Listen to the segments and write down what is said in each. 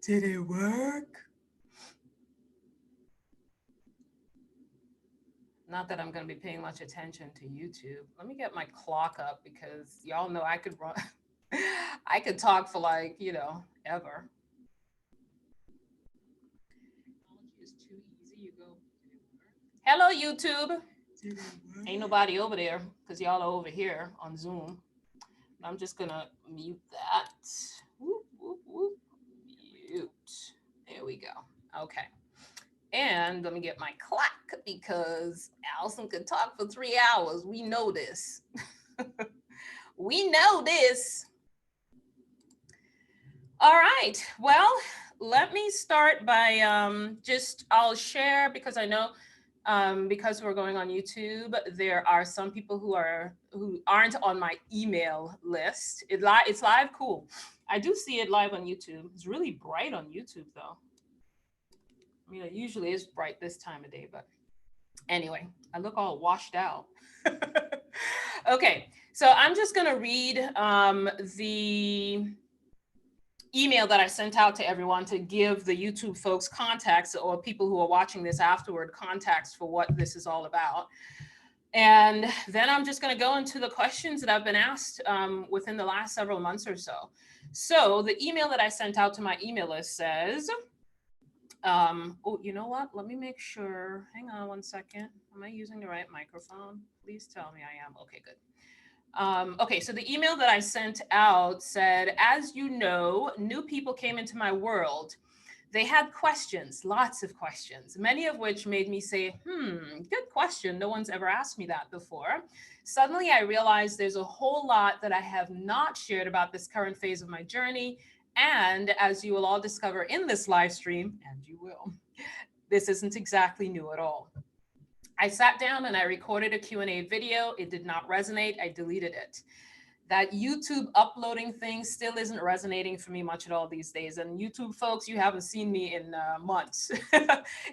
Did it work? Not that I'm going to be paying much attention to YouTube. Let me get my clock up because y'all know I could run. I could talk for like, ever. Technology is too easy. You go, hello, YouTube. Ain't nobody over there because y'all are over here on Zoom. I'm just going to mute that. Whoop, whoop, whoop. Mute. There we go. Okay. And let me get my clock because Allison could talk for 3 hours. We know this. We know this. All right. Well, let me start by I'll share because I know because we're going on YouTube, there are some people who aren't on my email list. It's live, cool. I do see it live on YouTube. It's really bright on YouTube though. I mean, it usually is bright this time of day, but anyway, I look all washed out. Okay, so I'm just going to read the email that I sent out to everyone to give the YouTube folks context, or people who are watching this afterward context for what this is all about. And then I'm just going to go into the questions that I've been asked within the last several months or so. So the email that I sent out to my email list says, oh, you know what? Let me make sure. Hang on one second. Am I using the right microphone? Please tell me I am. Okay, good. Okay, so the email that I sent out said, as you know, new people came into my world. They had questions, lots of questions, many of which made me say, good question. No one's ever asked me that before. Suddenly I realized there's a whole lot that I have not shared about this current phase of my journey. And as you will all discover in this live stream, and you will, this isn't exactly new at all. I sat down and I recorded a Q&A video. It did not resonate. I deleted it. That YouTube uploading thing still isn't resonating for me much at all these days. And YouTube folks, you haven't seen me in months.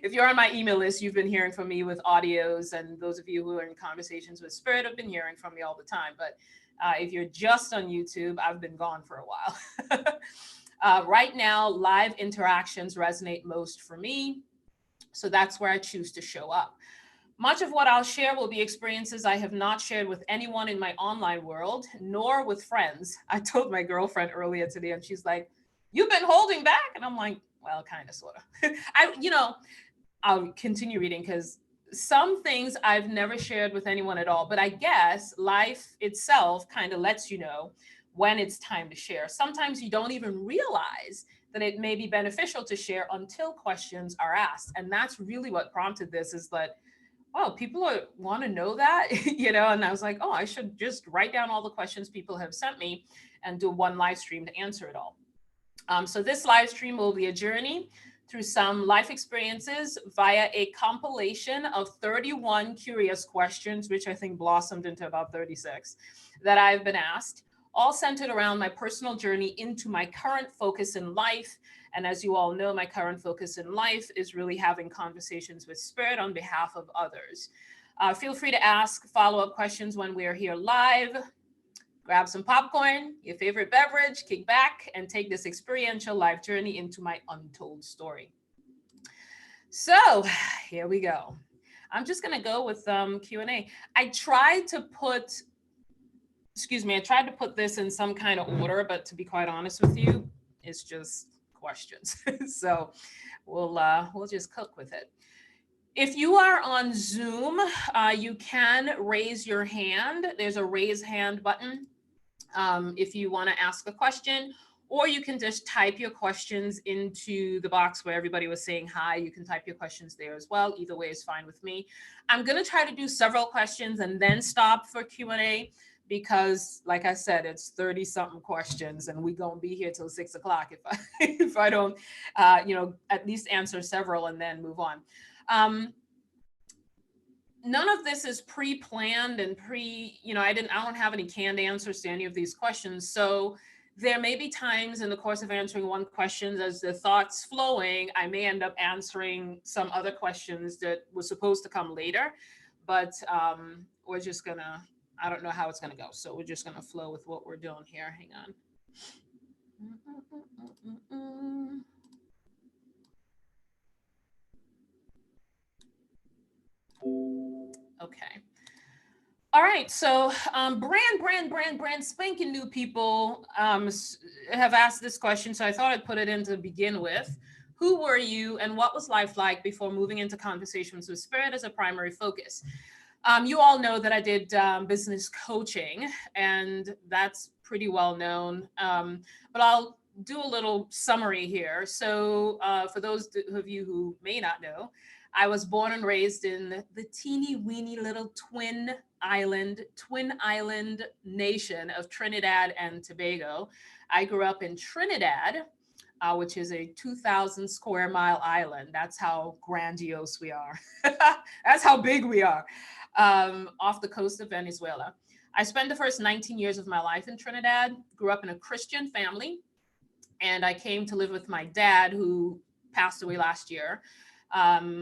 If you're on my email list, you've been hearing from me with audios. And those of you who are in conversations with Spirit have been hearing from me all the time. But if you're just on YouTube, I've been gone for a while. Right now, live interactions resonate most for me. So that's where I choose to show up. Much of what I'll share will be experiences I have not shared with anyone in my online world, nor with friends. I told my girlfriend earlier today, and she's like, you've been holding back? And I'm like, well, kind of, sort of. I'll continue reading because some things I've never shared with anyone at all, but I guess life itself kind of lets you know when it's time to share. Sometimes you don't even realize that it may be beneficial to share until questions are asked. And that's really what prompted this, is that, oh, people want to know that, and I was like, oh, I should just write down all the questions people have sent me and do one live stream to answer it all. So this live stream will be a journey through some life experiences via a compilation of 31 curious questions, which I think blossomed into about 36 that I've been asked, all centered around my personal journey into my current focus in life. And as you all know, my current focus in life is really having conversations with Spirit on behalf of others. Feel free to ask follow-up questions when we're here live. Grab some popcorn, your favorite beverage, kick back, and take this experiential life journey into my untold story. So here we go. I'm just going to go with Q&A. I tried to put this in some kind of order, but to be quite honest with you, it's just questions. So we'll just cook with it. If you are on Zoom, you can raise your hand. There's a raise hand button if you want to ask a question, or you can just type your questions into the box where everybody was saying hi. You can type your questions there as well. Either way is fine with me. I'm going to try to do several questions and then stop for Q&A. Because, like I said, it's 30-something questions, and we're going to be here till 6 o'clock if I don't, at least answer several and then move on. None of this is pre-planned and I don't have any canned answers to any of these questions. So there may be times in the course of answering one question, as the thoughts flowing, I may end up answering some other questions that were supposed to come later. But we're just going to, I don't know how it's going to go. So we're just going to flow with what we're doing here. Hang on. Okay. All right. So, brand spanking new people have asked this question. So I thought I'd put it in to begin with. Who were you and what was life like before moving into conversations with spirit as a primary focus? You all know that I did business coaching, and that's pretty well known. But I'll do a little summary here. So, for those of you who may not know, I was born and raised in the teeny weeny little twin island nation of Trinidad and Tobago. I grew up in Trinidad, which is a 2,000 square mile island. That's how grandiose we are. That's how big we are, off the coast of Venezuela. I spent the first 19 years of my life in Trinidad, grew up in a Christian family, and I came to live with my dad, who passed away last year,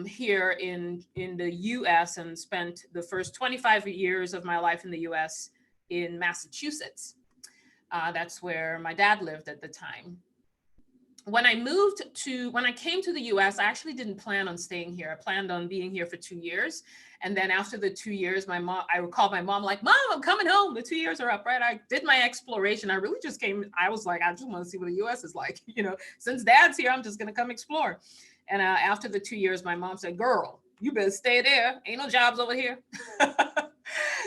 here in the US, and spent the first 25 years of my life in the US in Massachusetts. That's where my dad lived at the time. When I came to the US, I actually didn't plan on staying here. I planned on being here for 2 years. And then after the 2 years, I called my mom, like, Mom, I'm coming home. The 2 years are up, right? I did my exploration. I really just came. I was like, I just want to see what the US is like. Since Dad's here, I'm just going to come explore. And after the 2 years, my mom said, girl, you better stay there. Ain't no jobs over here.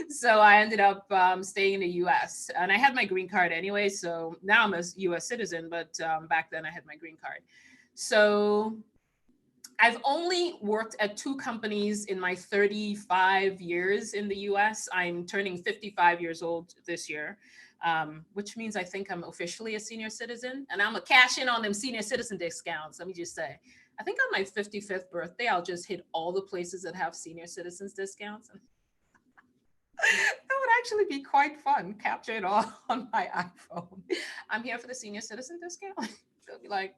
So I ended up staying in the US, and I had my green card anyway. So now I'm a US citizen, but back then I had my green card. So I've only worked at 2 companies in my 35 years in the US. I'm turning 55 years old this year, which means I think I'm officially a senior citizen, and I'm gonna cash in on them senior citizen discounts. Let me just say, I think on my 55th birthday, I'll just hit all the places that have senior citizens discounts. That would actually be quite fun. Capture it all on my iPhone. I'm here for the senior citizen discount. They'll be like,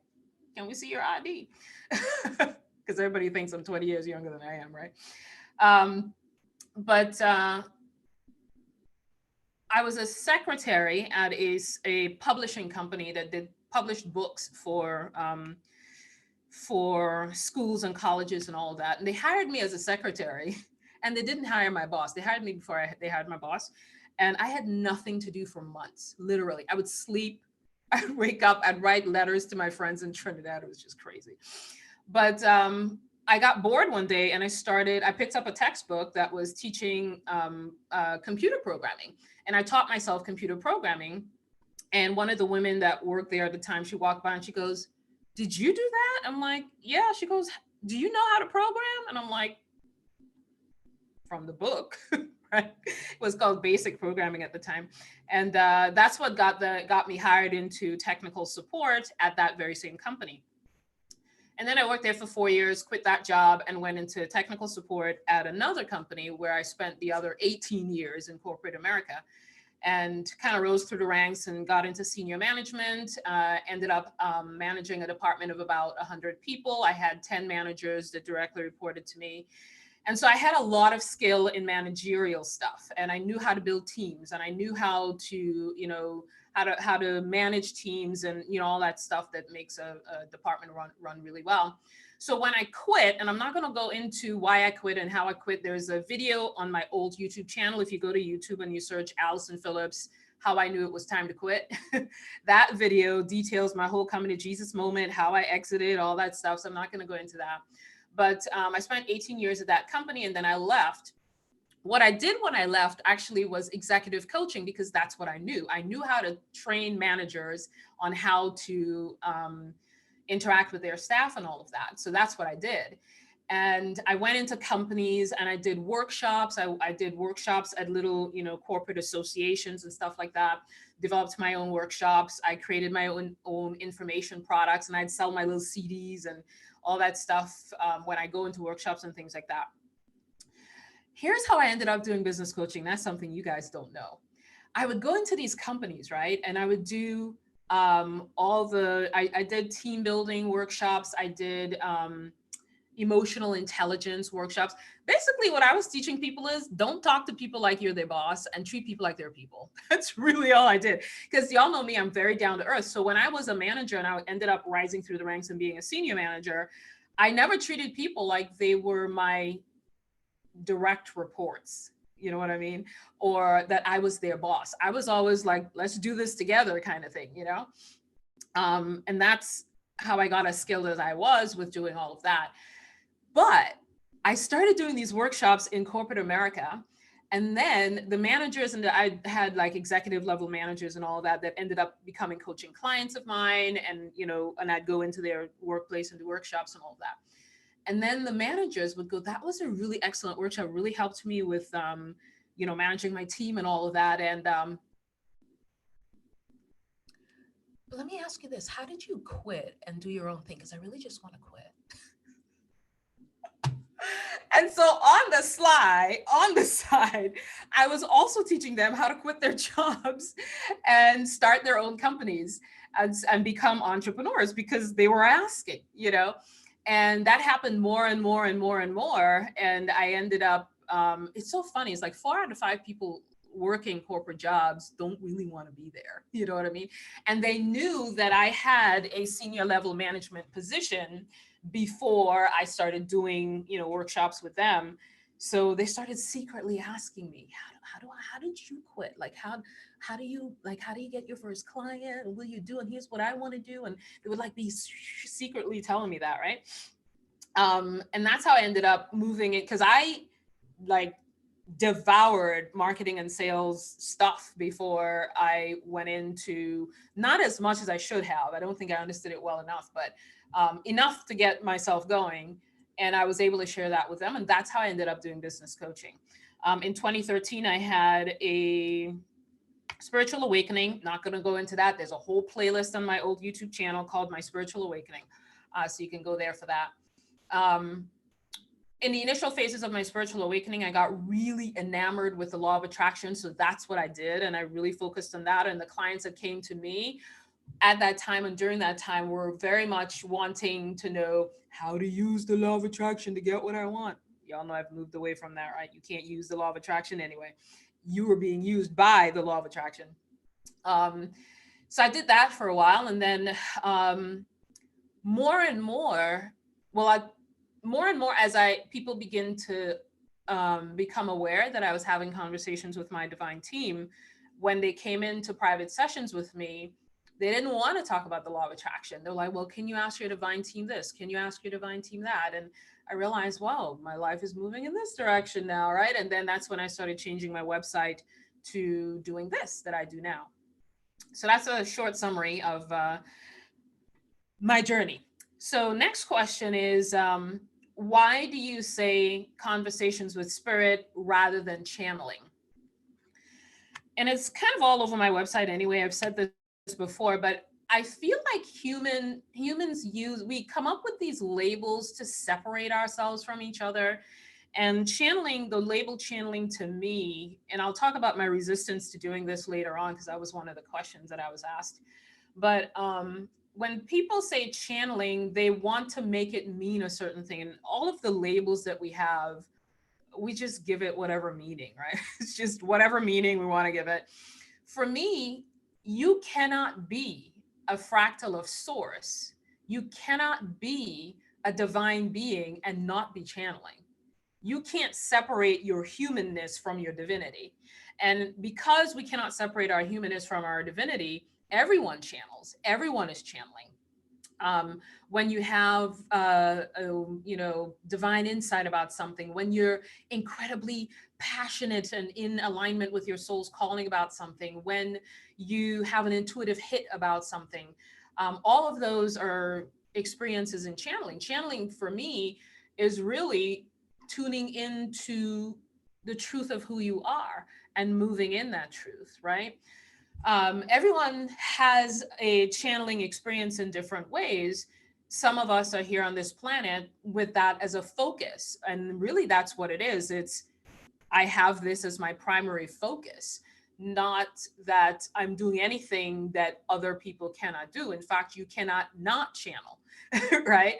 can we see your ID? Because everybody thinks I'm 20 years younger than I am, right? But I was a secretary at a publishing company that did published books for schools and colleges and all of that. And they hired me as a secretary. And they didn't hire my boss. They hired me before they hired my boss. And I had nothing to do for months, literally. I would sleep, I'd wake up, I'd write letters to my friends in Trinidad. It was just crazy. But I got bored one day and I picked up a textbook that was teaching computer programming. And I taught myself computer programming. And one of the women that worked there at the time, she walked by and she goes, did you do that? I'm like, yeah. She goes, do you know how to program? And I'm like, from the book, right? It was called basic programming at the time. And that's what got me hired into technical support at that very same company. And then I worked there for 4 years, quit that job, and went into technical support at another company where I spent the other 18 years in corporate America, and kind of rose through the ranks and got into senior management, ended up managing a department of about 100 people. I had 10 managers that directly reported to me. And so I had a lot of skill in managerial stuff, and I knew how to build teams, and I knew how to, how to manage teams, and all that stuff that makes a department run really well. So when I quit, and I'm not going to go into why I quit and how I quit, there's a video on my old YouTube channel. If you go to YouTube and you search Allison Phillips, how I knew it was time to quit, that video details my whole coming to Jesus moment, how I exited, all that stuff. So I'm not going to go into that. But I spent 18 years at that company, and then I left. What I did when I left actually was executive coaching, because that's what I knew. I knew how to train managers on how to interact with their staff and all of that. So that's what I did. And I went into companies and I did workshops. I did workshops at little, corporate associations and stuff like that. Developed my own workshops. I created my own information products, and I'd sell my little CDs and all that stuff when I go into workshops and things like that. Here's how I ended up doing business coaching. That's something you guys don't know. I would go into these companies, right? And I would do I did team building workshops. I did emotional intelligence workshops. Basically, what I was teaching people is don't talk to people like you're their boss and treat people like they're people. That's really all I did. Because y'all know me, I'm very down to earth. So when I was a manager and I ended up rising through the ranks and being a senior manager, I never treated people like they were my direct reports. You know what I mean? Or that I was their boss. I was always like, let's do this together kind of thing, you know? And that's how I got as skilled as I was with doing all of that. But I started doing these workshops in corporate America. And then the managers, and I had like executive level managers and all of that ended up becoming coaching clients of mine. And, you know, and I'd go into their workplace and do workshops and all of that. And then the managers would go, that was a really excellent workshop, really helped me with, you know, managing my team and all of that. And but let me ask you this, how did you quit and do your own thing? Because I really just want to quit. And so on the side, I was also teaching them how to quit their jobs and start their own companies and become entrepreneurs because they were asking, you know, and that happened more and more and more and more. And I ended up, it's so funny. It's like 4 out of 5 people working corporate jobs don't really want to be there. You know what I mean? And they knew that I had a senior level management position before I started doing, you know, workshops with them. So they started secretly asking me, how did you quit? Like, how do you, like, how do you get your first client? What will you do? And here's what I want to do. And they would like be secretly telling me that. Right. And that's how I ended up moving it. Cause I like devoured marketing and sales stuff before I went into, not as much as I should have. I don't think I understood it well enough, but enough to get myself going. And I was able to share that with them. And that's how I ended up doing business coaching. In 2013, I had a spiritual awakening. Not going to go into that. There's a whole playlist on my old YouTube channel called My Spiritual Awakening. So you can go there for that. In the initial phases of my spiritual awakening, I got really enamored with the law of attraction. So that's what I did. And I really focused on that. And the clients that came to me at that time and during that time were very much wanting to know how to use the law of attraction to get what I want. Y'all know I've moved away from that, right? You can't use the law of attraction anyway. You were being used by the law of attraction. So I did that for a while. And then more and more, more and more as people begin to become aware that I was having conversations with my divine team, when they came into private sessions with me, they didn't want to talk about the law of attraction. They're like, well, can you ask your divine team this? Can you ask your divine team that? And I realized, wow, my life is moving in this direction now, right? And then that's when I started changing my website to doing this that I do now. So that's a short summary of my journey. So next question is, why do you say conversations with spirit rather than channeling? And it's kind of all over my website anyway. I've said this before, but I feel like we come up with these labels to separate ourselves from each other. And channeling, the label channeling to me, and I'll talk about my resistance to doing this later on because that was one of the questions that I was asked. But when people say channeling, they want to make it mean a certain thing. And all of the labels that we have, we just give it whatever meaning, right? It's just whatever meaning we want to give it. For me, you cannot be a fractal of source. You cannot be a divine being and not be channeling. You can't separate your humanness from your divinity. And because we cannot separate our humanness from our divinity, everyone channels, everyone is channeling. When you have divine insight about something, when you're incredibly passionate and in alignment with your soul's calling about something, when you have an intuitive hit about something, all of those are experiences in channeling. Channeling for me is really tuning into the truth of who you are and moving in that truth, right? Everyone has a channeling experience in different ways. Some of us are here on this planet with that as a focus. And really, that's what it is. It's, I have this as my primary focus, not that I'm doing anything that other people cannot do. In fact, you cannot not channel, right?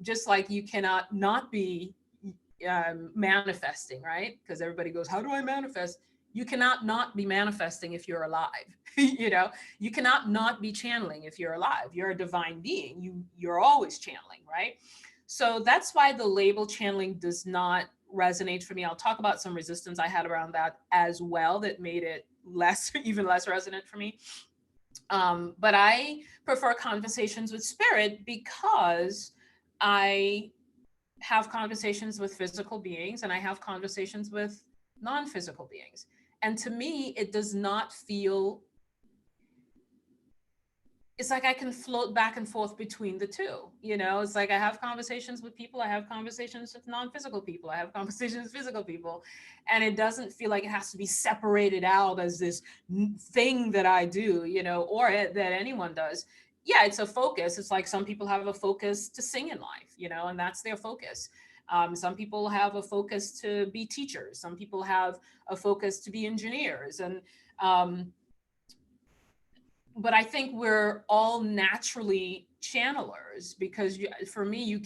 Just like you cannot not be manifesting, right? Because everybody goes, how do I manifest? You cannot not be manifesting if you're alive. You know, you cannot not be channeling if you're alive. You're a divine being. You're always channeling, right? So that's why the label channeling does not resonate for me. I'll talk about some resistance I had around that as well that made it less, even less resonant for me. But I prefer conversations with spirit because I have conversations with physical beings and I have conversations with non-physical beings. And to me, it does not feel, it's like I can float back and forth between the two. You know, it's like I have conversations with people, I have conversations with non-physical people, I have conversations with physical people, and it doesn't feel like it has to be separated out as this thing that I do, you know, or that anyone does. Yeah, it's a focus. It's like some people have a focus to sing in life, you know, and that's their focus. Some people have a focus to be teachers. Some people have a focus to be engineers, and um, but I think we're all naturally channelers because for me,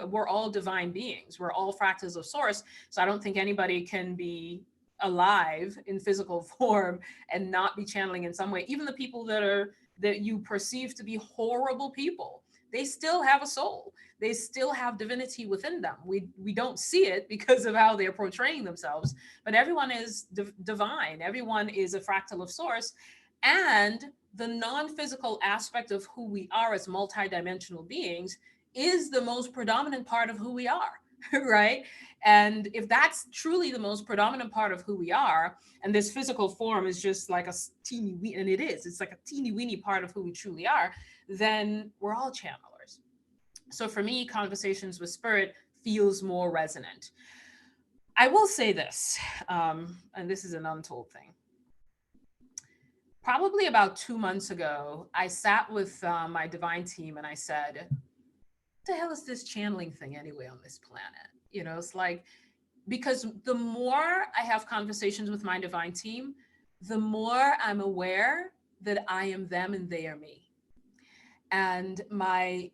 we're all divine beings. We're all fractals of source. So I don't think anybody can be alive in physical form and not be channeling in some way. Even the people that you perceive to be horrible people, they still have a soul. They still have divinity within them. We don't see it because of how they're portraying themselves, but everyone is divine. Everyone is a fractal of source. And the non-physical aspect of who we are as multidimensional beings is the most predominant part of who we are. Right? And if that's truly the most predominant part of who we are, and this physical form is just like a teeny weeny, and it's like a teeny weeny part of who we truly are, then we're all channelers. So for me, conversations with spirit feels more resonant. I will say this, and this is an untold thing. Probably about 2 months ago, I sat with my divine team and I said, what the hell is this channeling thing anyway on this planet? You know, it's like, because the more I have conversations with my divine team, the more I'm aware that I am them and they are me. And the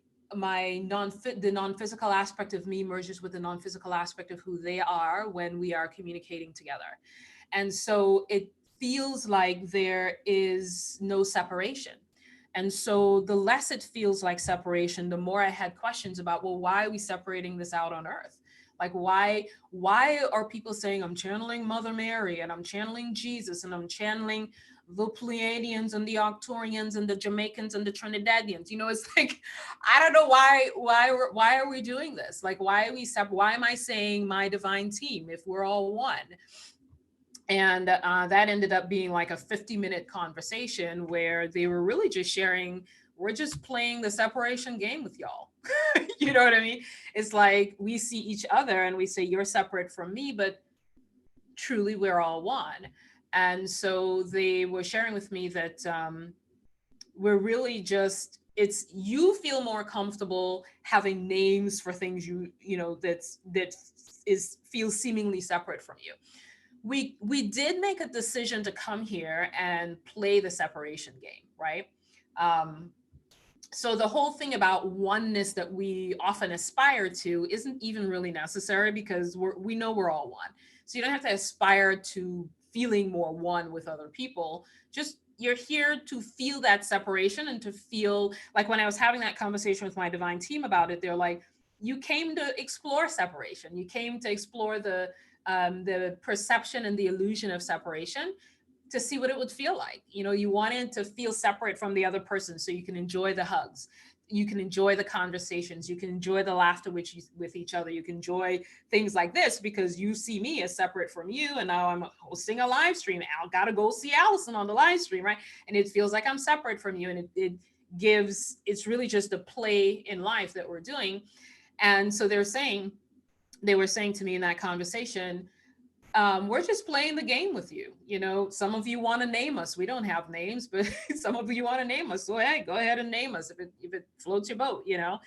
non-physical aspect of me merges with the non-physical aspect of who they are when we are communicating together. And so it feels like there is no separation. And so the less it feels like separation, the more I had questions about, well, why are we separating this out on earth? Like, why are people saying I'm channeling Mother Mary and I'm channeling Jesus and I'm channeling the Pleiadians and the Arcturians and the Jamaicans and the Trinidadians? You know, it's like, I don't know why are we doing this? Like, why am I saying my divine team if we're all one? And that ended up being like a 50-minute conversation where they were really just sharing, we're just playing the separation game with y'all. You know what I mean? It's like we see each other and we say, you're separate from me, but truly we're all one. And so they were sharing with me that we're really just, it's, you feel more comfortable having names for things you know that is feels seemingly separate from you. We did make a decision to come here and play the separation game, right? Um, so the whole thing about oneness that we often aspire to isn't even really necessary because we know we're all one. So you don't have to aspire to feeling more one with other people. Just you're here to feel that separation and to feel like when I was having that conversation with my divine team about it, they're like, you came to explore separation. You came to explore the perception and the illusion of separation to see what it would feel like. You know, you wanted to feel separate from the other person so you can enjoy the hugs, you can enjoy the conversations, you can enjoy the laughter with each other, you can enjoy things like this because you see me as separate from you. And now I'm hosting a live stream. I gotta go see Allison on the live stream, right? And it feels like I'm separate from you, and it's really just a play in life that we're doing. And so they were saying to me in that conversation, we're just playing the game with you. You know, some of you want to name us. We don't have names, but some of you want to name us. So hey, go ahead and name us if it floats your boat, you know.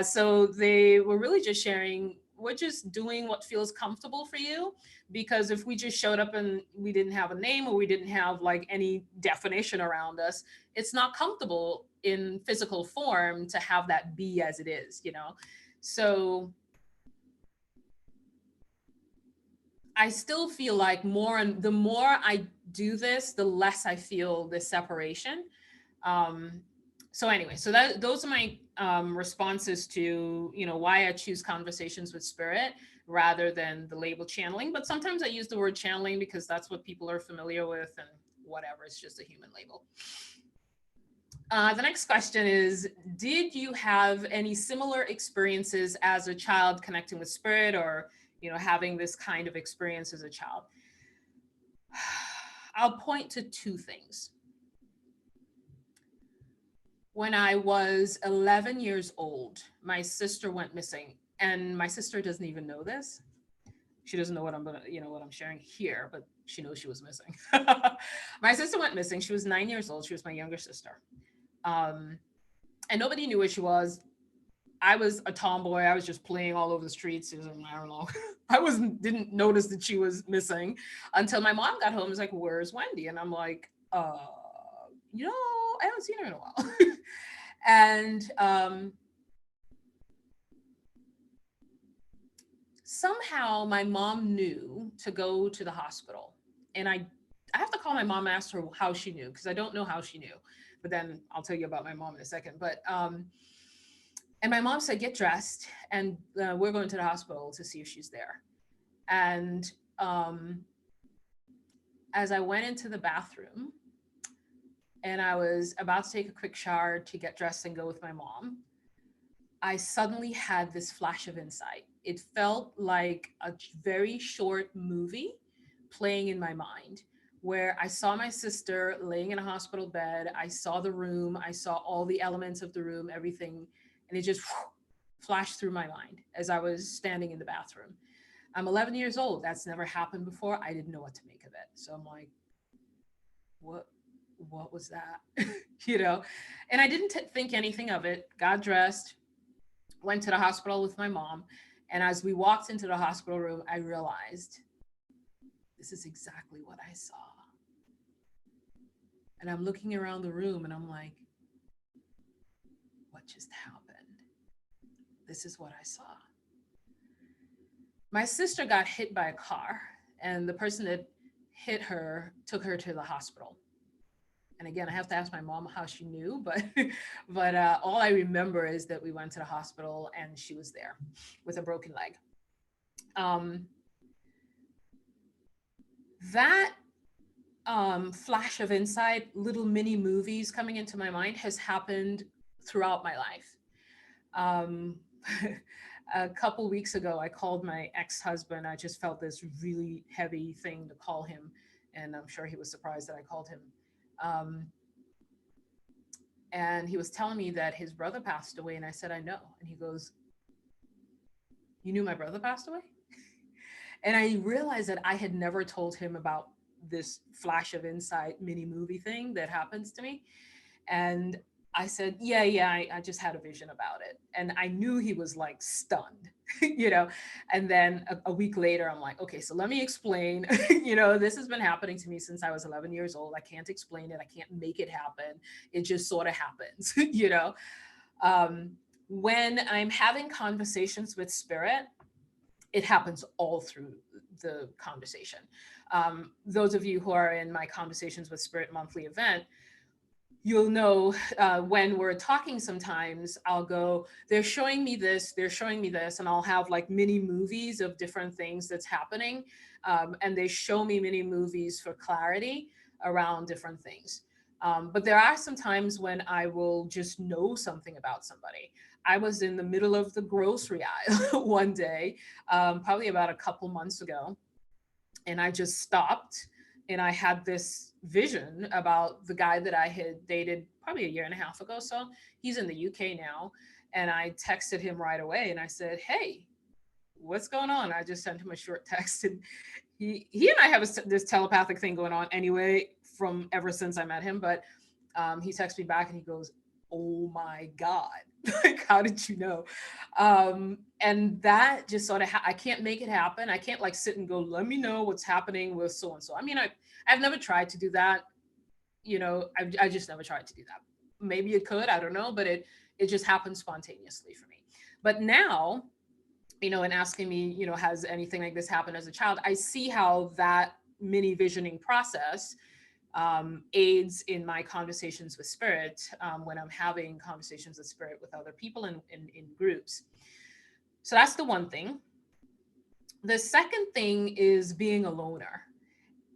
So they were really just sharing, we're just doing what feels comfortable for you. Because if we just showed up and we didn't have a name or we didn't have like any definition around us, it's not comfortable in physical form to have that be as it is, you know. So I still feel like the more I do this, the less I feel this separation. Um, so anyway, so those are my responses to, why I choose conversations with spirit rather than the label channeling. But sometimes I use the word channeling because that's what people are familiar with, and whatever, it's just a human label. The next question is, did you have any similar experiences as a child connecting with spirit, or, having this kind of experience as a child? I'll point to two things. When I was 11 years old, my sister went missing, and my sister doesn't even know this. She doesn't know what what I'm sharing here, but she knows she was missing. My sister went missing. She was 9 years old. She was my younger sister. Um, and nobody knew where she was. I was a tomboy. I was just playing all over the streets. It was, I don't know. Didn't notice that she was missing until my mom got home. It was like, "Where's Wendy?" And I'm like, I haven't seen her in a while. And somehow my mom knew to go to the hospital. And I have to call my mom and ask her how she knew, because I don't know how she knew. But then I'll tell you about my mom in a second. But and my mom said, "Get dressed, and we're going to the hospital to see if she's there." And as I went into the bathroom and I was about to take a quick shower to get dressed and go with my mom, I suddenly had this flash of insight. It felt like a very short movie playing in my mind, where I saw my sister laying in a hospital bed. I saw the room. I saw all the elements of the room, everything. And it just flashed through my mind as I was standing in the bathroom. I'm 11 years old. That's never happened before. I didn't know what to make of it. So I'm like, what was that? And I didn't think anything of it. Got dressed, went to the hospital with my mom. And as we walked into the hospital room, I realized this is exactly what I saw. And I'm looking around the room and I'm like, what just happened? This is what I saw. My sister got hit by a car, and the person that hit her took her to the hospital. And again, I have to ask my mom how she knew, but all I remember is that we went to the hospital and she was there with a broken leg. That flash of insight, little mini movies coming into my mind, has happened throughout my life. A couple weeks ago, I called my ex-husband. I just felt this really heavy thing to call him, and I'm sure he was surprised that I called him. And he was telling me that his brother passed away, and I said, "I know." And he goes, "You knew my brother passed away?" And I realized that I had never told him about this flash of insight mini movie thing that happens to me. And I said, yeah, I just had a vision about it. And I knew he was like stunned, And then a week later, I'm like, okay, so let me explain. This has been happening to me since I was 11 years old. I can't explain it. I can't make it happen. It just sort of happens, When I'm having conversations with spirit, it happens all through the conversation. Those of you who are in my Conversations with Spirit monthly event, you'll know when we're talking, sometimes I'll go, they're showing me this, and I'll have like mini movies of different things that's happening. And they show me mini movies for clarity around different things. But there are some times when I will just know something about somebody. I was in the middle of the grocery aisle one day, probably about a couple months ago, and I just stopped and I had this vision about the guy that I had dated probably a year and a half ago. So he's in the UK now. And I texted him right away and I said, "Hey, what's going on?" I just sent him a short text, and he and I have this telepathic thing going on anyway from ever since I met him. But he texts me back and he goes, "Oh my God, like, how did you know?" And that just sort of, I can't make it happen. I can't like sit and go, "Let me know what's happening with so-and-so." I mean, I've never tried to do that. I just never tried to do that. Maybe it could, I don't know, but it just happens spontaneously for me. But now, and asking me, has anything like this happened as a child? I see how that mini visioning process aids in my conversations with spirit, when I'm having conversations with spirit with other people in groups. So that's the one thing. The second thing is being a loner.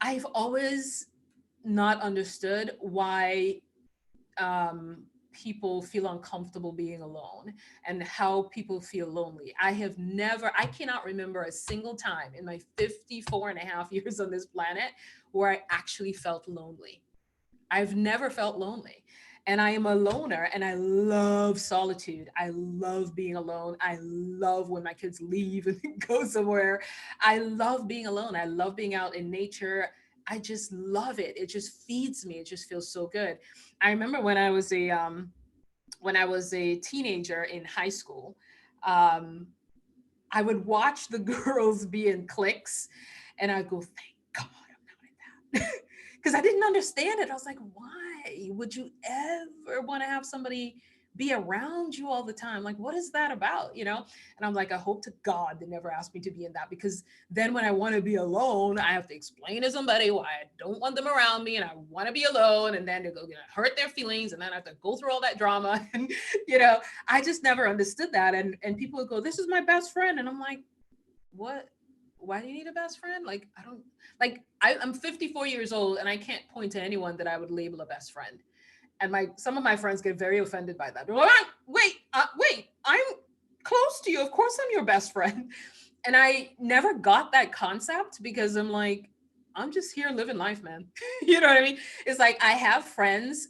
I've always not understood why people feel uncomfortable being alone and how people feel lonely. I cannot remember a single time in my 54 and a half years on this planet where I actually felt lonely. I've never felt lonely. And I am a loner and I love solitude. I love being alone. I love when my kids leave and go somewhere. I love being alone. I love being out in nature. I just love it. It just feeds me. It just feels so good. I remember when I was a teenager in high school, um, I would watch the girls be in cliques, and I'd go, "Thank God I'm not in that," because I didn't understand it. I was like, "Why would you ever want to have somebody be around you all the time? Like, what is that about?" And I'm like, I hope to God they never asked me to be in that, because then when I want to be alone, I have to explain to somebody why I don't want them around me and I want to be alone, and then they're going to hurt their feelings, and then I have to go through all that drama. And I just never understood that. And people would go, "This is my best friend," and I'm like, what? Why do you need a best friend? Like, I don't I'm 54 years old and I can't point to anyone that I would label a best friend. And some of my friends get very offended by that. They're like, "Ah, wait, I'm close to you. Of course I'm your best friend." And I never got that concept, because I'm like, I'm just here living life, man. You know what I mean? It's like I have friends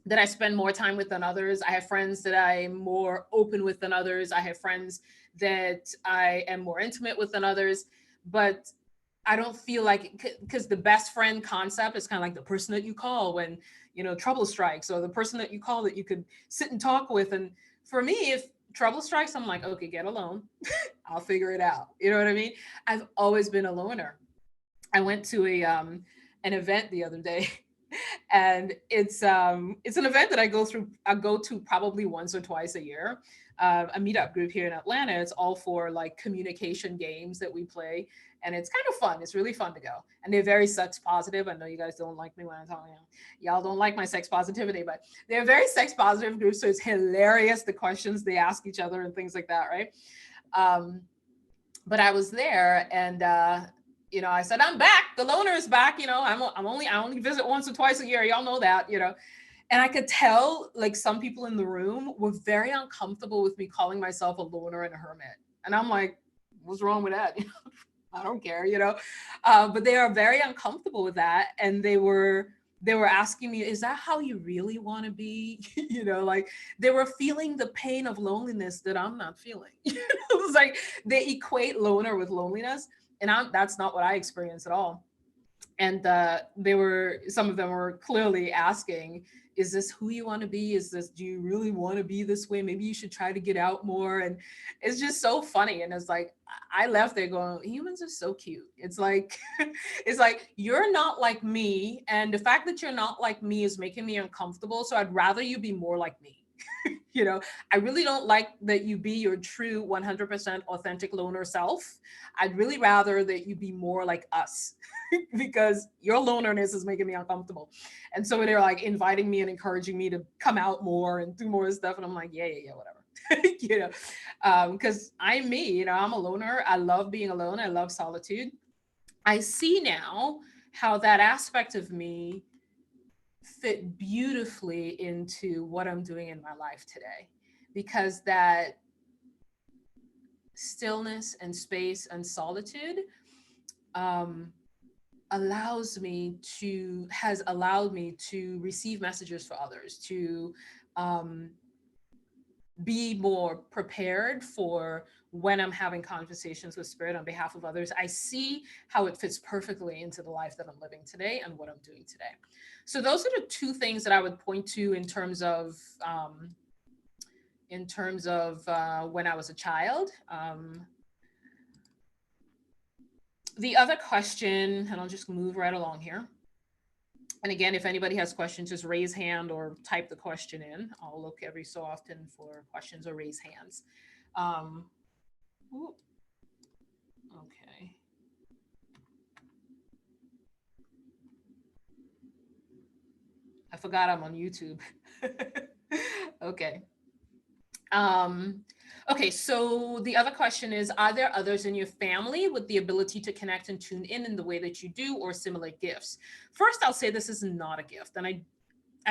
that I spend more time with than others. I have friends that I'm more open with than others. I have friends that I am more intimate with than others. But I don't feel like, because the best friend concept is kind of like the person that you call when, trouble strikes, or the person that you call that you could sit and talk with. And for me, if trouble strikes, I'm like, okay, get alone. I'll figure it out. You know what I mean? I've always been a loner. I went to an event the other day, and it's an event that I go to probably once or twice a year. A meetup group here in Atlanta. It's all for like communication games that we play, and it's kind of fun. It's really fun to go, and they're very sex positive. I know you guys don't like me when I'm talking. Y'all don't like my sex positivity, but they're a very sex positive group, so it's hilarious the questions they ask each other and things like that, right? Um, but I was there, and I said, "I'm back. The loner is back." I only visit once or twice a year. Y'all know that. And I could tell, like, some people in the room were very uncomfortable with me calling myself a loner and a hermit. And I'm like, what's wrong with that? I don't care. But they are very uncomfortable with that, and they were asking me, "Is that how you really want to be?" Like, they were feeling the pain of loneliness that I'm not feeling. It was like they equate loner with loneliness, and that's not what I experience at all. And some of them were clearly asking, "Is this who you want to be? Do you really want to be this way? Maybe you should try to get out more." And it's just so funny. And it's like, I left there going, humans are so cute. It's like, it's like, you're not like me, and the fact that you're not like me is making me uncomfortable, so I'd rather you be more like me. I really don't like that you be your true 100% authentic loner self. I'd really rather that you be more like us, because your lonerness is making me uncomfortable. And so they're like inviting me and encouraging me to come out more and do more stuff. And I'm like, yeah, whatever. Because I'm me, I'm a loner. I love being alone. I love solitude. I see now how that aspect of me fit beautifully into what I'm doing in my life today, because that stillness and space and solitude um, has allowed me to receive messages for others, to um, be more prepared for when I'm having conversations with spirit on behalf of others. I see how it fits perfectly into the life that I'm living today and what I'm doing today. So those are the two things that I would point to in terms of when I was a child. The other question, and I'll just move right along here. And again, if anybody has questions, just raise hand or type the question in. I'll look every so often for questions or raise hands. Um, okay. I forgot I'm on YouTube. Okay. Um, okay, so the other question is, are there others in your family with the ability to connect and tune in the way that you do, or similar gifts? First, I'll say this is not a gift, and I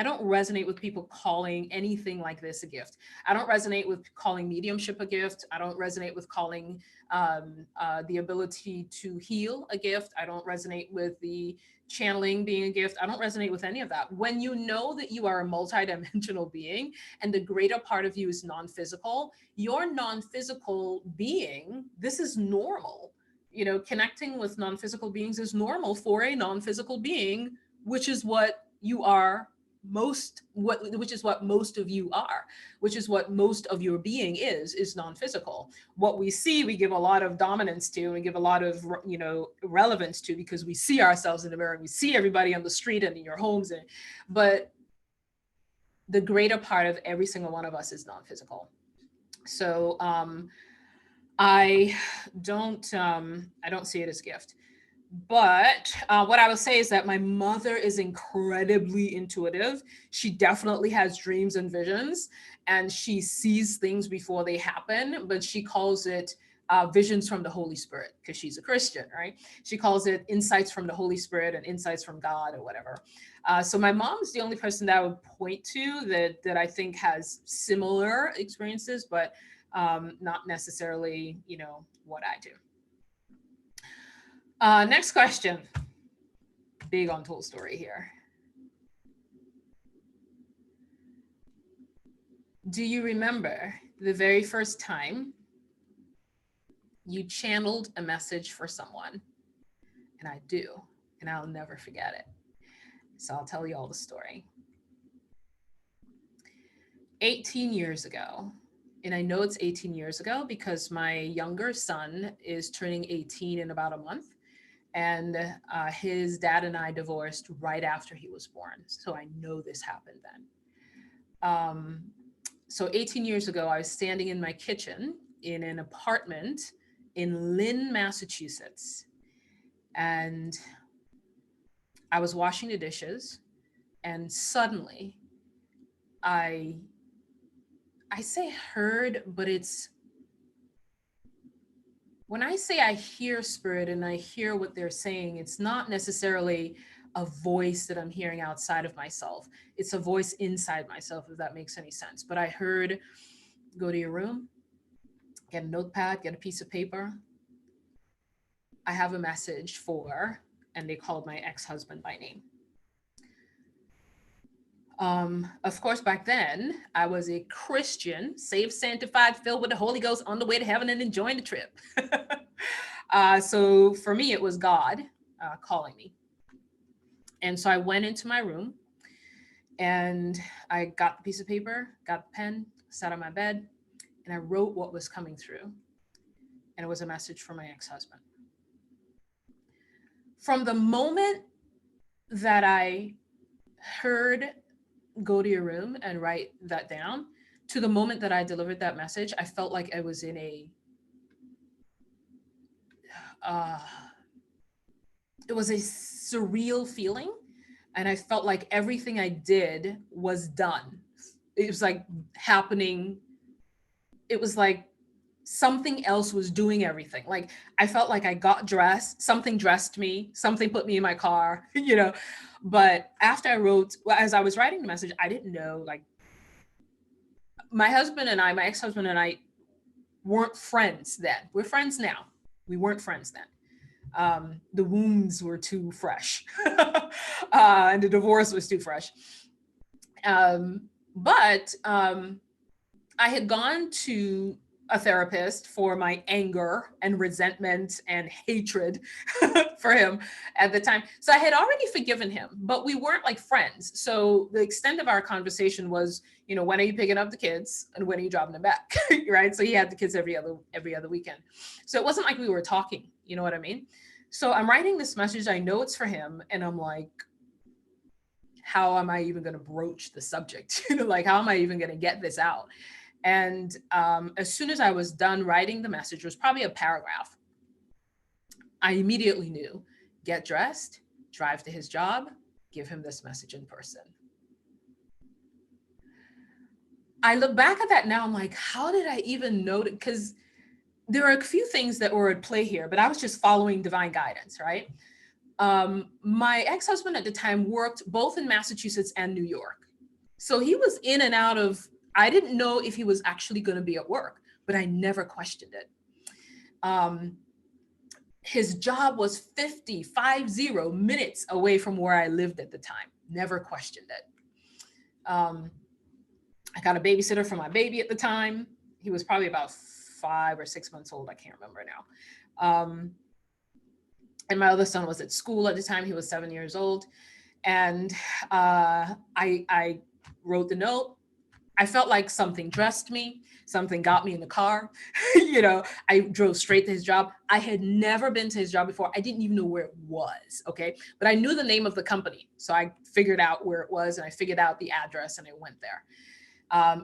don't resonate with people calling anything like this a gift. I don't resonate with calling mediumship a gift. I don't resonate with calling the ability to heal a gift. I don't resonate with the channeling being a gift. I don't resonate with any of that. When you know that you are a multidimensional being and the greater part of you is non-physical, your non-physical being, this is normal. You know, connecting with non-physical beings is normal for a non-physical being, which is what you are most what which is what most of you are, which is what most of your being is non-physical. What we see, we give a lot of dominance to, and we give a lot of, you know, relevance to, because we see ourselves in the mirror, we see everybody on the street and in your homes, and but the greater part of every single one of us is non-physical. So I don't see it as a gift. But what I will say is that my mother is incredibly intuitive. She definitely has dreams and visions, and she sees things before they happen, but she calls it visions from the Holy Spirit, because she's a Christian, right? She calls it insights from the Holy Spirit and insights from God or whatever. So my mom's the only person that I would point to that I think has similar experiences, but not necessarily, you know, what I do. Next question. Big Untold Story here. Do you remember the very first time you channeled a message for someone? And I do, and I'll never forget it. So I'll tell you all the story. 18 years ago, and I know it's 18 years ago because my younger son is turning 18 in about a month. And his dad and I divorced right after he was born. So I know this happened then. So 18 years ago, I was standing in my kitchen in an apartment in Lynn, Massachusetts. And I was washing the dishes. And suddenly I say heard, but it's when I say I hear spirit and I hear what they're saying, it's not necessarily a voice that I'm hearing outside of myself. It's a voice inside myself, if that makes any sense. But I heard, go to your room, get a notepad, get a piece of paper. I have a message for, and they called my ex-husband by name. Of course, back then I was a Christian, saved, sanctified, filled with the Holy Ghost, on the way to heaven and enjoying the trip. So for me, it was God calling me. And so I went into my room and I got the piece of paper, got the pen, sat on my bed, and I wrote what was coming through. And it was a message for my ex-husband. From the moment that I heard, go to your room and write that down, to the moment that I delivered that message, I felt like I was in it was a surreal feeling. And I felt like everything I did was done. It was like happening. It was like something else was doing everything. Like I felt like I got dressed, something dressed me, something put me in my car, you know. But after I wrote, as I was writing the message, I didn't know, like, my ex-husband and I weren't friends then. We're friends now. We weren't friends then. The wounds were too fresh, and the divorce was too fresh. But I had gone to a therapist for my anger and resentment and hatred for him at the time. So I had already forgiven him, but we weren't like friends. So the extent of our conversation was, you know, when are you picking up the kids and when are you dropping them back? Right? So he had the kids every other weekend. So it wasn't like we were talking, you know what I mean? So I'm writing this message. I know it's for him. And I'm like, how am I even going to broach the subject? Like, how am I even going to get this out? And as soon as I was done writing the message, it was probably a paragraph. I immediately knew, get dressed, drive to his job, give him this message in person. I look back at that now, I'm like, how did I even know that? Because there are a few things that were at play here, but I was just following divine guidance, right? My ex-husband at the time worked both in Massachusetts and New York. So he was in and out of, I didn't know if he was actually going to be at work, but I never questioned it. Um, his job was 50 minutes away from where I lived at the time. Never questioned it. I got a babysitter for my baby at the time. He was probably about 5 or 6 months old. I can't remember now. And my other son was at school at the time. He was 7 years old. And I wrote the note. I felt like something dressed me, something got me in the car. I drove straight to his job. I had never been to his job before. I didn't even know where it was. Okay. But I knew the name of the company. So I figured out where it was and I figured out the address and I went there.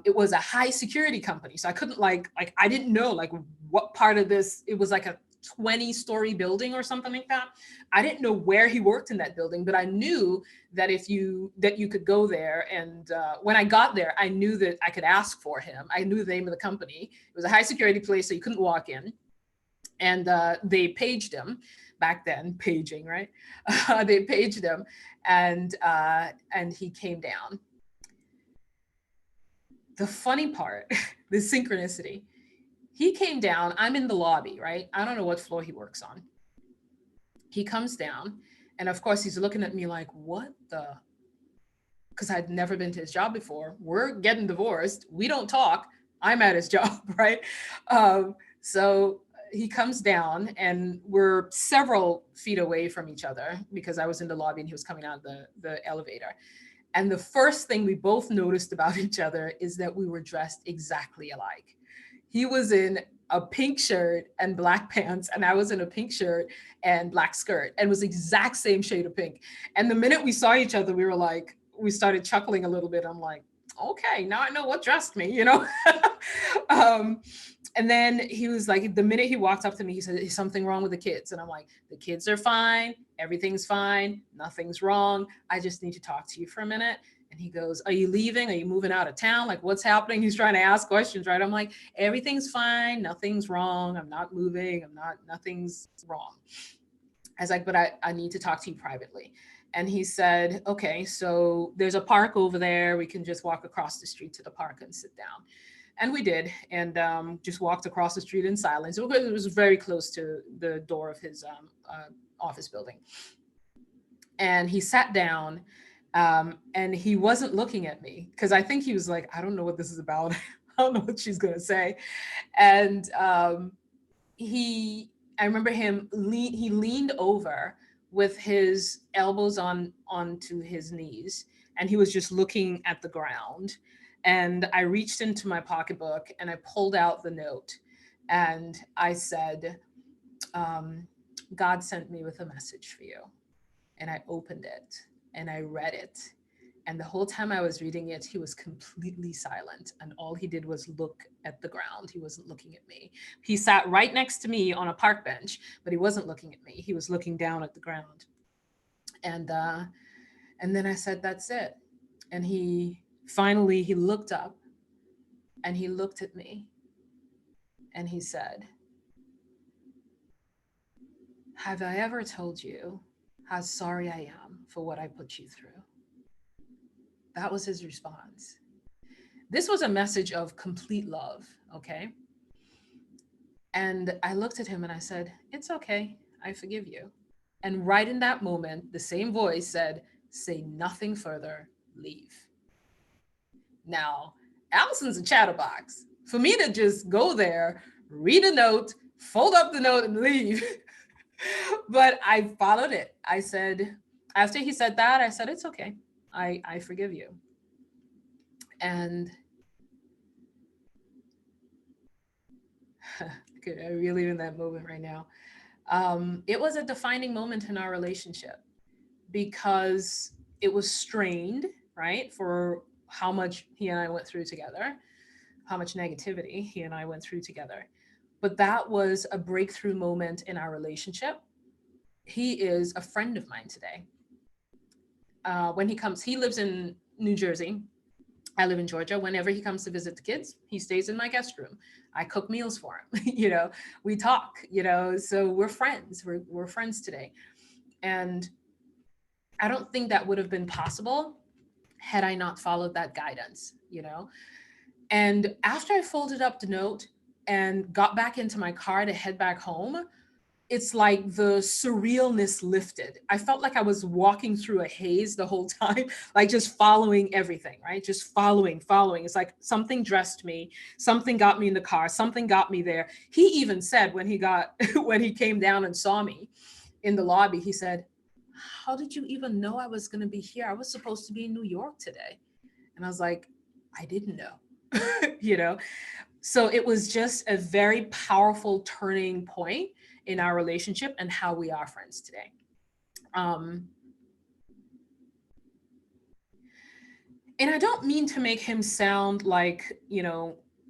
It was a high security company. So I couldn't I didn't know like what part of this, it was like a 20-story building or something like that. I didn't know where he worked in that building, but I knew that that you could go there. And when I got there, I knew that I could ask for him. I knew the name of the company. It was a high security place, so you couldn't walk in. And they paged him back then, paging, right? They paged him, and he came down. The funny part, the synchronicity, he came down. I'm in the lobby, right? I don't know what floor he works on. He comes down, and of course, he's looking at me like, what the? Because I'd never been to his job before. We're getting divorced. We don't talk. I'm at his job, right? So he comes down, and we're several feet away from each other because I was in the lobby and he was coming out of the elevator. And the first thing we both noticed about each other is that we were dressed exactly alike. He was in a pink shirt and black pants, and I was in a pink shirt and black skirt, and it was the exact same shade of pink. And the minute we saw each other, we started chuckling a little bit. I'm like, okay, now I know what dressed me, um, and then he was like, the minute he walked up to me, he said, is something wrong with the kids? And I'm like, the kids are fine. Everything's fine. Nothing's wrong. I just need to talk to you for a minute. And he goes, are you leaving? Are you moving out of town? Like, what's happening? He's trying to ask questions, right? I'm like, everything's fine. Nothing's wrong. I'm not moving. Nothing's wrong. I was like, but I need to talk to you privately. And he said, okay, so there's a park over there. We can just walk across the street to the park and sit down. And we did, and just walked across the street in silence. It was very close to the door of his office building. And he sat down, and he wasn't looking at me because I think he was like, I don't know what this is about. I don't know what she's going to say. And I remember he leaned over with his elbows onto his knees, and he was just looking at the ground. And I reached into my pocketbook and I pulled out the note, and I said, God sent me with a message for you. And I opened it and I read it. And the whole time I was reading it, he was completely silent. And all he did was look at the ground. He wasn't looking at me. He sat right next to me on a park bench, but he wasn't looking at me. He was looking down at the ground. And then I said, that's it. And he looked up and he looked at me and he said, have I ever told you how sorry I am for what I put you through? That was his response. This was a message of complete love, okay? And I looked at him and I said, it's okay, I forgive you. And right in that moment, the same voice said, say nothing further, leave. Now, Allison's a chatterbox. For me to just go there, read a note, fold up the note and leave. But I followed it. I said, after he said that, I said, it's okay. I forgive you. And I'm really in that moment right now. It was a defining moment in our relationship because it was strained, right? For how much he and I went through together, how much negativity he and I went through together. But that was a breakthrough moment in our relationship. He is a friend of mine today. When he comes, he lives in New Jersey. I live in Georgia. Whenever he comes to visit the kids, he stays in my guest room. I cook meals for him. We talk, so we're friends. We're friends today. And I don't think that would have been possible had I not followed that guidance. And after I folded up the note and got back into my car to head back home, it's like the surrealness lifted. I felt like I was walking through a haze the whole time, like just following everything, right? Just following. It's like something dressed me, something got me in the car, something got me there. He even said when he got when he came down and saw me in the lobby, he said, "How did you even know I was going to be here? I was supposed to be in New York today." And I was like, "I didn't know." you know so it was just a very powerful turning point in our relationship and how we are friends today. Um, and I don't mean to make him sound like,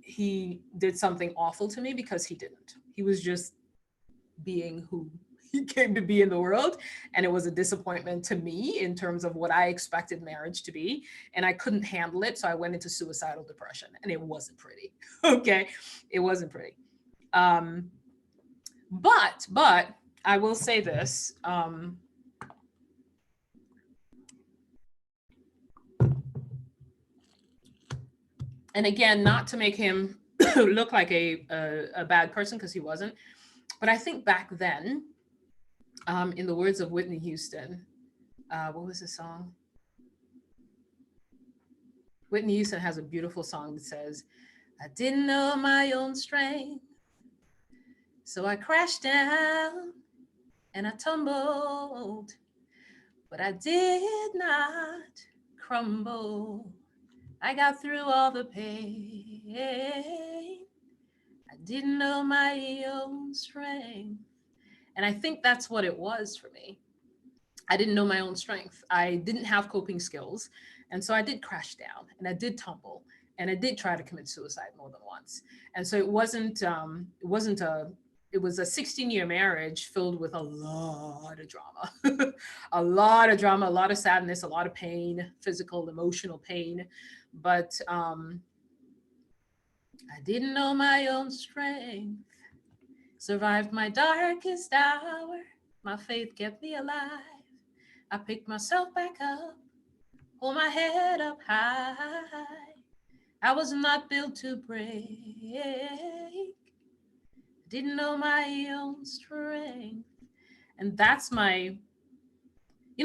he did something awful to me, because he didn't. He was just being who he came to be in the world. And it was a disappointment to me in terms of what I expected marriage to be. And I couldn't handle it. So I went into suicidal depression, and it wasn't pretty. Okay. It wasn't pretty. Um, but I will say this. And again, not to make him look like a bad person, because he wasn't. But I think back then, in the words of Whitney Houston, what was the song? Whitney Houston has a beautiful song that says, "I didn't know my own strength, so I crashed down and I tumbled, but I did not crumble. I got through all the pain. I didn't know my own strength." And I think that's what it was for me. I didn't know my own strength. I didn't have coping skills. And so I did crash down, and I did tumble, and I did try to commit suicide more than once. And so it was a 16-year marriage filled with a lot of drama, a lot of drama, a lot of sadness, a lot of pain, physical, emotional pain. But I didn't know my own strength. Survived my darkest hour. My faith kept me alive. I picked myself back up, hold my head up high. I was not built to break. Didn't know my own strength. And that's my,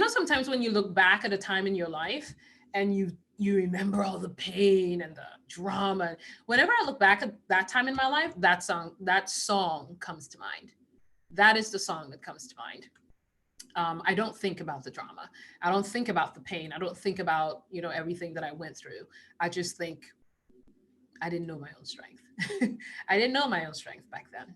sometimes when you look back at a time in your life and you remember all the pain and the drama. Whenever I look back at that time in my life, that song comes to mind. That is the song that comes to mind. I don't think about the drama. I don't think about the pain. I don't think about, everything that I went through. I just think I didn't know my own strength. I didn't know my own strength back then.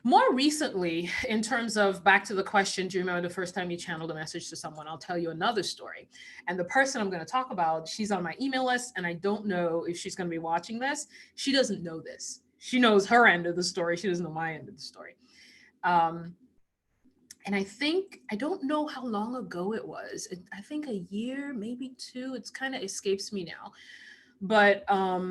More recently, in terms of back to the question, do you remember the first time you channeled a message to someone? I'll tell you another story. And the person I'm going to talk about, she's on my email list, and I don't know if she's going to be watching this. She doesn't know this. She knows her end of the story. She doesn't know my end of the story. And I don't know how long ago it was. I think a year, maybe two. It's kind of escapes me now. But I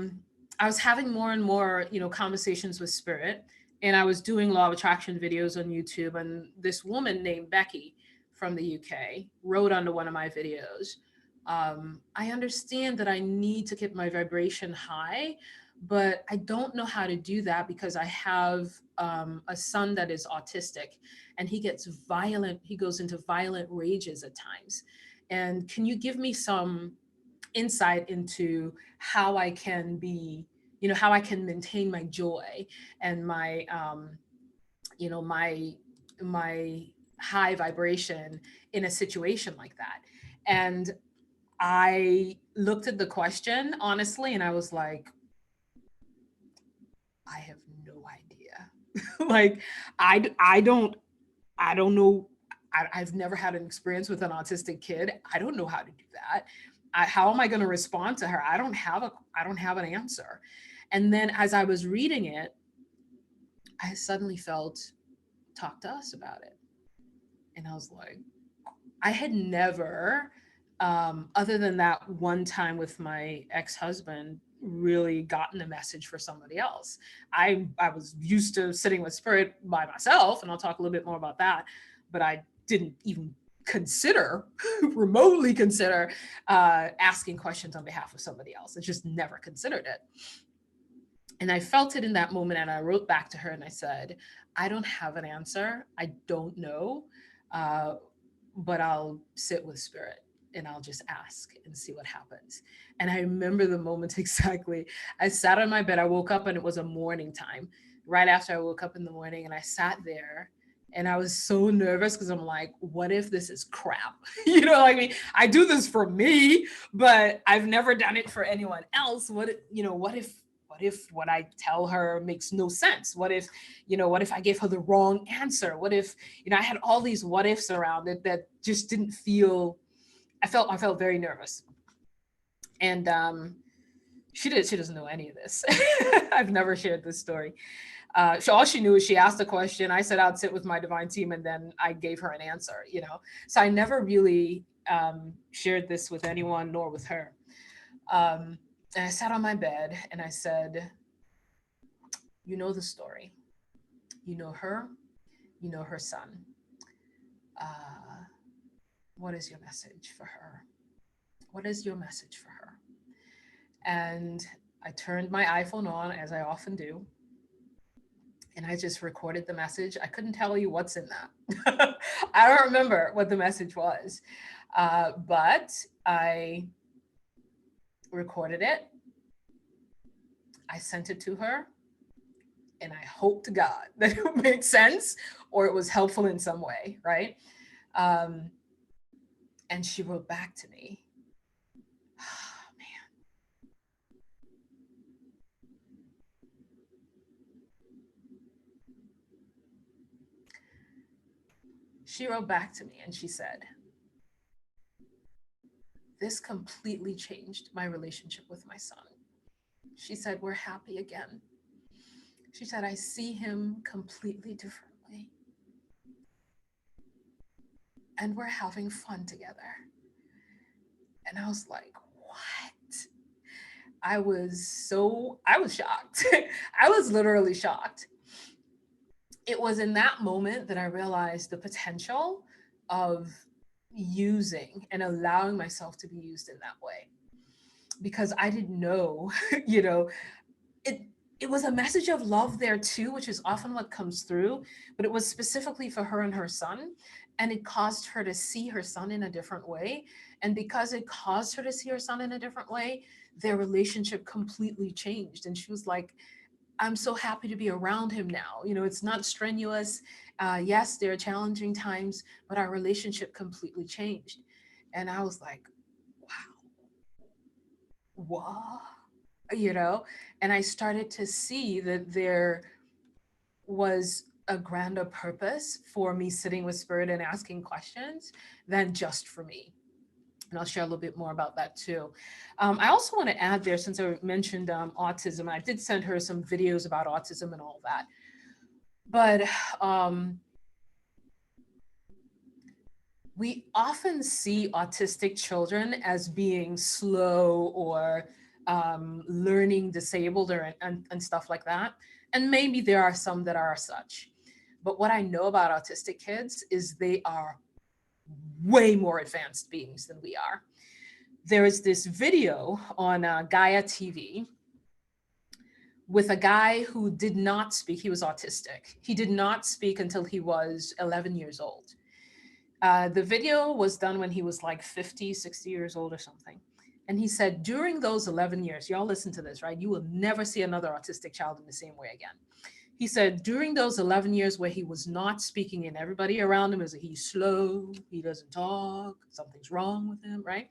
was having more and more, conversations with spirit, and I was doing law of attraction videos on YouTube. And this woman named Becky from the UK wrote under one of my videos, "I understand that I need to keep my vibration high, but I don't know how to do that because I have a son that is autistic, and he gets violent. He goes into violent rages at times. And can you give me some insight into how I can be, how I can maintain my joy and my high vibration in a situation like that?" And I looked at the question honestly, and I was like, I have no idea. Like, I don't know. I've never had an experience with an autistic kid. I don't know how to do that. How am I going to respond to her? I don't have an answer. And then as I was reading it, I suddenly felt, talk to us about it. And I was like, I had never Other than that one time with my ex-husband, really gotten a message for somebody else. I was used to sitting with spirit by myself, and I'll talk a little bit more about that, but I didn't even consider remotely consider asking questions on behalf of somebody else. I just never considered it. And I felt it in that moment, and I wrote back to her and I said, I don't have an answer, I don't know, uh, but I'll sit with spirit and I'll just ask and see what happens. And I remember the moment exactly. I sat on my bed, I woke up and it was a morning time, right after I woke up in the morning, and I sat there and I was so nervous because I'm like, what if this is crap? I mean, I do this for me, but I've never done it for anyone else. What if what I tell her makes no sense? What if I gave her the wrong answer? What if, I had all these what ifs around it that just didn't feel, I felt very nervous. And she doesn't know any of this. I've never shared this story. So all she knew is she asked a question. I said I'd sit with my divine team, and then I gave her an answer. So I never really shared this with anyone, nor with her. And I sat on my bed and I said, you know the story. You know her. You know her son. Uh, what is your message for her? What is your message for her? And I turned my iPhone on, as I often do, and I just recorded the message. I couldn't tell you what's in that. I don't remember what the message was, but I recorded it. I sent it to her, and I hope to God that it made sense or it was helpful in some way, right? Um, and she wrote back to me. Oh, man. She wrote back to me and she said, this completely changed my relationship with my son. She said, we're happy again. She said, I see him completely differently. And we're having fun together. And I was like, what? I was shocked. I was literally shocked. It was in that moment that I realized the potential of using and allowing myself to be used in that way. Because I didn't know, you know, it it was a message of love there too, which is often what comes through, but it was specifically for her and her son. And it caused her to see her son in a different way. And because it caused her to see her son in a different way, their relationship completely changed. And she was like, I'm so happy to be around him now. It's not strenuous. Yes, there are challenging times, but our relationship completely changed. And I was like, wow, what? And I started to see that there was a grander purpose for me sitting with spirit and asking questions than just for me. And I'll share a little bit more about that too. I also want to add there, since I mentioned autism, I did send her some videos about autism and all that. But we often see autistic children as being slow or learning disabled and stuff like that. And maybe there are some that are such. But what I know about autistic kids is they are way more advanced beings than we are. There is this video on Gaia TV with a guy who did not speak. He was autistic. He did not speak until he was 11 years old. The video was done when he was like 50, 60 years old or something. And he said, during those 11 years, y'all listen to this, right? You will never see another autistic child in the same way again. He said, during those 11 years where he was not speaking and everybody around him is he's slow, he doesn't talk, something's wrong with him, right?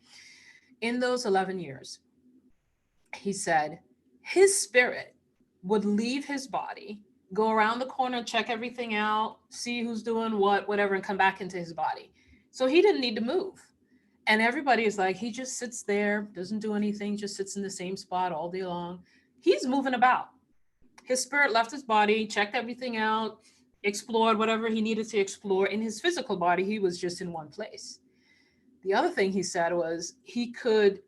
In those 11 years, he said, his spirit would leave his body, go around the corner, check everything out, see who's doing what, whatever, and come back into his body. So he didn't need to move. And everybody is like, he just sits there, doesn't do anything, just sits in the same spot all day long. He's moving about. His spirit left his body, checked everything out, explored whatever he needed to explore. In his physical body, he was just in one place. The other thing he said was he could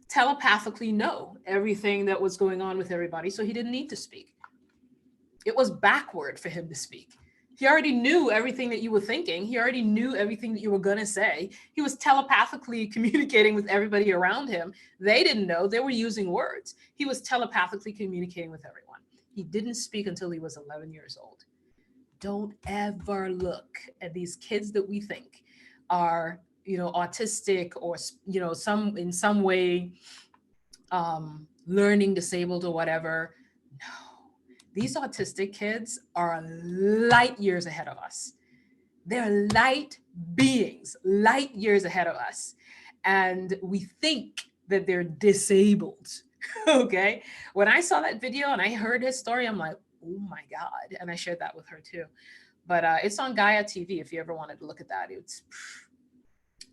telepathically know everything that was going on with everybody, so he didn't need to speak. It was backward for him to speak. He already knew everything that you were thinking. He already knew everything that you were going to say. He was telepathically communicating with everybody around him. They didn't know. They were using words. He was telepathically communicating with everyone. He didn't speak until he was 11 years old. Don't ever look at these kids that we think are, autistic or, some in some way learning disabled or whatever. No, these autistic kids are light years ahead of us. They're light beings, light years ahead of us. And we think that they're disabled. Okay. When I saw that video and I heard his story, I'm like, oh my God. And I shared that with her too. But it's on Gaia TV if you ever wanted to look at that. It's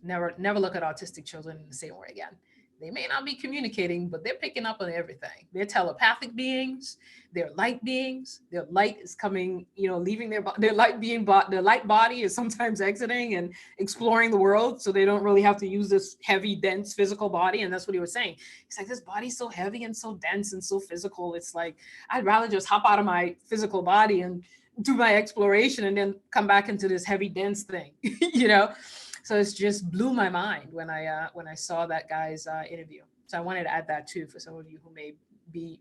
never look at autistic children in the same way again. They may not be communicating, but they're picking up on everything. They're telepathic beings. They're light beings. Their light is coming, leaving their light body is sometimes exiting and exploring the world. So they don't really have to use this heavy, dense physical body. And that's what he was saying. He's like, this body's so heavy and so dense and so physical. It's like, I'd rather just hop out of my physical body and do my exploration and then come back into this heavy, dense thing, So it's just blew my mind when I saw that guy's interview. So I wanted to add that too for some of you who may be,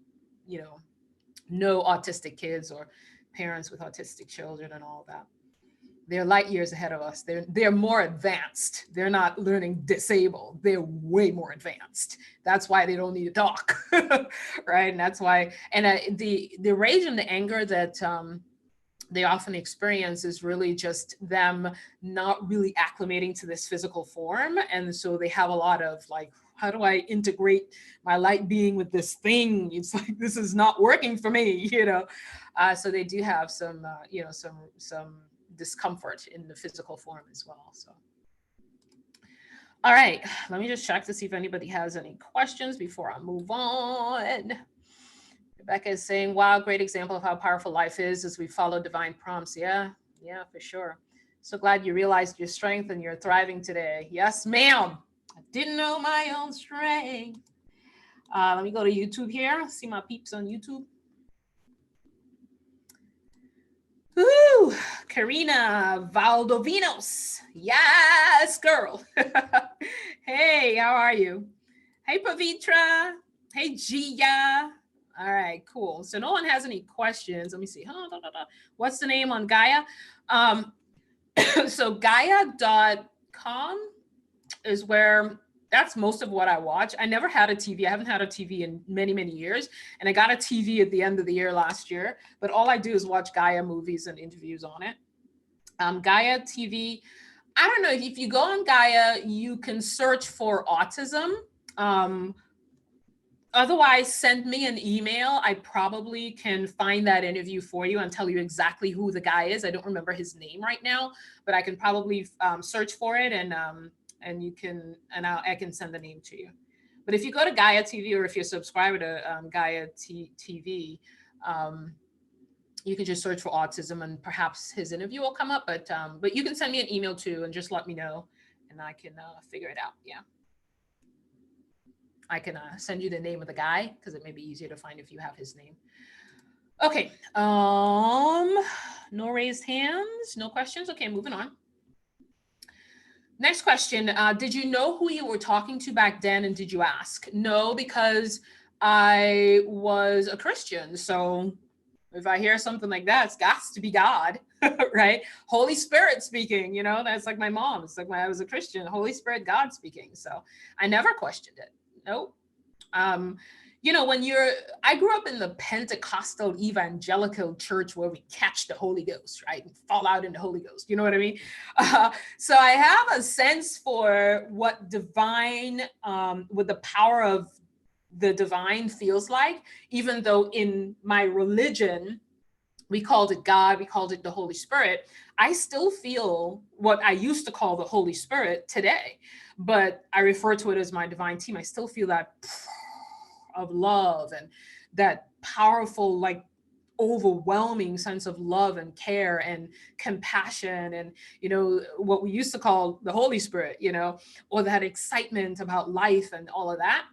know autistic kids or parents with autistic children and all that. They're light years ahead of us. They're more advanced. They're not learning disabled. They're way more advanced. That's why they don't need to talk, right? And that's why. And the rage and the anger that they often experience is really just them not really acclimating to this physical form. And so they have a lot of like, how do I integrate my light being with this thing? It's like, this is not working for me, So they do have some, some discomfort in the physical form as well. So, all right, let me just check to see if anybody has any questions before I move on. Rebecca is saying, wow, great example of how powerful life is as we follow divine prompts. Yeah, for sure. So glad you realized your strength and you're thriving today. Yes, ma'am. I didn't know my own strength. Let me go to YouTube here. See my peeps on YouTube. Woo! Karina Valdovinos. Yes, girl. Hey, how are you? Hey, Pavitra. Hey, Gia. All right, cool. So no one has any questions. Let me see. What's the name on Gaia? So Gaia.com is where that's most of what I watch. I never had a TV. I haven't had a TV in many, many years. And I got a TV at the end of the year last year. But all I do is watch Gaia movies and interviews on it. Gaia TV. I don't know. If you go on Gaia, you can search for autism. Otherwise, send me an email. I probably can find that interview for you and tell you exactly who the guy is. I don't remember his name right now, but I can probably search for it and you can I can send the name to you. But if you go to Gaia TV or if you're a subscriber to Gaia TV, you can just search for autism and perhaps his interview will come up. But you can send me an email too and just let me know, and I can figure it out. Yeah. I can send you the name of the guy because it may be easier to find if you have his name. Okay. No raised hands, no questions. Okay, moving on. Next question. Did you know who you were talking to back then and did you ask? No, because I was a Christian. So if I hear something like that, it's got to be God, right? Holy Spirit speaking, that's like my mom. It's like when I was a Christian, Holy Spirit, God speaking. So I never questioned it. Nope. I grew up in the Pentecostal evangelical church where we catch the Holy Ghost, right? And fall out in the Holy Ghost. You know what I mean? So I have a sense for what divine, what the power of the divine feels like, even though in my religion, we called it God, we called it the Holy Spirit. I still feel what I used to call the Holy Spirit today, but I refer to it as my divine team. I still feel that of love and that powerful, like overwhelming sense of love and care and compassion, and what we used to call the Holy Spirit, or that excitement about life and all of that.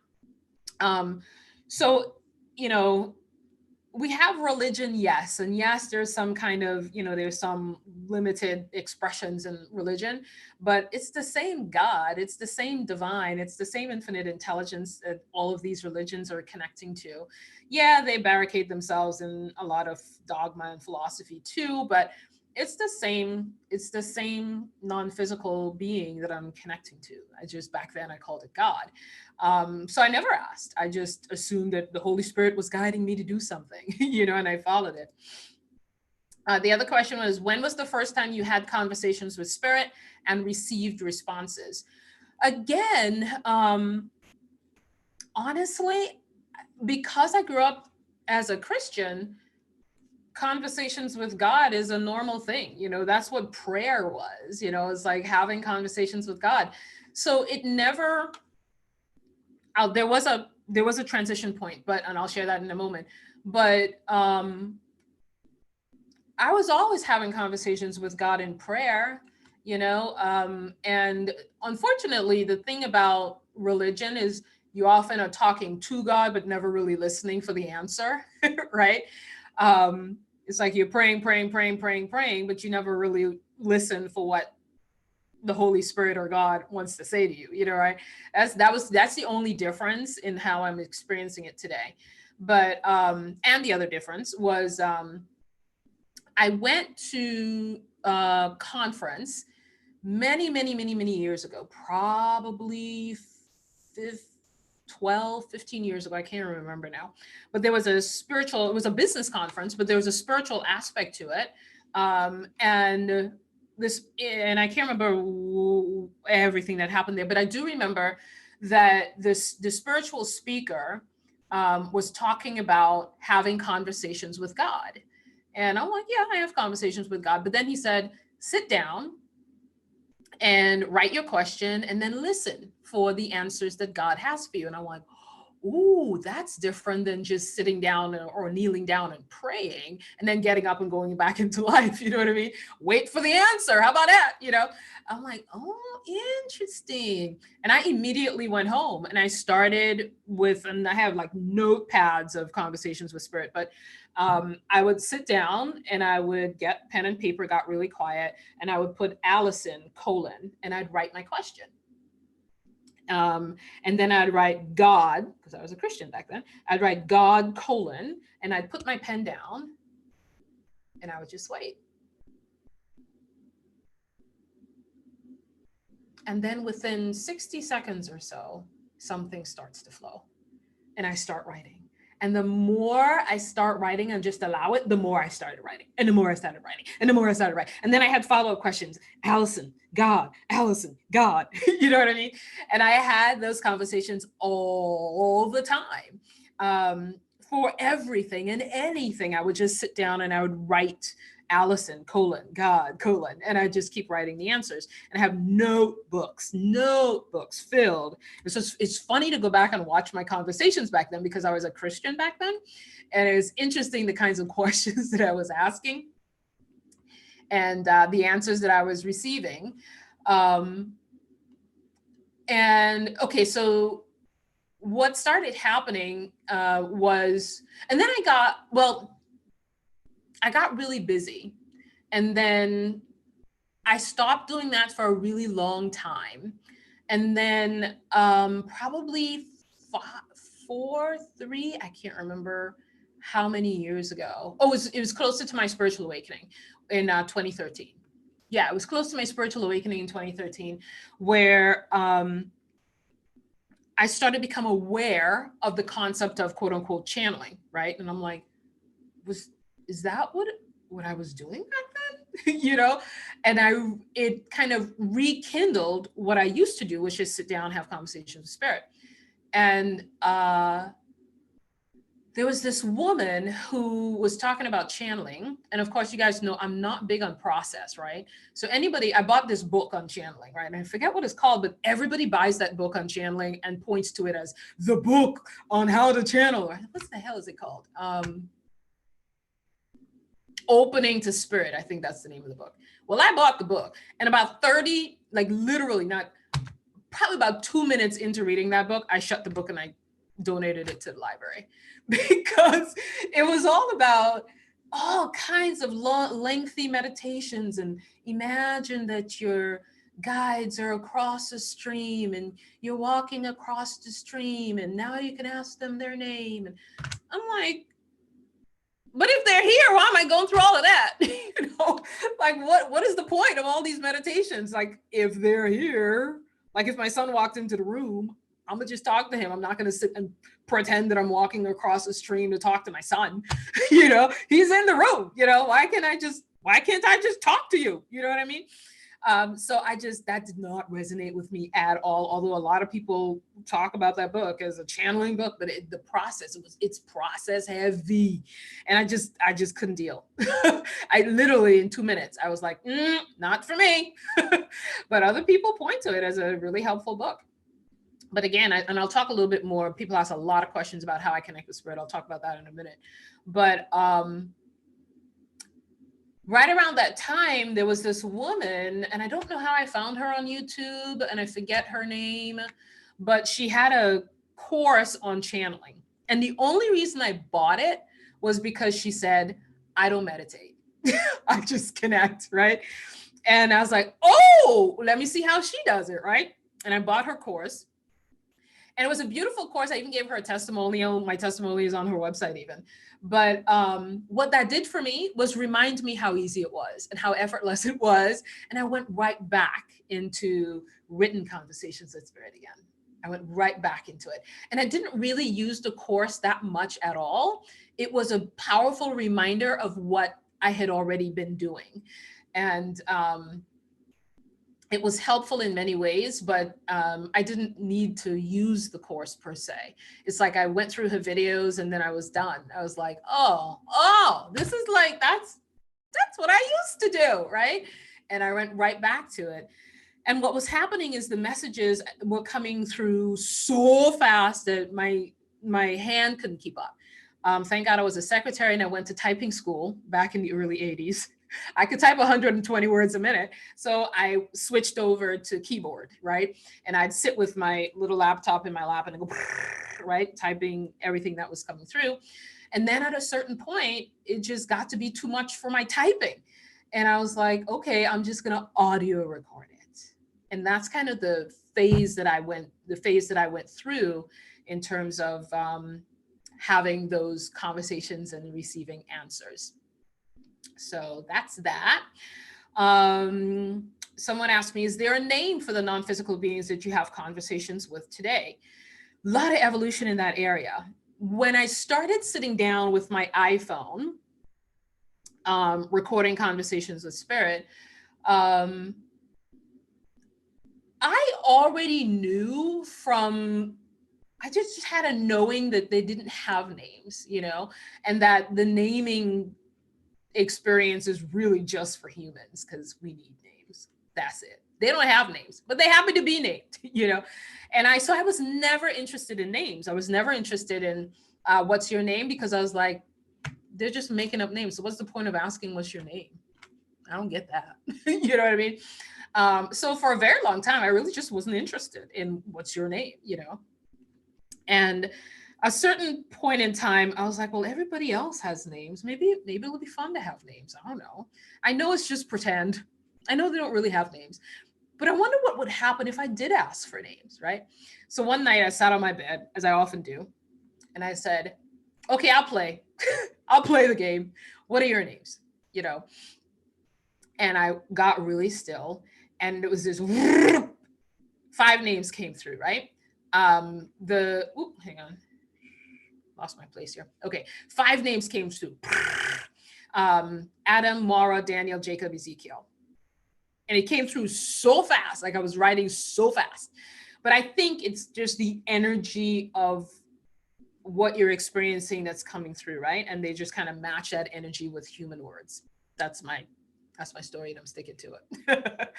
So you know we have religion, yes, and yes, there's some kind of, there's some limited expressions in religion, but it's the same God, it's the same divine, it's the same infinite intelligence that all of these religions are connecting to. Yeah, they barricade themselves in a lot of dogma and philosophy too, but it's the same non-physical being that I'm connecting to. I just, back then I called it God. So I never asked. I just assumed that the Holy Spirit was guiding me to do something, and I followed it. The other question was, when was the first time you had conversations with spirit and received responses? Again, honestly, because I grew up as a Christian, conversations with God is a normal thing. That's what prayer was, it's like having conversations with God. So it never, there was a transition point, and I'll share that in a moment. But I was always having conversations with God in prayer, and unfortunately, the thing about religion is you often are talking to God, but never really listening for the answer, right? It's like you're praying, praying, praying, praying, praying, but you never really listen for what the Holy Spirit or God wants to say to you, right? That's the only difference in how I'm experiencing it today. But and the other difference was, I went to a conference many, many, many, many years ago, probably 12, 15 years ago. I can't remember now. But there was it was a business conference, but there was a spiritual aspect to it. And I can't remember everything that happened there, but I do remember that the spiritual speaker was talking about having conversations with God. And I'm like, yeah, I have conversations with God. But then he said, sit down and write your question and then listen for the answers that God has for you. And I'm like, ooh, that's different than just sitting down or kneeling down and praying and then getting up and going back into life. You know what I mean? Wait for the answer. How about that? I'm like, oh, interesting. And I immediately went home and I started with, and I have like notepads of conversations with spirit, but I would sit down and I would get pen and paper, got really quiet, and I would put Allison : and I'd write my question. And then I'd write God, because I was a Christian back then. I'd write God : and I'd put my pen down and I would just wait. And then within 60 seconds or so, something starts to flow and I start writing. And the more I start writing and just allow it, the more I started writing, and the more I started writing, and the more I started writing. And then I had follow-up questions. Allison, God, Allison, God. You know what I mean? And I had those conversations all the time. For everything and anything, I would just sit down and I would write Allison : God : and I just keep writing the answers. And I have notebooks filled. It's funny to go back and watch my conversations back then, because I was a Christian back then, and it's interesting the kinds of questions that I was asking and the answers that I was receiving. And okay, so what started happening was, and then I got really busy, and then I stopped doing that for a really long time. And then probably I can't remember how many years ago. Oh, it was closer to my spiritual awakening in 2013. Yeah, it was close to my spiritual awakening in 2013, where I started to become aware of the concept of quote unquote channeling, right? And I'm like, is that what I was doing back then? And it kind of rekindled what I used to do, which is sit down, have conversations with spirit. And there was this woman who was talking about channeling. And of course, you guys know I'm not big on process, right? So I bought this book on channeling, right? And I forget what it's called, but everybody buys that book on channeling and points to it as the book on how to channel. What the hell is it called? Opening to Spirit. I think that's the name of the book. Well, I bought the book, and about 30, like literally not, probably about 2 minutes into reading that book, I shut the book and I donated it to the library because it was all about all kinds of long, lengthy meditations, and imagine that your guides are across a stream and you're walking across the stream and now you can ask them their name. And I'm like, but if they're here, why am I going through all of that? You know, like what is the point of all these meditations? Like if they're here, like if my son walked into the room, I'm gonna just talk to him. I'm not gonna sit and pretend that I'm walking across the stream to talk to my son. You know, he's in the room. You know, why can't I just talk to you? You know what I mean? So that did not resonate with me at all. Although a lot of people talk about that book as a channeling book, but it's process heavy, and I just couldn't deal. I literally in 2 minutes I was like, not for me. But other people point to it as a really helpful book. But again, and I'll talk a little bit more. People ask a lot of questions about how I connect with Spirit. I'll talk about that in a minute. But right around that time, there was this woman, and I don't know how I found her on YouTube, and I forget her name, but she had a course on channeling. And the only reason I bought it was because she said, I don't meditate. I just connect, right? And I was like, oh, let me see how she does it, right? And I bought her course. And it was a beautiful course. I even gave her a testimonial. My testimony is on her website even. But what that did for me was remind me how easy it was and how effortless it was. And I went right back into written conversations with Spirit again. I went right back into it. And I didn't really use the course that much at all. It was a powerful reminder of what I had already been doing. And it was helpful in many ways, but I didn't need to use the course per se. It's like I went through her videos and then I was done. I was like, oh, this is like, that's what I used to do, right? And I went right back to it. And what was happening is the messages were coming through so fast that my hand couldn't keep up. Thank God I was a secretary and I went to typing school back in the early 80s. I could type 120 words a minute. So I switched over to keyboard, right? And I'd sit with my little laptop in my lap and I'd go, right? Typing everything that was coming through. And then at a certain point, it just got to be too much for my typing. And I was like, okay, I'm just going to audio record it. And that's kind of the phase that I went through in terms of having those conversations and receiving answers. So that's that. Someone asked me, is there a name for the non-physical beings that you have conversations with today? A lot of evolution in that area. When I started sitting down with my iPhone, recording conversations with Spirit, I already knew I just had a knowing that they didn't have names, you know, and that the naming experience is really just for humans because we need names. That's it. They don't have names, but they happen to be named, you know. And I was never interested in names. I was never interested in what's your name, because I was like, they're just making up names. So what's the point of asking what's your name? I don't get that. You know what I mean? So for a very long time, I really just wasn't interested in what's your name, you know. And a certain point in time, I was like, well, everybody else has names. Maybe it'll be fun to have names. I don't know. I know it's just pretend. I know they don't really have names, but I wonder what would happen if I did ask for names, right? So one night I sat on my bed, as I often do, and I said, okay, I'll play. I'll play the game. What are your names? You know? And I got really still, and it was this 5 names came through, right? Hang on. Lost my place here. Okay. 5 names came through. Adam, Mara, Daniel, Jacob, Ezekiel. And it came through so fast. Like I was writing so fast. But I think it's just the energy of what you're experiencing that's coming through, right? And they just kind of match that energy with human words. That's my story, and I'm sticking to it.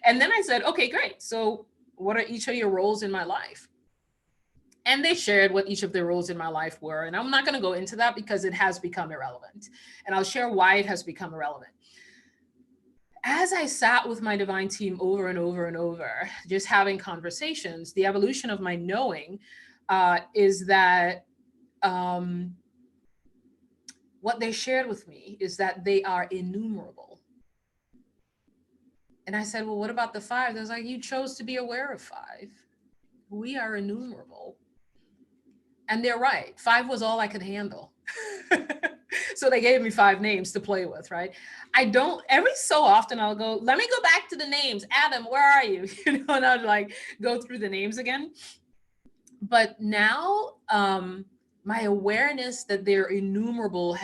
And then I said, okay, great. So what are each of your roles in my life? And they shared what each of their roles in my life were. And I'm not going to go into that because it has become irrelevant. And I'll share why it has become irrelevant. As I sat with my divine team over and over and over, just having conversations, the evolution of my knowing is that what they shared with me is that they are innumerable. And I said, well, what about the five? They was like, you chose to be aware of five. We are innumerable. And they're right. Five was all I could handle. So they gave me five names to play with, right? I don't, every so often I'll go, let me go back to the names. Adam, where are you? And I'd like go through the names again. But now my awareness that they're innumerable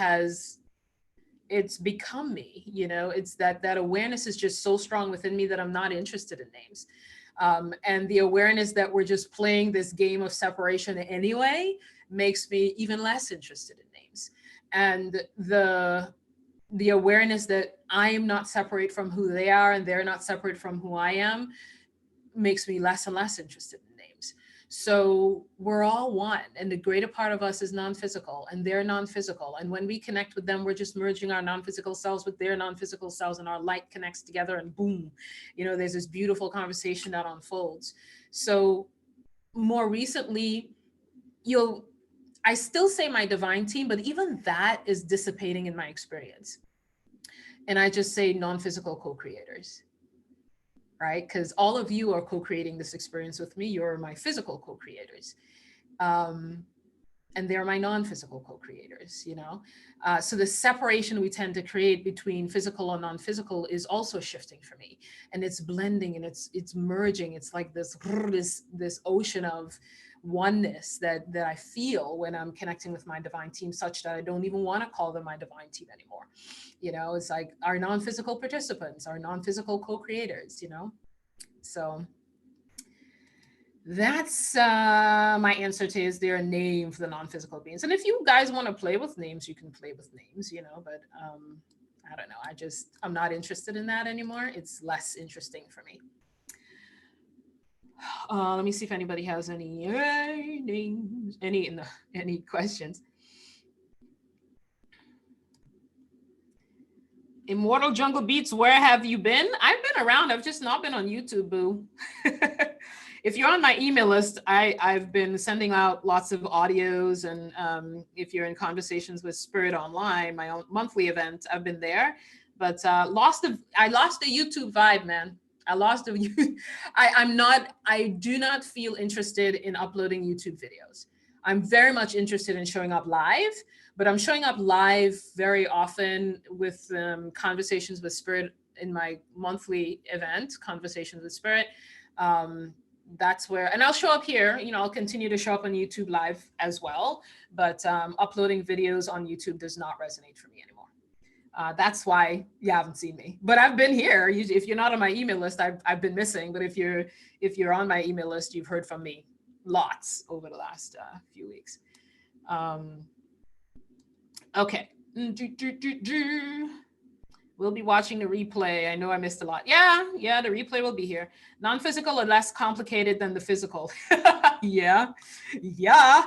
it's become me, it's that awareness is just so strong within me that I'm not interested in names. And the awareness that we're just playing this game of separation anyway makes me even less interested in names. And the awareness that I am not separate from who they are and they're not separate from who I am makes me less and less interested in names. So we're all one, and the greater part of us is non-physical and they're non-physical. And when we connect with them, we're just merging our non-physical selves with their non-physical selves, and our light connects together, and boom, there's this beautiful conversation that unfolds. So more recently, I still say my divine team, but even that is dissipating in my experience. And I just say non-physical co-creators, right? Because all of you are co-creating this experience with me. You're my physical co-creators. And they're my non-physical co-creators, So the separation we tend to create between physical and non-physical is also shifting for me. And it's blending and it's merging. It's like this ocean of oneness that I feel when I'm connecting with my divine team, such that I don't even want to call them my divine team anymore. It's like our non-physical participants, our non-physical co-creators, So that's my answer to, is there a name for the non-physical beings? And if you guys want to play with names, you can play with names, but I don't know. I'm not interested in that anymore. It's less interesting for me. Let me see if anybody has any names, any questions. Immortal Jungle Beats, where have you been? I've been around. I've just not been on YouTube, boo. If you're on my email list, I've been sending out lots of audios. And if you're in Conversations with Spirit Online, my own monthly event, I've been there. But I lost the YouTube vibe, man. I do not feel interested in uploading YouTube videos. I'm very much interested in showing up live, but I'm showing up live very often with Conversations with Spirit in my monthly event, Conversations with Spirit. That's where, and I'll show up here, I'll continue to show up on YouTube live as well, but uploading videos on YouTube does not resonate for me anymore. That's why you haven't seen me, but I've been here. If you're not on my email list, I've been missing, but if you're on my email list, you've heard from me lots over the last few weeks. Okay. We'll be watching the replay. I know I missed a lot. Yeah, the replay will be here. Non-physical are less complicated than the physical. Yeah. Yeah,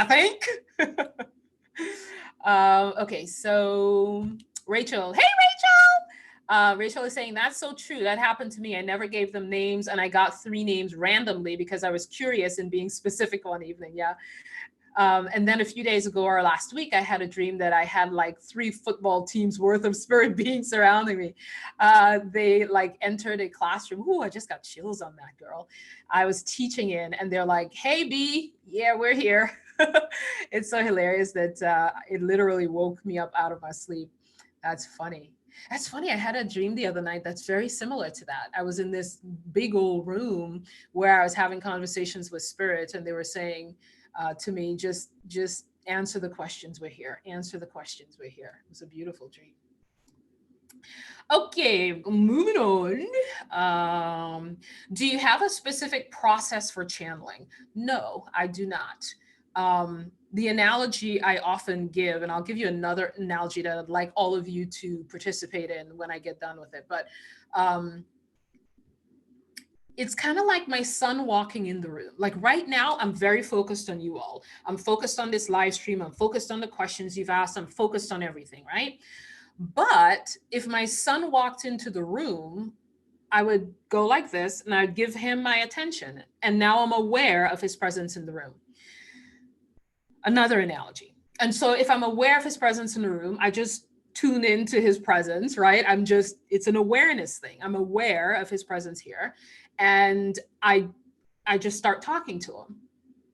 think? Okay, so Rachel. Hey, Rachel! Rachel is saying, that's so true. That happened to me. I never gave them names, and I got 3 names randomly because I was curious and being specific one evening. Yeah. And then a few days ago or last week, I had a dream that I had like 3 football teams worth of spirit beings surrounding me. They like entered a classroom. Ooh, I just got chills on that, girl. I was teaching in, and they're like, hey, B, yeah, we're here. It's so hilarious that it literally woke me up out of my sleep. That's funny. That's funny. I had a dream the other night that's very similar to that. I was in this big old room where I was having conversations with spirits, and they were saying, to me, just answer the questions, we're here. Answer the questions, we're here. It was a beautiful dream. Okay, moving on. Do you have a specific process for channeling? No, I do not. The analogy I often give, and I'll give you another analogy that I'd like all of you to participate in when I get done with it, but it's kind of like my son walking in the room. Like right now, I'm very focused on you all. I'm focused on this live stream. I'm focused on the questions you've asked. I'm focused on everything, right? But if my son walked into the room, I would go like this and I'd give him my attention. And now I'm aware of his presence in the room. Another analogy. And so if I'm aware of his presence in the room, I just tune into his presence, right? It's an awareness thing. I'm aware of his presence here. And I just start talking to him.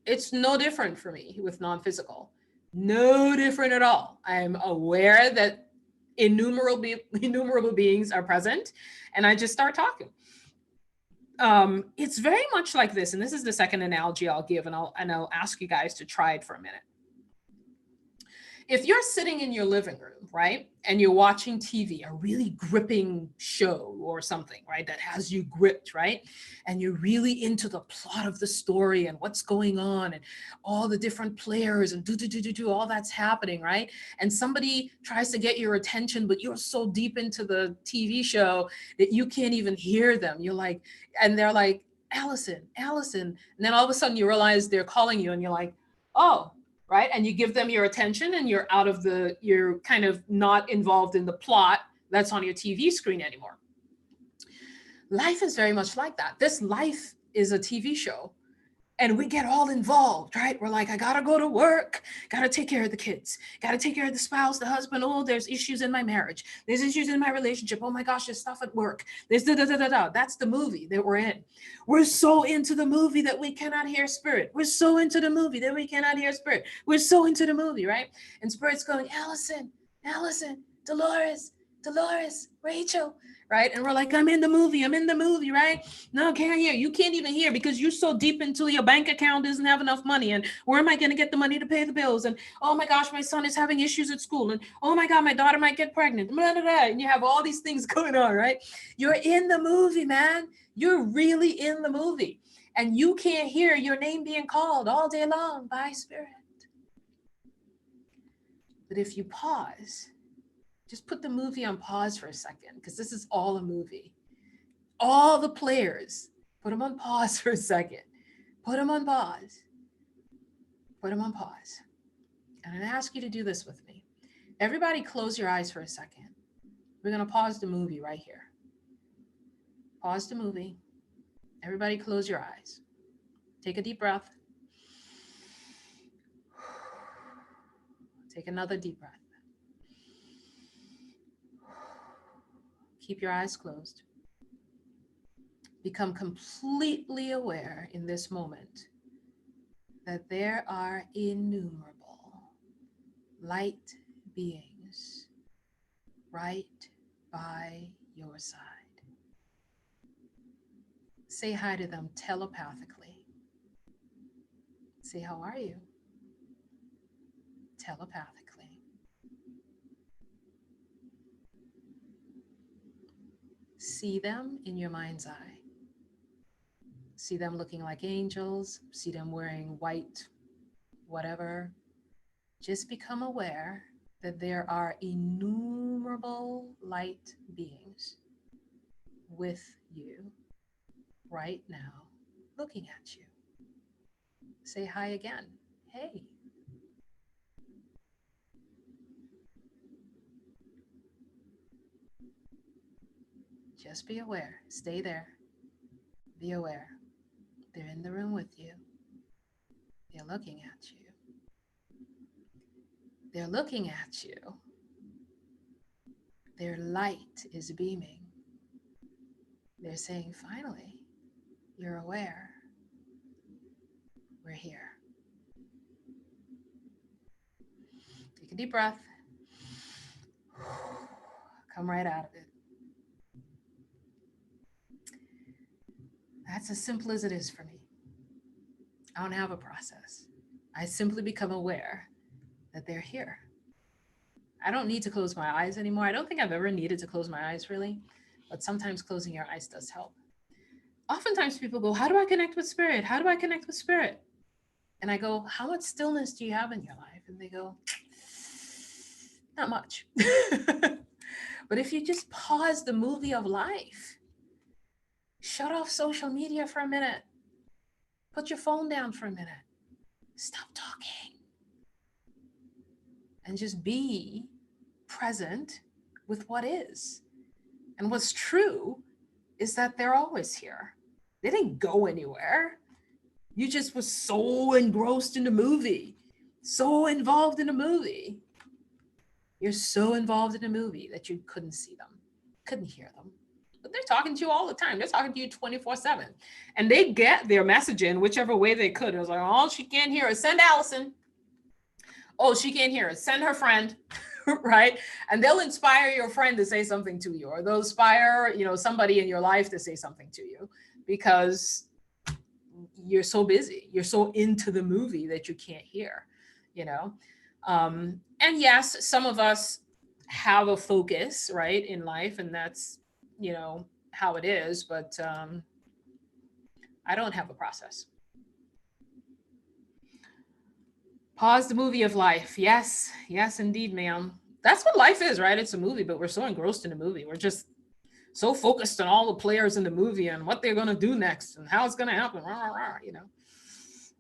It's no different for me with non-physical. No different at all. I'm aware that innumerable beings are present, and I just start talking. It's very much like this, and this is the second analogy I'll give, and I'll ask you guys to try it for a minute. If you're sitting in your living room, right, and you're watching TV, a really gripping show or something, right, that has you gripped, right, and you're really into the plot of the story and what's going on and all the different players and all that's happening, right, and somebody tries to get your attention, but you're so deep into the TV show that you can't even hear them. You're like, and they're like, Allison, and then all of a sudden you realize they're calling you and you're like, oh, right? And you give them your attention and you're kind of not involved in the plot that's on your TV screen anymore. Life is very much like that. This life is a TV show and we get all involved, right? We're like, I gotta go to work, gotta take care of the kids, gotta take care of the spouse, the husband. Oh, there's issues in my marriage. There's issues in my relationship. Oh my gosh, there's stuff at work. There's da. That's the movie that we're in. We're so into the movie that we cannot hear spirit. We're so into the movie that we cannot hear spirit. We're so into the movie, right? And spirit's going, Allison, Dolores, Rachel, right? And we're like, I'm in the movie, right? No, can't hear. You can't even hear because you're so deep into your bank account doesn't have enough money. And where am I going to get the money to pay the bills? And oh my gosh, my son is having issues at school. And oh my God, my daughter might get pregnant. Blah, blah, blah. And you have all these things going on, right? You're in the movie, man. You're really in the movie. And you can't hear your name being called all day long by spirit. But if you pause, just put the movie on pause for a second, because this is all a movie. All the players, put them on pause for a second. Put them on pause. Put them on pause. And I'm going to ask you to do this with me. Everybody close your eyes for a second. We're going to pause the movie right here. Pause the movie. Everybody close your eyes. Take a deep breath. Take another deep breath. Keep your eyes closed. Become completely aware in this moment that there are innumerable light beings right by your side. Say hi to them telepathically. Say, how are you? Telepathically. See them in your mind's eye. See them looking like angels. See them wearing white, whatever. Just become aware that there are innumerable light beings with you right now, looking at you. Say hi again. Hey. Just be aware. Stay there. Be aware. They're in the room with you. They're looking at you. They're looking at you. Their light is beaming. They're saying, finally, you're aware. We're here. Take a deep breath. Come right out of it. That's as simple as it is for me. I don't have a process. I simply become aware that they're here. I don't need to close my eyes anymore. I don't think I've ever needed to close my eyes really, but sometimes closing your eyes does help. Oftentimes people go, how do I connect with spirit? How do I connect with spirit? And I go, how much stillness do you have in your life? And they go, not much. But if you just pause the movie of life, Shut off social media for a minute. Put your phone down for a minute. Stop talking. And just be present with what is. And what's true is that they're always here. They didn't go anywhere. You just was so engrossed in the movie, so involved in the movie. You're so involved in the movie that you couldn't see them, couldn't hear them. But they're talking to you all the time. They're talking to you 24/7. And they get their message in whichever way they could. It was like, oh, she can't hear us. Send Allison. Oh, she can't hear us. Send her friend. Right? And they'll inspire your friend to say something to you, or they'll inspire, somebody in your life to say something to you, because you're so busy. You're so into the movie that you can't hear, and yes, some of us have a focus, right, in life, and that's, how it is. But I don't have a process. Pause the movie of life. Yes, yes, indeed, ma'am. That's what life is, right? It's a movie, but we're so engrossed in the movie. We're just so focused on all the players in the movie and what they're going to do next and how it's going to happen.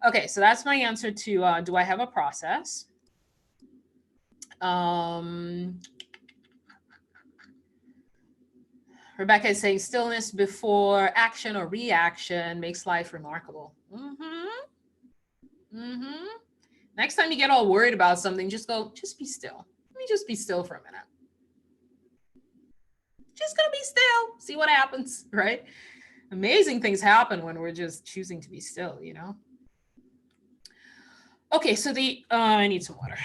Okay, so that's my answer to do I have a process? Rebecca is saying stillness before action or reaction makes life remarkable. Next time you get all worried about something, just be still. Let me just be still for a minute. Just gonna be still, see what happens, right? Amazing things happen when we're just choosing to be still, Okay, so I need some water.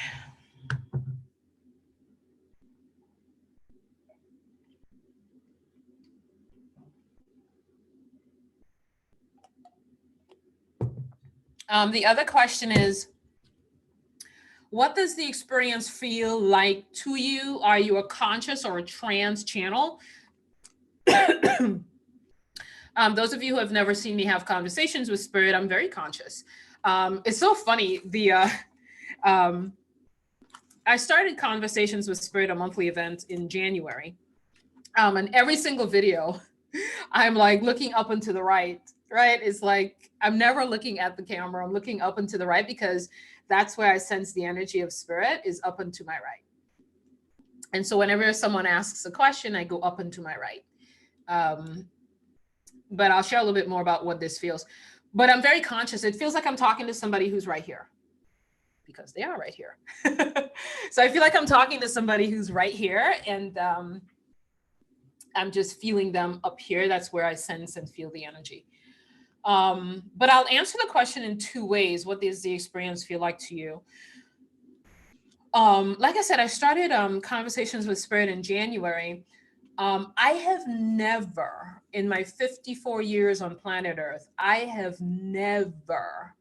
The other question is, what does the experience feel like to you? Are you a conscious or a trance channel? Those of you who have never seen me have conversations with spirit, I'm very conscious. It's so funny. I started Conversations with Spirit, a monthly event, in January. And every single video, I'm like looking up and to the right. It's like I'm never looking at the camera. I'm looking up and to the right, because that's where I sense the energy of spirit is up and to my right. And so whenever someone asks a question, I go up and to my right. But I'll share a little bit more about what this feels. But I'm very conscious. It feels like I'm talking to somebody who's right here, because they are right here. So I feel like I'm talking to somebody who's right here, and I'm just feeling them up here. That's where I sense and feel the energy. But I'll answer the question in two ways. What does the experience feel like to you? Like I said, I started Conversations with Spirit in January. I have never, in my 54 years on planet Earth, I have never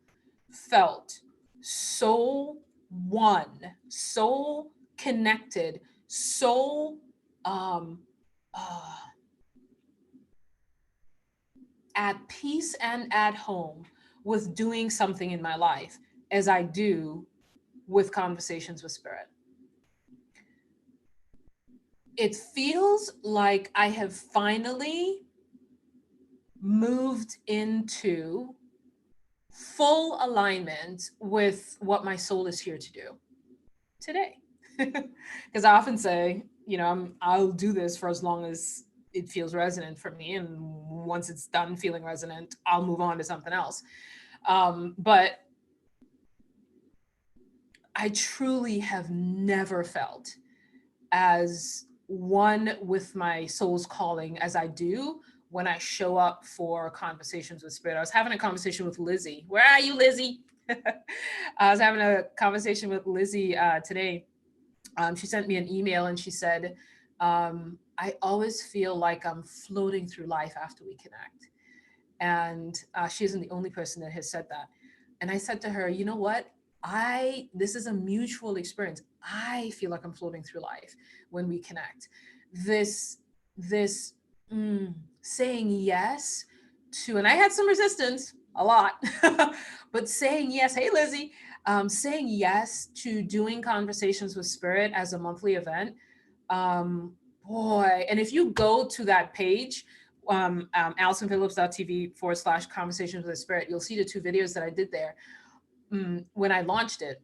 felt so one, so connected, so at peace and at home with doing something in my life as I do with Conversations with Spirit. It feels like I have finally moved into full alignment with what my soul is here to do today. Because I often say, I'll do this for as long as it feels resonant for me. And once it's done feeling resonant, I'll move on to something else. But I truly have never felt as one with my soul's calling as I do when I show up for Conversations with Spirit. I was having a conversation with Lizzie. Where are you, Lizzie? I was having a conversation with Lizzie today. She sent me an email and she said, I always feel like I'm floating through life after we connect. And she isn't the only person that has said that. And I said to her, you know what? This is a mutual experience. I feel like I'm floating through life when we connect. This saying yes to, and I had some resistance, a lot, but saying yes, hey Lizzie, saying yes to doing Conversations with Spirit as a monthly event, boy, and if you go to that page, AllisonPhillips.tv/conversations with the spirit. You'll see the 2 videos that I did there when I launched it.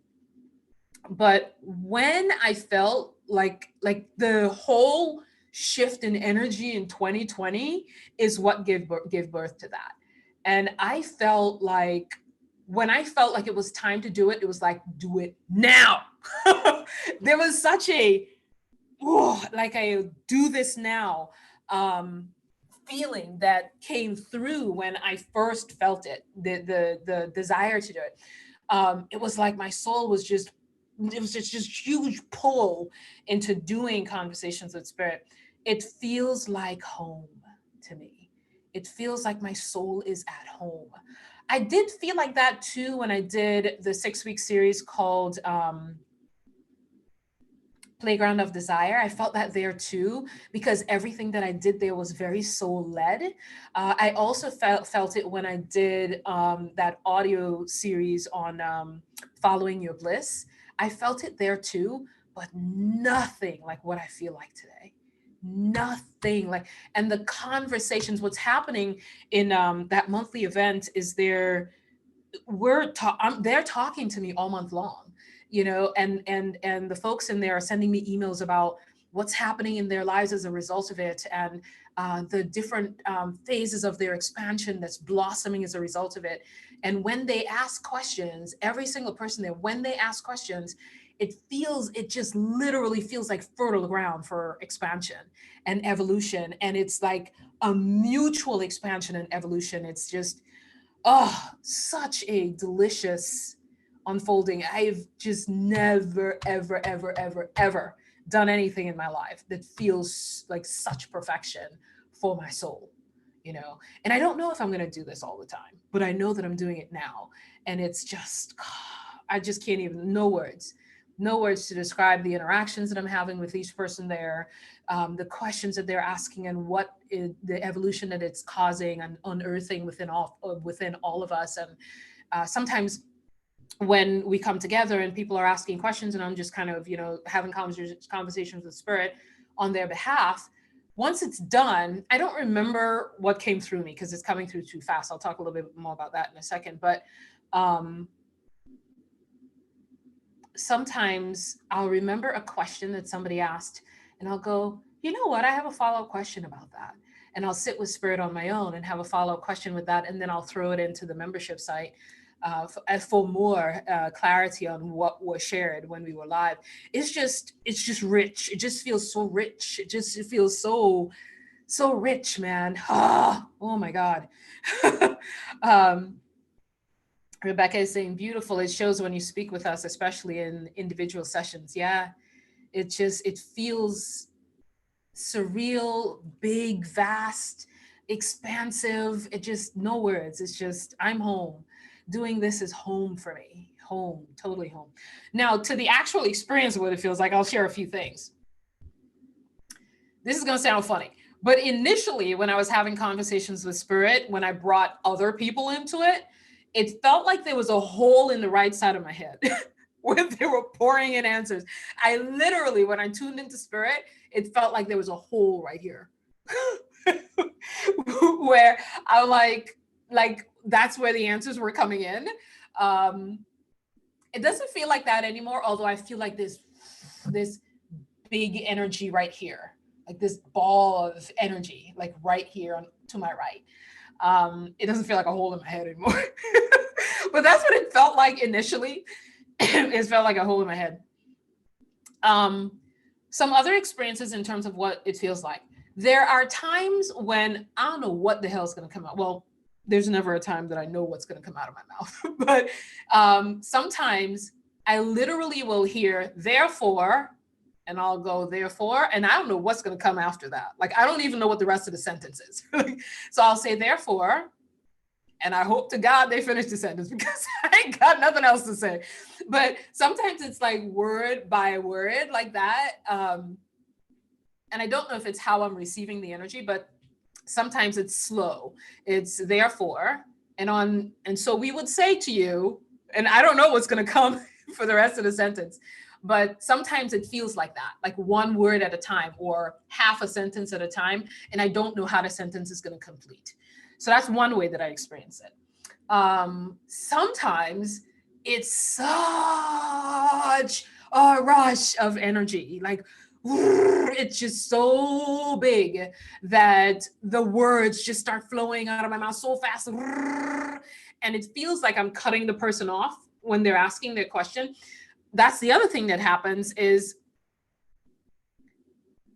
But when I felt like the whole shift in energy in 2020 is what gave birth to that. And I felt like when I felt like it was time to do it, it was like, do it now. There was such a, like I do this now feeling that came through when I first felt it, the desire to do it. It was like my soul was just, it was just huge pull into doing conversations with spirit. It feels like home to me. It feels like my soul is at home. I did feel like that too when I did the 6-week series called Playground of Desire. I felt that there too, because everything that I did there was very soul led. I also felt it when I did that audio series on following your bliss. I felt it there too, but nothing like what I feel like today. Nothing like, and the conversations, what's happening in that monthly event is they're talking to me all month long, and the folks in there are sending me emails about what's happening in their lives as a result of it, and the different phases of their expansion that's blossoming as a result of it. And when they ask questions, every single person there, when they ask questions, it just literally feels like fertile ground for expansion and evolution. And it's like a mutual expansion and evolution. It's just, such a delicious unfolding. I've just never, ever, ever, ever, ever done anything in my life that feels like such perfection for my soul, And I don't know if I'm going to do this all the time, but I know that I'm doing it now. And it's just, I just can't even, no words to describe the interactions that I'm having with each person there, the questions that they're asking, and what is the evolution that it's causing and unearthing within all of us. And sometimes when we come together and people are asking questions and I'm just kind of, having conversations with spirit on their behalf, once it's done, I don't remember what came through me because it's coming through too fast. I'll talk a little bit more about that in a second. But sometimes I'll remember a question that somebody asked and I'll go, you know what, I have a follow-up question about that. And I'll sit with spirit on my own and have a follow-up question with that. And then I'll throw it into the membership site for more clarity on what was shared when we were live. It's just rich. It just feels so rich. It feels so rich, man. Oh my God. Rebecca is saying, beautiful. It shows when you speak with us, especially in individual sessions. Yeah, it feels surreal, big, vast, expansive. It just, no words. It's just, I'm home. Doing this is home for me. Home, totally home. Now, to the actual experience of what it feels like, I'll share a few things. This is going to sound funny, but initially when I was having conversations with spirit, when I brought other people into it, it felt like there was a hole in the right side of my head where they were pouring in answers. I literally, when I tuned into spirit, it felt like there was a hole right here where I like that's where the answers were coming in. It doesn't feel like that anymore, although I feel like this big energy right here, like this ball of energy, like right here to my right. It doesn't feel like a hole in my head anymore. But that's what it felt like initially. It felt like a hole in my head. Some other experiences in terms of what it feels like. There are times when I don't know what the hell is going to come out. Well, there's never a time that I know what's going to come out of my mouth. But sometimes I literally will hear, therefore, and I'll go, therefore, and I don't know what's going to come after that. Like, I don't even know what the rest of the sentence is. So I'll say, therefore, and I hope to God they finish the sentence because I ain't got nothing else to say. But sometimes it's like word by word like that. And I don't know if it's how I'm receiving the energy, but sometimes it's slow. It's therefore, and so we would say to you, and I don't know what's going to come for the rest of the sentence, but sometimes it feels like that, like one word at a time or half a sentence at a time. And I don't know how the sentence is going to complete. So that's one way that I experience it. Sometimes it's such a rush of energy, like it's just so big that the words just start flowing out of my mouth so fast, and it feels like I'm cutting the person off when they're asking their question. That's the other thing that happens is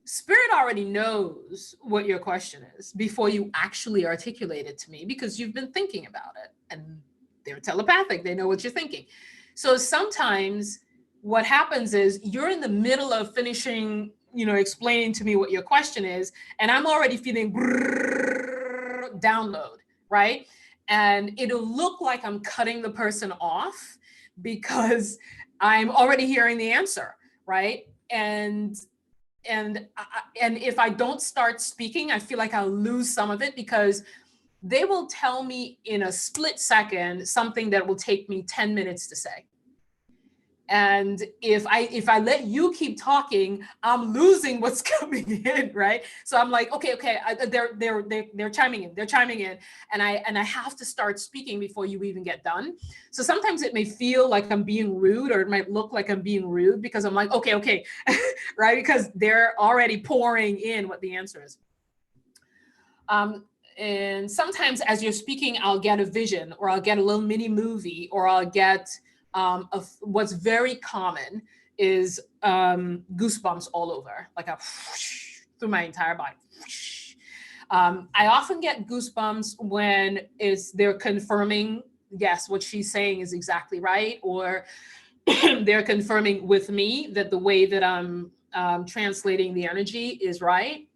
Spirit already knows what your question is before you actually articulate it to me, because you've been thinking about it, and they're telepathic. They know what you're thinking. So sometimes what happens is you're in the middle of finishing, explaining to me what your question is, and I'm already feeling download, right? And it'll look like I'm cutting the person off because I'm already hearing the answer, right? And if I don't start speaking, I feel like I'll lose some of it, because they will tell me in a split second something that will take me 10 minutes to say. And if I let you keep talking, I'm losing what's coming in, right? So I'm like, okay, they're chiming in, and I have to start speaking before you even get done. So sometimes it may feel like I'm being rude, or it might look like I'm being rude, because I'm like, okay, right? Because they're already pouring in what the answer is. And sometimes as you're speaking, I'll get a vision, or I'll get a little mini movie, or I'll get what's very common is goosebumps all over, like through my entire body. I often get goosebumps when they're confirming, yes, what she's saying is exactly right, or they're confirming with me that the way that I'm translating the energy is right.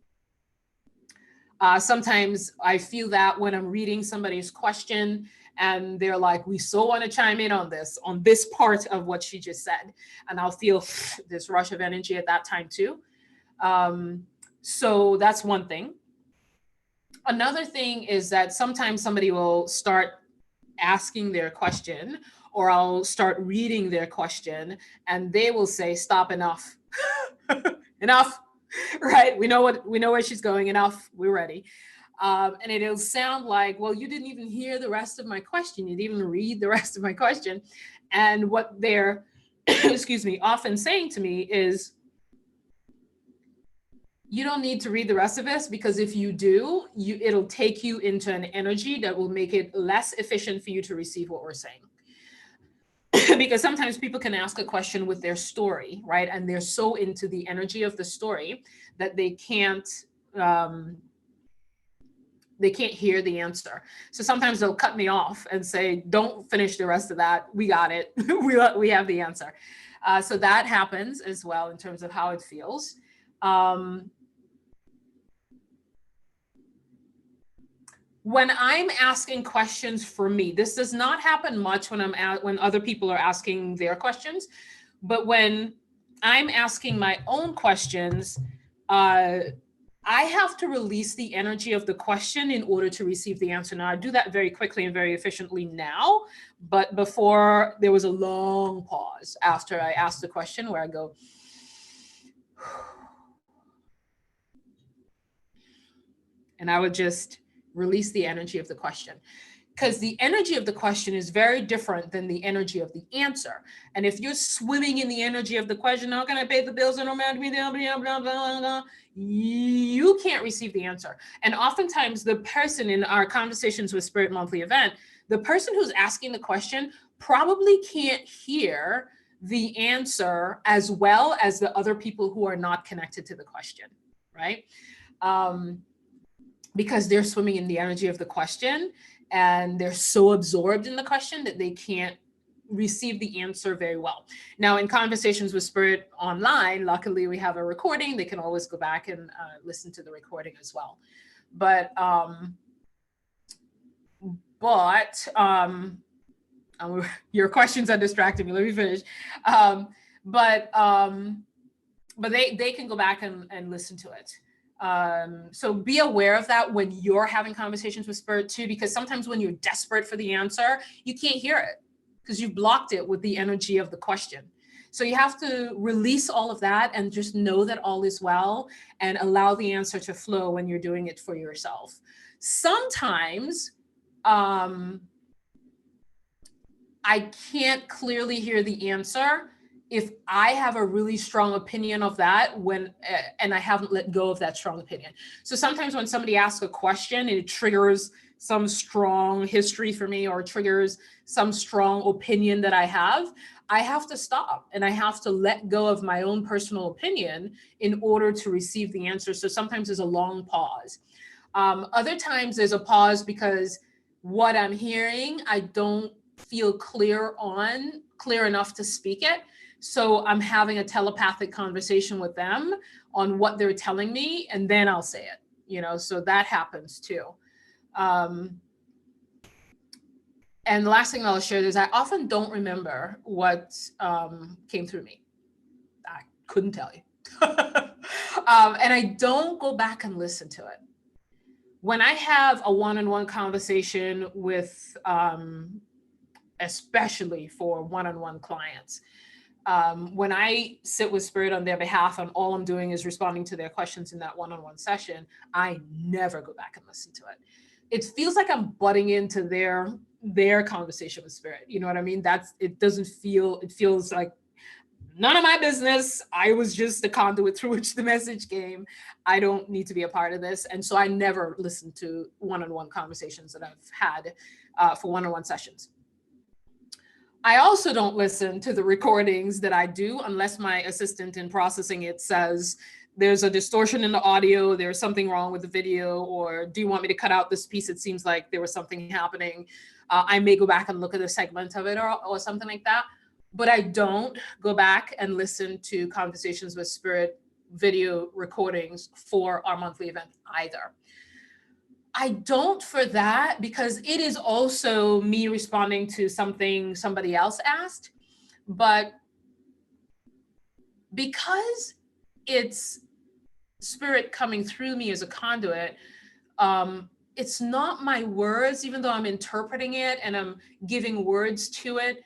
Sometimes I feel that when I'm reading somebody's question and they're like, we so want to chime in on this part of what she just said. And I'll feel this rush of energy at that time too. So that's one thing. Another thing is that sometimes somebody will start asking their question, or I'll start reading their question, and they will say, stop, enough. Enough. Right? We know where she's going. Enough. We're ready. And it'll sound like, well, you didn't even hear the rest of my question. You didn't even read the rest of my question. And what they're, excuse me, often saying to me is, you don't need to read the rest of this, because if you do, it'll take you into an energy that will make it less efficient for you to receive what we're saying. Because sometimes people can ask a question with their story, right? And they're so into the energy of the story that they can't hear the answer. So sometimes they'll cut me off and say, don't finish the rest of that. We got it. we have the answer. So that happens as well in terms of how it feels. When I'm asking questions for me, this does not happen much when other people are asking their questions, but when I'm asking my own questions, I have to release the energy of the question in order to receive the answer. Now, I do that very quickly and very efficiently now, but before there was a long pause after I asked the question where I go, and I would just release the energy of the question. Because the energy of the question is very different than the energy of the answer. And if you're swimming in the energy of the question, how can I pay the bills and you can't receive the answer. And oftentimes the person in our Conversations with Spirit monthly event, the person who's asking the question probably can't hear the answer as well as the other people who are not connected to the question, right? Because they're swimming in the energy of the question, and they're so absorbed in the question that they can't receive the answer very well. Now, in Conversations with Spirit online, luckily we have a recording. They can always go back and listen to the recording as well. But your questions are distracting me. Let me finish. But they can go back and listen to it. So be aware of that when you're having conversations with Spirit too, because sometimes when you're desperate for the answer, you can't hear it because you've blocked it with the energy of the question. So you have to release all of that and just know that all is well and allow the answer to flow when you're doing it for yourself. Sometimes I can't clearly hear the answer if I have a really strong opinion of that and I haven't let go of that strong opinion. So sometimes when somebody asks a question, it triggers some strong history for me or triggers some strong opinion that I have to stop and I have to let go of my own personal opinion in order to receive the answer. So sometimes there's a long pause. Other times there's a pause because what I'm hearing, I don't feel clear enough to speak it. So I'm having a telepathic conversation with them on what they're telling me, and then I'll say it, so that happens too. And the last thing I'll share is I often don't remember what came through me. I couldn't tell you. And I don't go back and listen to it. When I have a one-on-one conversation with, especially for one-on-one clients, when I sit with spirit on their behalf and all I'm doing is responding to their questions in that one-on-one session, I never go back and listen to it. It feels like I'm butting into their conversation with spirit. You know what I mean? It feels like none of my business. I was just the conduit through which the message came. I don't need to be a part of this. And so I never listen to one-on-one conversations that I've had for one-on-one sessions. I also don't listen to the recordings that I do unless my assistant in processing it says there's a distortion in the audio, there's something wrong with the video, or do you want me to cut out this piece? It seems like there was something happening. I may go back and look at a segment of it or something like that. But I don't go back and listen to Conversations with Spirit video recordings for our monthly event either. I don't for that because it is also me responding to something somebody else asked. But because it's spirit coming through me as a conduit, it's not my words, even though I'm interpreting it and I'm giving words to it.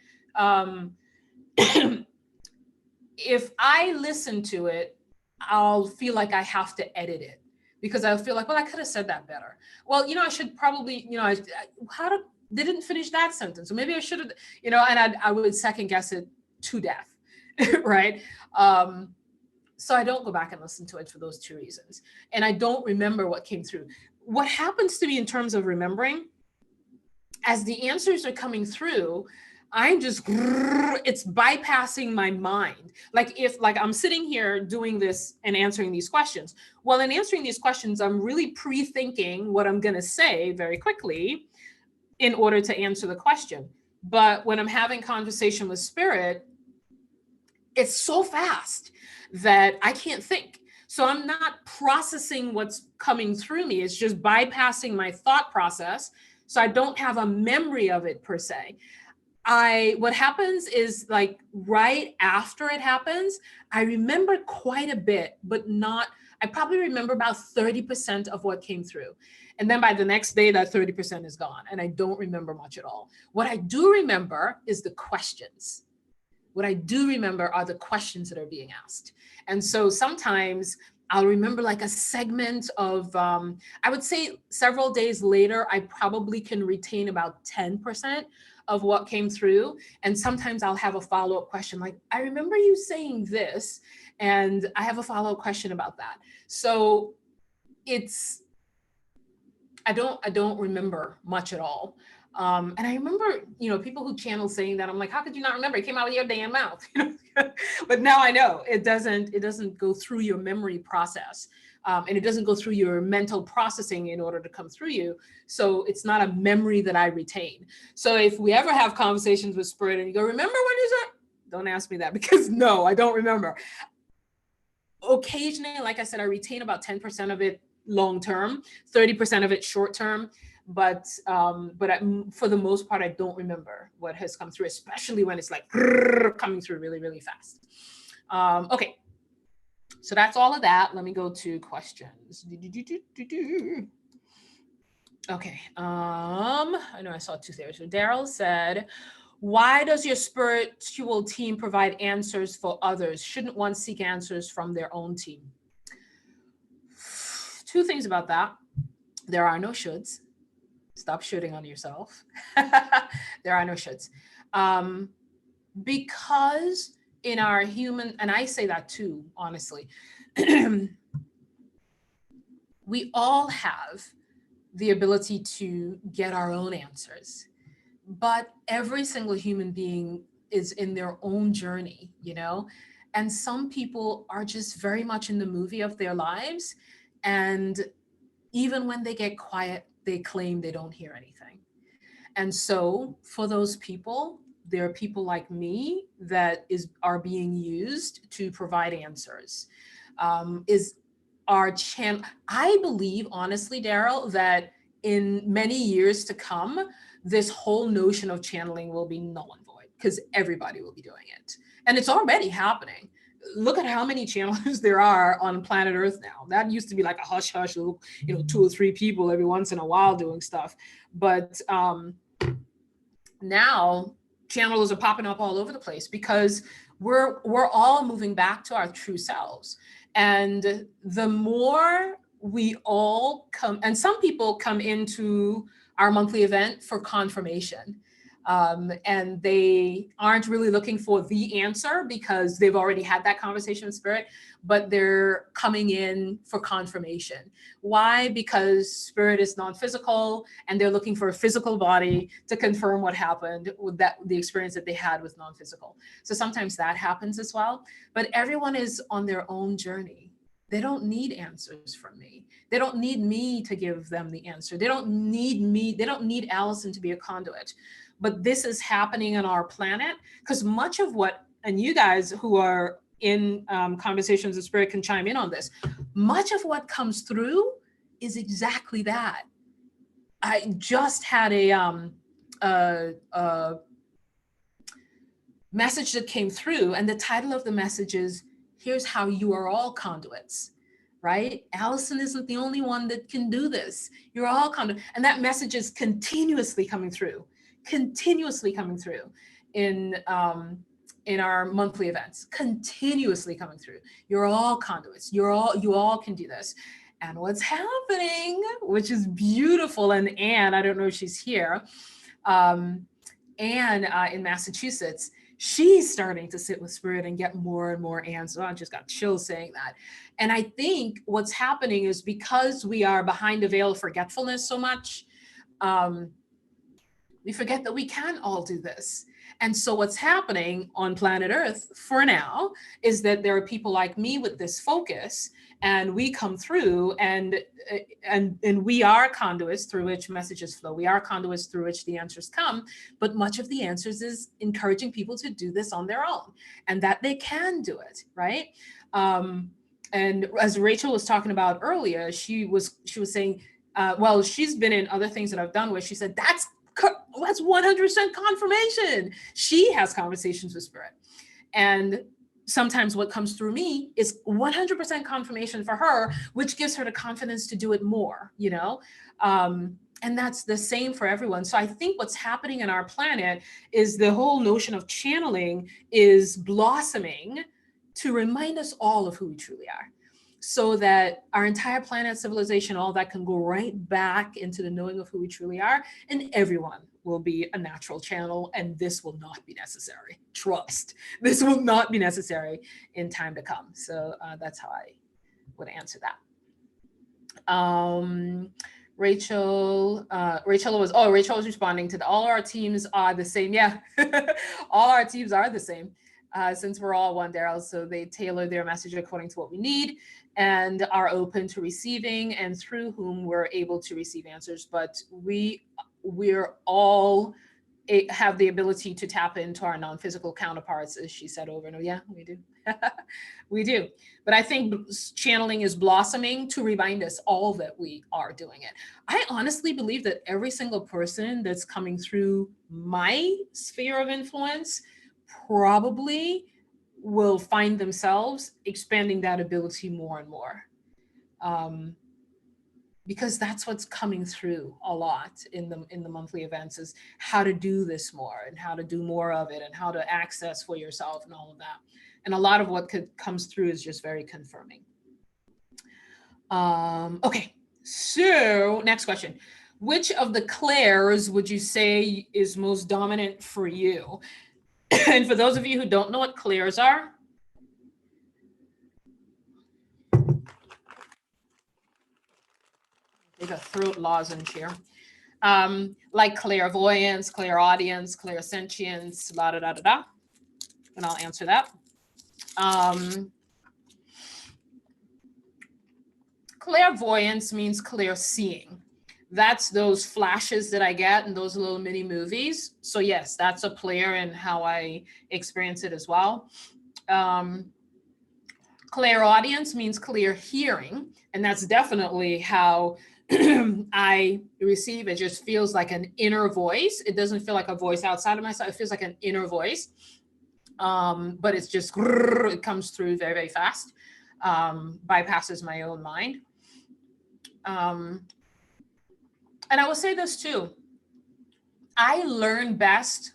If I listen to it, I'll feel like I have to edit it because I'll feel like, well, I could have said that better. Well, I should probably, didn't finish that sentence. Or maybe I should have, and I would second guess it to death, right? So I don't go back and listen to it for those two reasons. And I don't remember what came through. What happens to me in terms of remembering, as the answers are coming through, it's bypassing my mind. If I'm sitting here doing this and answering these questions, well, in answering these questions, I'm really pre-thinking what I'm going to say very quickly in order to answer the question. But when I'm having conversation with spirit, it's so fast that I can't think. So I'm not processing what's coming through me. It's just bypassing my thought process. So I don't have a memory of it per se. What happens is right after it happens, I remember quite a bit, but I probably remember about 30% of what came through. And then by the next day, that 30% is gone and I don't remember much at all. What I do remember is the questions. What I do remember are the questions that are being asked. And so sometimes I'll remember a segment of, I would say several days later, I probably can retain about 10% of what came through. And sometimes I'll have a follow-up question I remember you saying this, and I have a follow-up question about that. So I don't remember much at all. And I remember, people who channel saying that, I'm like, how could you not remember? It came out of your damn mouth. But now I know it doesn't go through your memory process. And it doesn't go through your mental processing in order to come through you. So it's not a memory that I retain. So if we ever have conversations with spirit and you go, remember when you said, don't ask me that because no, I don't remember. Occasionally, like I said, I retain about 10% of it long-term, 30% of it short-term. But for the most part, I don't remember what has come through, especially when it's coming through really, really fast. Okay. So that's all of that. Let me go to questions. Okay. I know I saw two there. So Daryl said, Why does your spiritual team provide answers for others? Shouldn't one seek answers from their own team? Two things about that. There are no shoulds. Stop shooting on yourself. There are no shoulds. Um, because in our human, and I say that too, honestly, we all have the ability to get our own answers, but every single human being is in their own journey, you know? And some people are just very much in the movie of their lives. And even when they get quiet, they claim they don't hear anything. And so for those people, there are people like me that are being used to provide answers. Is our channel? I believe, honestly, Daryl, that in many years to come, this whole notion of channeling will be null and void because everybody will be doing it, and it's already happening. Look at how many channelers there are on planet Earth now. That used to be like a hush hush, little, two or three people every once in a while doing stuff, but now channels are popping up all over the place because we're all moving back to our true selves. And the more we all come, and some people come into our monthly event for confirmation, and they aren't really looking for the answer because they've already had that conversation with spirit, but they're coming in for confirmation. Why? Because spirit is non-physical and they're looking for a physical body to confirm what happened with the experience that they had with non-physical. So sometimes that happens as well, but everyone is on their own journey. They don't need answers from me. They don't need me to give them the answer. They don't need me. They don't need Allison to be a conduit. But this is happening on our planet because much of what, and you guys who are in conversations with spirit can chime in on this, much of what comes through is exactly that. I just had a message that came through, and the title of the message is, here's how you are all conduits, right? Allison isn't the only one that can do this. You're all conduits. And that message is continuously coming through in our monthly events, continuously coming through. You're all conduits. You all can do this. And what's happening, which is beautiful, and Anne, I don't know if she's here, Anne in Massachusetts, she's starting to sit with spirit and get more and more answers. I just got chills saying that. And I think what's happening is because we are behind the veil of forgetfulness so much, we forget that we can all do this. And so what's happening on planet Earth for now is that there are people like me with this focus, and we come through and we are conduits through which messages flow. We are conduits through which the answers come, but much of the answers is encouraging people to do this on their own and that they can do it, right? And as Rachel was talking about earlier, she was saying, well, she's been in other things that I've done where she said, that's 100% confirmation. She has conversations with spirit. And sometimes what comes through me is 100% confirmation for her, which gives her the confidence to do it more, and that's the same for everyone. So I think what's happening in our planet is the whole notion of channeling is blossoming to remind us all of who we truly are, so that our entire planet, civilization, all that can go right back into the knowing of who we truly are, and everyone will be a natural channel, and this will not be necessary. Trust, this will not be necessary in time to come. So that's how I would answer that. Rachel was responding to all our teams are the same. Yeah, all our teams are the same. Since we're all one, Daryl, so they tailor their message according to what we need and are open to receiving, and through whom we're able to receive answers. But we're all have the ability to tap into our non-physical counterparts, as she said over and over. Yeah, we do. We do. But I think channeling is blossoming to remind us all that we are doing it. I honestly believe that every single person that's coming through my sphere of influence probably will find themselves expanding that ability more and more. because that's what's coming through a lot in the monthly events, is how to do this more and how to do more of it and how to access for yourself and all of that. And a lot of what comes through is just very confirming. Okay, so next question. Which of the clairs would you say is most dominant for you? And for those of you who don't know what clairs are, take a throat lozenge here. Like clairvoyance, clairaudience, clairsentience, la da da da da. And I'll answer that. Clairvoyance means clear seeing. That's those flashes that I get in those little mini movies. So yes, that's a player in how I experience it as well. Clairaudience means clear hearing, and that's definitely how I receive. It just feels like an inner voice. It doesn't feel like a voice outside of myself. It feels like an inner voice, but it's just, it comes through very, very fast, bypasses my own mind. And I will say this too. I learn best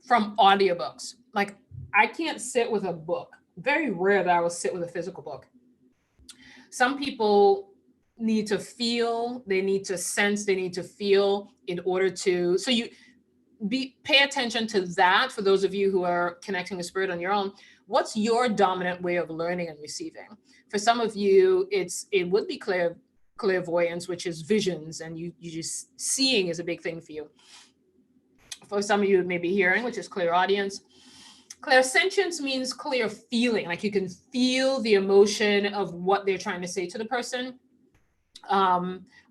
from audiobooks. Like, I can't sit with a book. Very rare that I will sit with a physical book. Some people need to feel, they need to sense, they need to feel in order to, so you pay attention to that. For those of you who are connecting with spirit on your own, what's your dominant way of learning and receiving? For some of you, it would be clairvoyance, which is visions, and you just seeing is a big thing for you. For some of you, it may be hearing, which is clairaudience. Clairsentience means clear feeling, like you can feel the emotion of what they're trying to say to the person.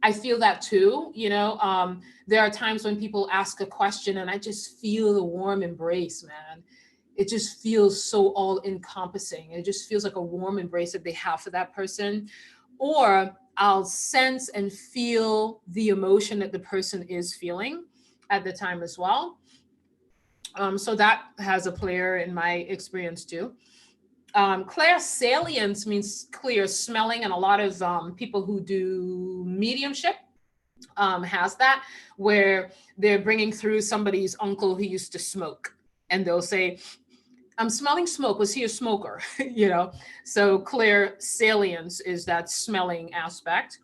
I feel that too, you know. There are times when people ask a question and I just feel the warm embrace, man. It just feels so all encompassing. It just feels like a warm embrace that they have for that person. Or I'll sense and feel the emotion that the person is feeling at the time as well. So that has a player in my experience too. Clairsalience means clear smelling, and a lot of people who do mediumship has that, where they're bringing through somebody's uncle who used to smoke, and they'll say, I'm smelling smoke. Was he a smoker? You know, so clairsalience is that smelling aspect.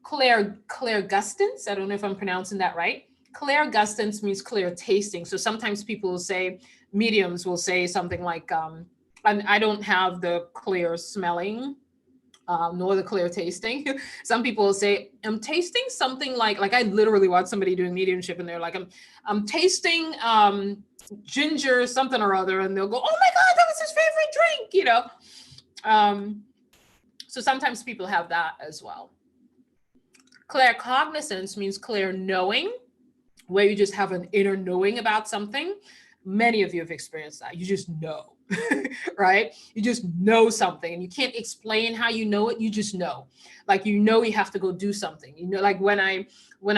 Clairgustance, I don't know if I'm pronouncing that right. Clairgustance means clear tasting. So sometimes people will say, mediums will say something like, and I don't have the clear smelling, nor the clear tasting. Some people will say, I'm tasting something like I literally watch somebody doing mediumship and they're like, I'm tasting ginger something or other, and they'll go, oh my God, that was his favorite drink, you know. So sometimes people have that as well. Claircognizance means clear knowing, where you just have an inner knowing about something. Many of you have experienced that. You just know, right? You just know something and you can't explain how you know it. You just know, like, you know, you have to go do something. You know, like when I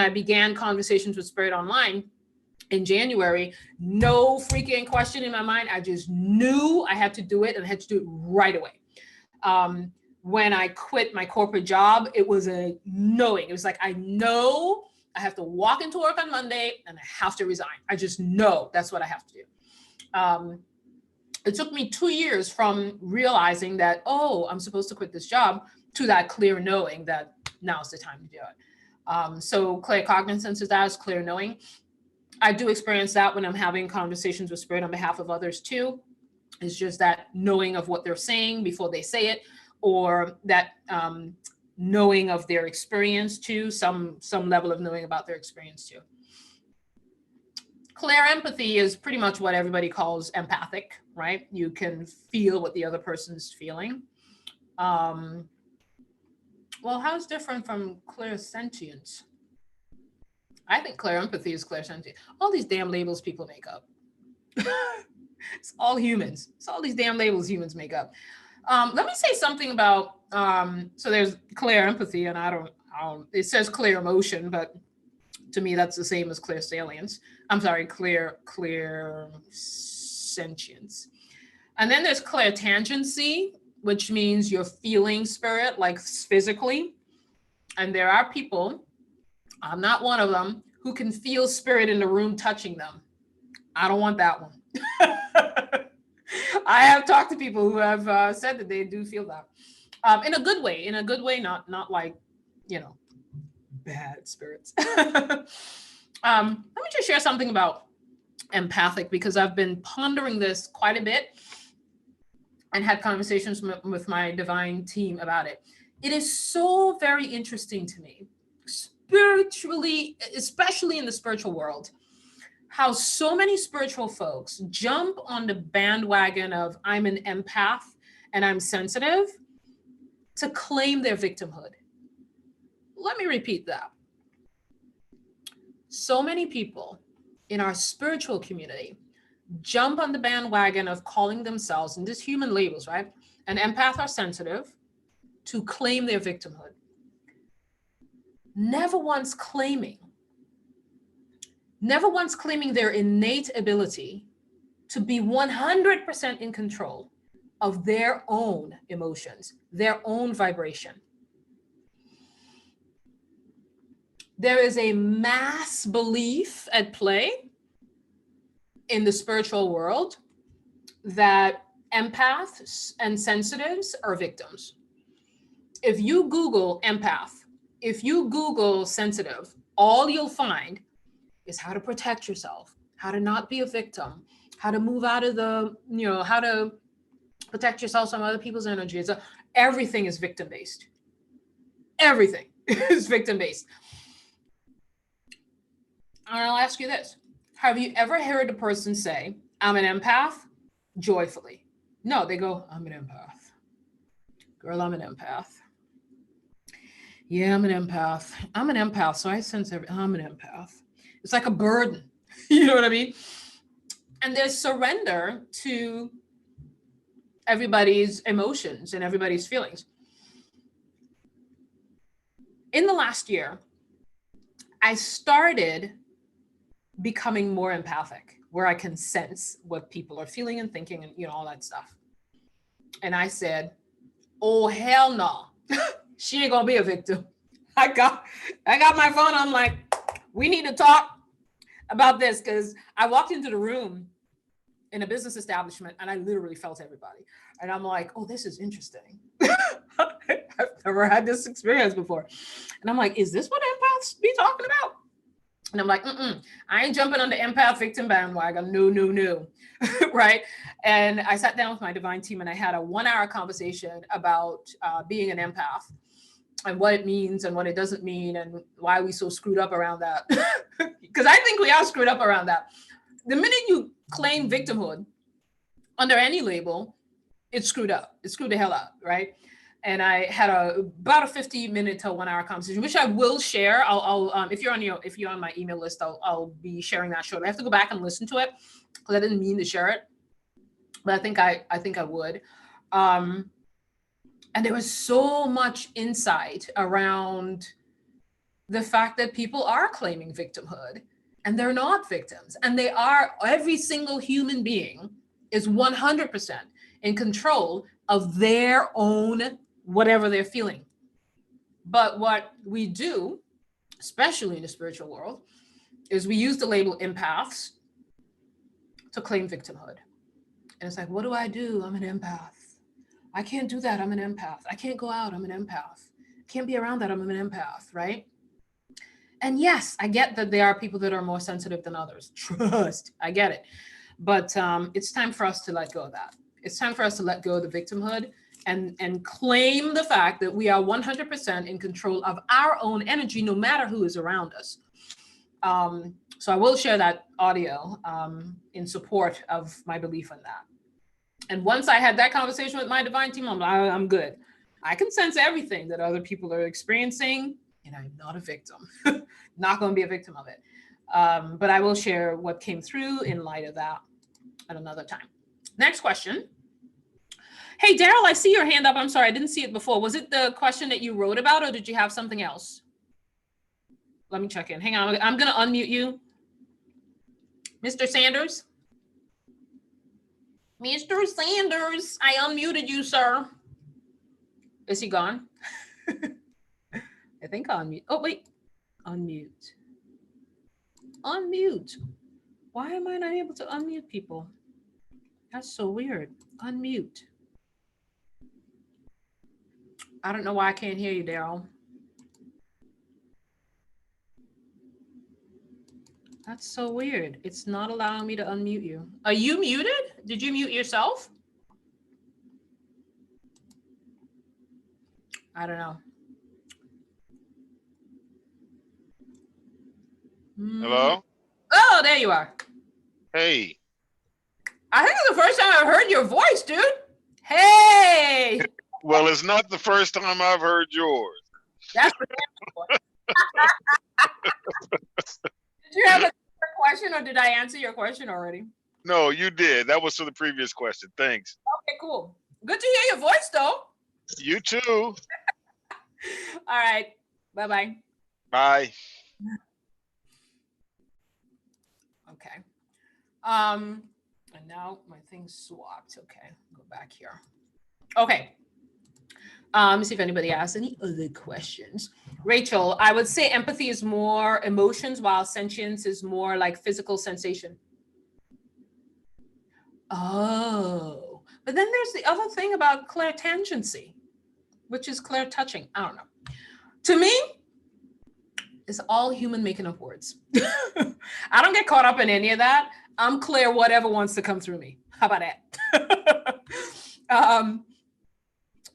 began Conversations with Spirit Online in January, no freaking question in my mind. I just knew I had to do it, and I had to do it right away. When I quit my corporate job, it was a knowing. It was like, I know I have to walk into work on Monday and I have to resign. I just know that's what I have to do. It took me 2 years from realizing that, oh, I'm supposed to quit this job, to that clear knowing that now's the time to do it. So claircognizance is that, is clear knowing. I do experience that when I'm having conversations with spirit on behalf of others too. It's just that knowing of what they're saying before they say it, or that knowing of their experience too, some level of knowing about their experience too. Clear empathy is pretty much what everybody calls empathic, right? You can feel what the other person's feeling. Well, how's different from clairsentience? I think clear empathy is clairsentience. All these damn labels people make up. It's all humans. It's all these damn labels humans make up. Let me say something about, so there's clear empathy, and I don't, it says clear emotion, but to me that's the same as clairsalience. I'm sorry, clear sentience. And then there's clairtangency, which means you're feeling spirit, like physically. And there are people, I'm not one of them, who can feel spirit in the room touching them. I don't want that one. I have talked to people who have said that they do feel that, in a good way. In a good way, not like, you know, bad spirits. Let me just share something about empathic, because I've been pondering this quite a bit and had conversations with my divine team about it. It is so very interesting to me, spiritually, especially in the spiritual world, how so many spiritual folks jump on the bandwagon of I'm an empath and I'm sensitive to claim their victimhood. Let me repeat that. So many people in our spiritual community jump on the bandwagon of calling themselves, and this human labels, right? An empath or sensitive, to claim their victimhood. Never once claiming their innate ability to be 100% in control of their own emotions, their own vibration. There is a mass belief at play in the spiritual world that empaths and sensitives are victims. If you Google empath, if you Google sensitive, all you'll find is how to protect yourself, how to not be a victim, how to move out of the, how to protect yourself from other people's energies. Everything is victim-based. Everything is victim-based. And I'll ask you this. Have you ever heard a person say, I'm an empath, joyfully? No, they go, I'm an empath. Girl, I'm an empath. Yeah, I'm an empath. I'm an empath, so I sense I'm an empath. It's like a burden. You know what I mean? And there's surrender to everybody's emotions and everybody's feelings. In the last year, I started becoming more empathic, where I can sense what people are feeling and thinking and all that stuff. And I said, oh, hell no. She ain't gonna be a victim. I got my phone. I'm like, we need to talk about this, because I walked into the room in a business establishment and I literally felt everybody. And I'm like, oh, this is interesting. I've never had this experience before. And I'm like, is this what empaths be talking about? And I'm like, I ain't jumping on the empath victim bandwagon. No. Right. And I sat down with my divine team and I had a 1-hour conversation about being an empath and what it means and what it doesn't mean and why we so screwed up around that. Because I think we are screwed up around that. The minute you claim victimhood under any label, it's screwed up. It's screwed the hell up, right? And I had about a 50-minute to 1-hour conversation, which I will share. I'll if you're on my email list, I'll be sharing that shortly. I have to go back and listen to it because I didn't mean to share it, but I think I would. And there was so much insight around the fact that people are claiming victimhood and they're not victims, and they are. Every single human being is 100% in control of their own whatever they're feeling. But what we do, especially in the spiritual world, is we use the label empaths to claim victimhood. And it's like, what do? I'm an empath. I can't do that. I'm an empath. I can't go out. I'm an empath. Can't be around that. I'm an empath, right? And yes, I get that there are people that are more sensitive than others. Trust, I get it. But it's time for us to let go of that. It's time for us to let go of the victimhood and claim the fact that we are 100% in control of our own energy, no matter who is around us. So I will share that audio in support of my belief in that. And once I had that conversation with my divine team, I'm good. I can sense everything that other people are experiencing, and I'm not a victim. Not going to be a victim of it. But I will share what came through in light of that at another time. Next question. Hey, Daryl, I see your hand up. I'm sorry, I didn't see it before. Was it the question that you wrote about, or did you have something else? Let me check in. Hang on, I'm going to unmute you. Mr. Sanders? Mr. Sanders, I unmuted you, sir. Is he gone? I think I'll unmute. Oh, wait. Unmute. Unmute. Why am I not able to unmute people? That's so weird. Unmute. I don't know why I can't hear you, Daryl. That's so weird. It's not allowing me to unmute you. Are you muted? Did you mute yourself? I don't know. Hello? Oh, there you are. Hey. I think it's the first time I've heard your voice, dude. Hey. Well, it's not the first time I've heard yours. That's for damn sure. Did you have a question, or did I answer your question already? No, you did. That was for the previous question. Thanks. Okay, cool. Good to hear your voice, though. You too. All right. Bye-bye. Bye. Okay. And now my thing swapped. Okay, go back here. Okay. Let me see if anybody asks any other questions. Rachel, I would say empathy is more emotions, while sentience is more like physical sensation. Oh, but then there's the other thing about clairtangency, which is clair touching. I don't know. To me, it's all human making up words. I don't get caught up in any of that. I'm clear whatever wants to come through me. How about that?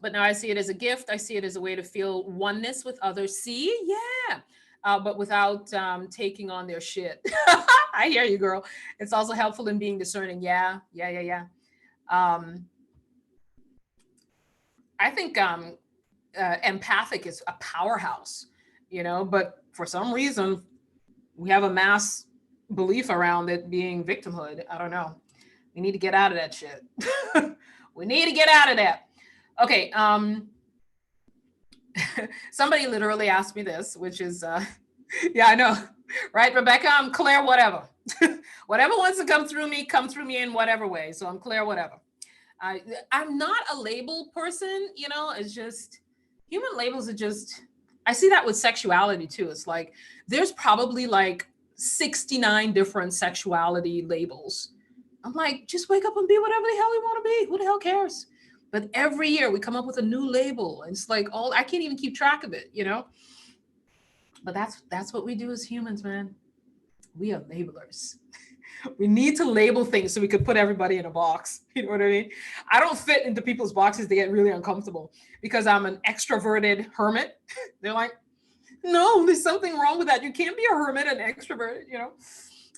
But now I see it as a gift. I see it as a way to feel oneness with others. See, yeah, but without taking on their shit. I hear you, girl. It's also helpful in being discerning. Yeah. I think empathic is a powerhouse, but for some reason we have a mass belief around it being victimhood. I don't know. We need to get out of that shit. We need to get out of that. Okay. Somebody literally asked me this, which is, yeah, I know, right, Rebecca? I'm clear, whatever. Whatever wants to come through me in whatever way. So I'm clear, whatever. I'm not a label person, it's just, human labels are just, I see that with sexuality too. It's like, there's probably like 69 different sexuality labels. I'm like, just wake up and be whatever the hell you want to be. Who the hell cares? But every year we come up with a new label. And it's like, I can't even keep track of it, But that's what we do as humans, man. We are labelers. We need to label things so we could put everybody in a box. You know what I mean? I don't fit into people's boxes. They get really uncomfortable because I'm an extroverted hermit. They're like, no, there's something wrong with that. You can't be a hermit and extroverted,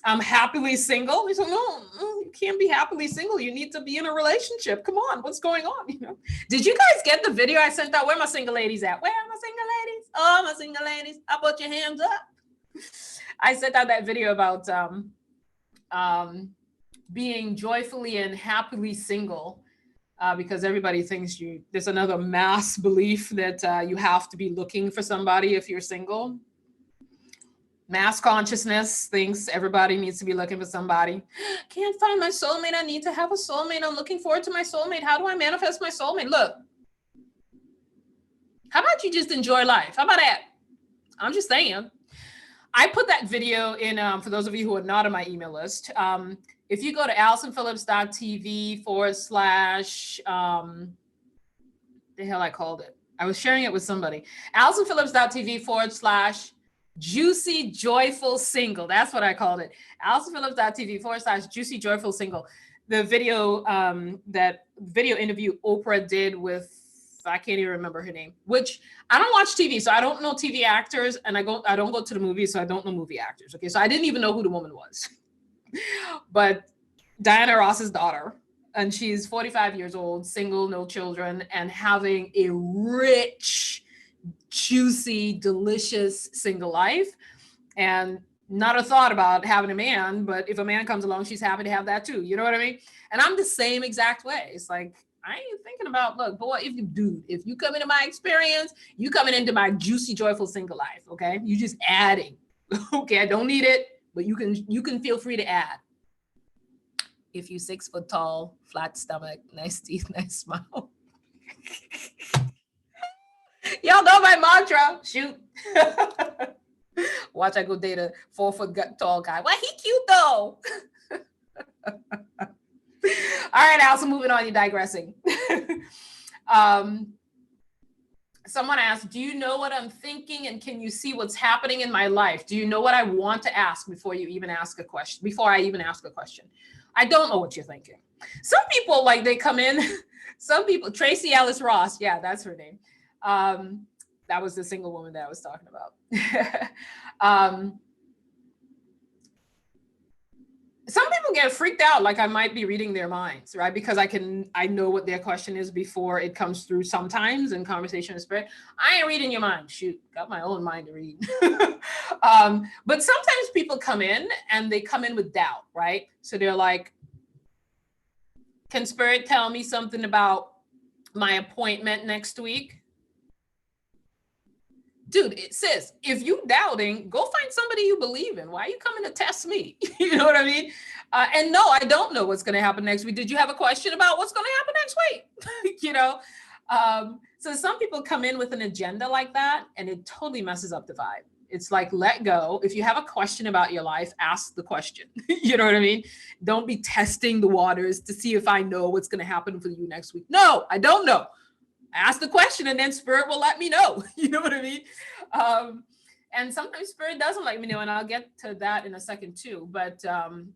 I'm happily single. He's like, no, you can't be happily single. You need to be in a relationship. Come on, what's going on? Did you guys get the video I sent out? Where my single ladies at? Where are my single ladies? Oh, my single ladies. I put your hands up. I sent out that video about being joyfully and happily single because everybody thinks there's another mass belief that you have to be looking for somebody if you're single. Mass consciousness thinks everybody needs to be looking for somebody. Can't find my soulmate. I need to have a soulmate. I'm looking forward to my soulmate. How do I manifest my soulmate? Look, how about you just enjoy life? How about that? I'm just saying. I put that video in, for those of you who are not on my email list. If you go to AllisonPhillips.tv / the hell I called it. I was sharing it with somebody. AllisonPhillips.tv / Juicy Joyful Single. That's what I called it. AllisonPhillips.tv / Juicy Joyful Single. The video, that video interview Oprah did with, I can't even remember her name, which I don't watch TV, so I don't know TV actors, and I don't go to the movies, so I don't know movie actors. Okay, so I didn't even know who the woman was. But Diana Ross's daughter, and she's 45 years old, single, no children, and having a rich, juicy, delicious single life, and not a thought about having a man, but if a man comes along, she's happy to have that too. You know what I mean? And I'm the same exact way. It's like, I ain't thinking about, look, boy, if you come into my experience, you coming into my juicy, joyful single life, okay? You just adding. Okay, I don't need it, but you can feel free to add. If you 6 foot tall, flat stomach, nice teeth, nice smile. don't know my mantra. Shoot. Watch, I go date a 4-foot tall guy. Well, he cute though. All right, Allison, moving on. You're digressing. Someone asked, do you know what I'm thinking and can you see what's happening in my life? Do you know what I want to ask before you even ask a question? Before I even ask a question? I don't know what you're thinking. Some people, like, they come in. Some people, Tracy Ellis Ross, yeah, that's her name. That was the single woman that I was talking about. Some people get freaked out, like I might be reading their minds, right? Because I know what their question is before it comes through sometimes in conversation with spirit. I ain't reading your mind. Shoot, got my own mind to read. But sometimes people come in and they come in with doubt, right? So they're like, can spirit tell me something about my appointment next week? Dude, sis, if you doubting, go find somebody you believe in. Why are you coming to test me? You know what I mean? And no, I don't know what's going to happen next week. Did you have a question about what's going to happen next week? You know? So some people come in with an agenda like that, and it totally messes up the vibe. It's like, let go. If you have a question about your life, ask the question. You know what I mean? Don't be testing the waters to see if I know what's going to happen for you next week. No, I don't know. Ask the question and then spirit will let me know. You know what I mean? And sometimes spirit doesn't let me know, and I'll get to that in a second too. But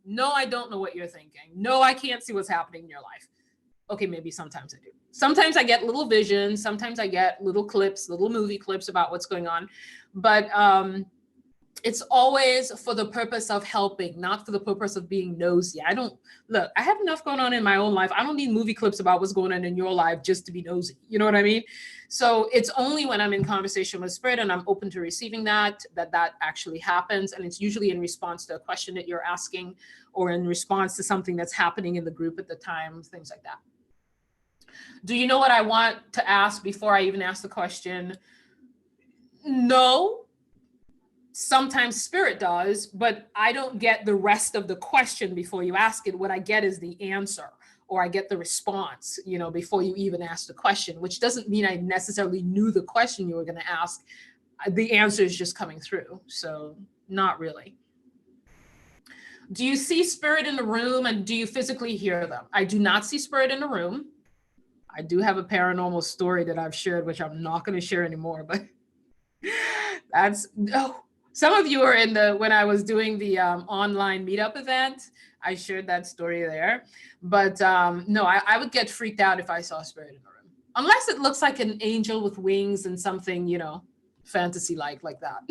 no, I don't know what you're thinking. No, I can't see what's happening in your life. Okay, maybe sometimes I do. Sometimes I get little visions. Sometimes I get little clips, little movie clips about what's going on. But it's always for the purpose of helping, not for the purpose of being nosy. I have enough going on in my own life. I don't need movie clips about what's going on in your life just to be nosy. You know what I mean? So it's only when I'm in conversation with spirit and I'm open to receiving that actually happens. And it's usually in response to a question that you're asking or in response to something that's happening in the group at the time, things like that. Do you know what I want to ask before I even ask the question? No. Sometimes spirit does, but I don't get the rest of the question before you ask it. What I get is the answer, or I get the response, you know, before you even ask the question, which doesn't mean I necessarily knew the question you were going to ask. The answer is just coming through. So not really. Do you see spirit in the room and do you physically hear them? I do not see spirit in the room. I do have a paranormal story that I've shared, which I'm not going to share anymore, but some of you are when I was doing the online meetup event, I shared that story there. But no, I would get freaked out if I saw spirit in the room. Unless it looks like an angel with wings and something, you know, fantasy-like that.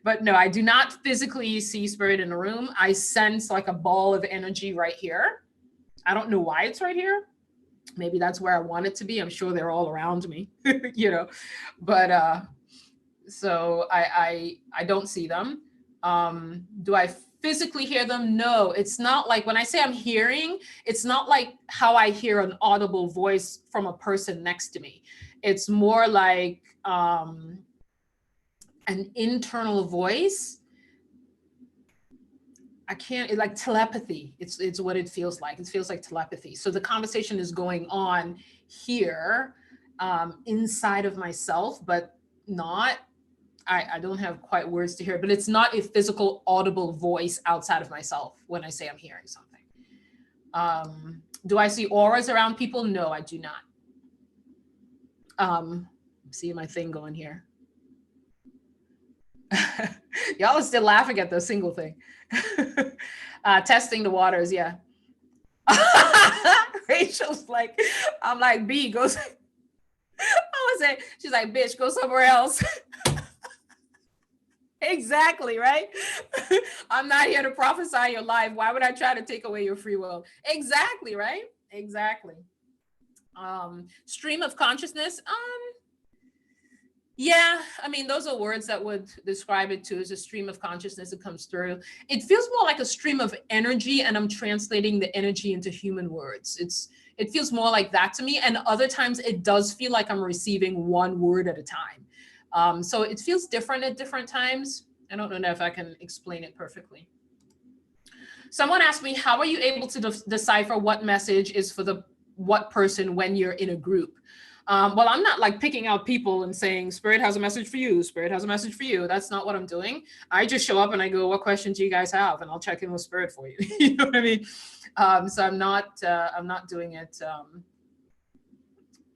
But no, I do not physically see spirit in the room. I sense like a ball of energy right here. I don't know why it's right here. Maybe that's where I want it to be. I'm sure they're all around me, you know, but so I don't see them. Do I physically hear them? No, it's not like when I say I'm hearing, it's not like how I hear an audible voice from a person next to me. It's more like an internal voice. It's like telepathy. It's what it feels like. It feels like telepathy. So the conversation is going on here inside of myself, but not, I don't have quite words to hear, but it's not a physical audible voice outside of myself when I say I'm hearing something. Do I see auras around people? No, I do not. See my thing going here. Y'all are still laughing at the single thing. Testing the waters, yeah. Rachel's like, I'm like, B, go. I would say, she's like, bitch, go somewhere else. Exactly, right? I'm not here to prophesy your life. Why would I try to take away your free will? Exactly, right? Exactly. Stream of consciousness. Yeah, I mean, those are words that would describe it too, as a stream of consciousness that comes through. It feels more like a stream of energy, and I'm translating the energy into human words. It feels more like that to me. And other times it does feel like I'm receiving one word at a time. So it feels different at different times. I don't know if I can explain it perfectly. Someone asked me, how are you able to decipher what message is for what person when you're in a group? Well, I'm not like picking out people and saying, Spirit has a message for you, Spirit has a message for you. That's not what I'm doing. I just show up and I go, what questions do you guys have? And I'll check in with Spirit for you. You know what I mean? So I'm not doing it.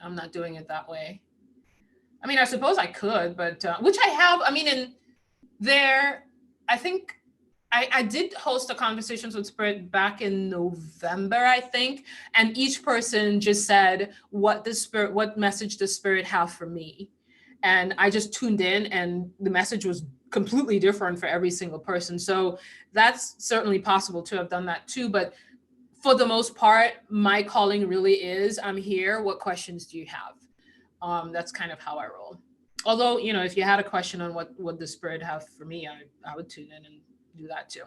I'm not doing it that way. I mean, I suppose I could, but which I have. I mean, in there, I think I did host a conversations with Spirit back in November, I think, and each person just said what message does Spirit have for me, and I just tuned in, and the message was completely different for every single person. So that's certainly possible to have done that too. But for the most part, my calling really is, I'm here. What questions do you have? That's kind of how I roll. Although, you know, if you had a question on what the Spirit have for me, I would tune in and do that too.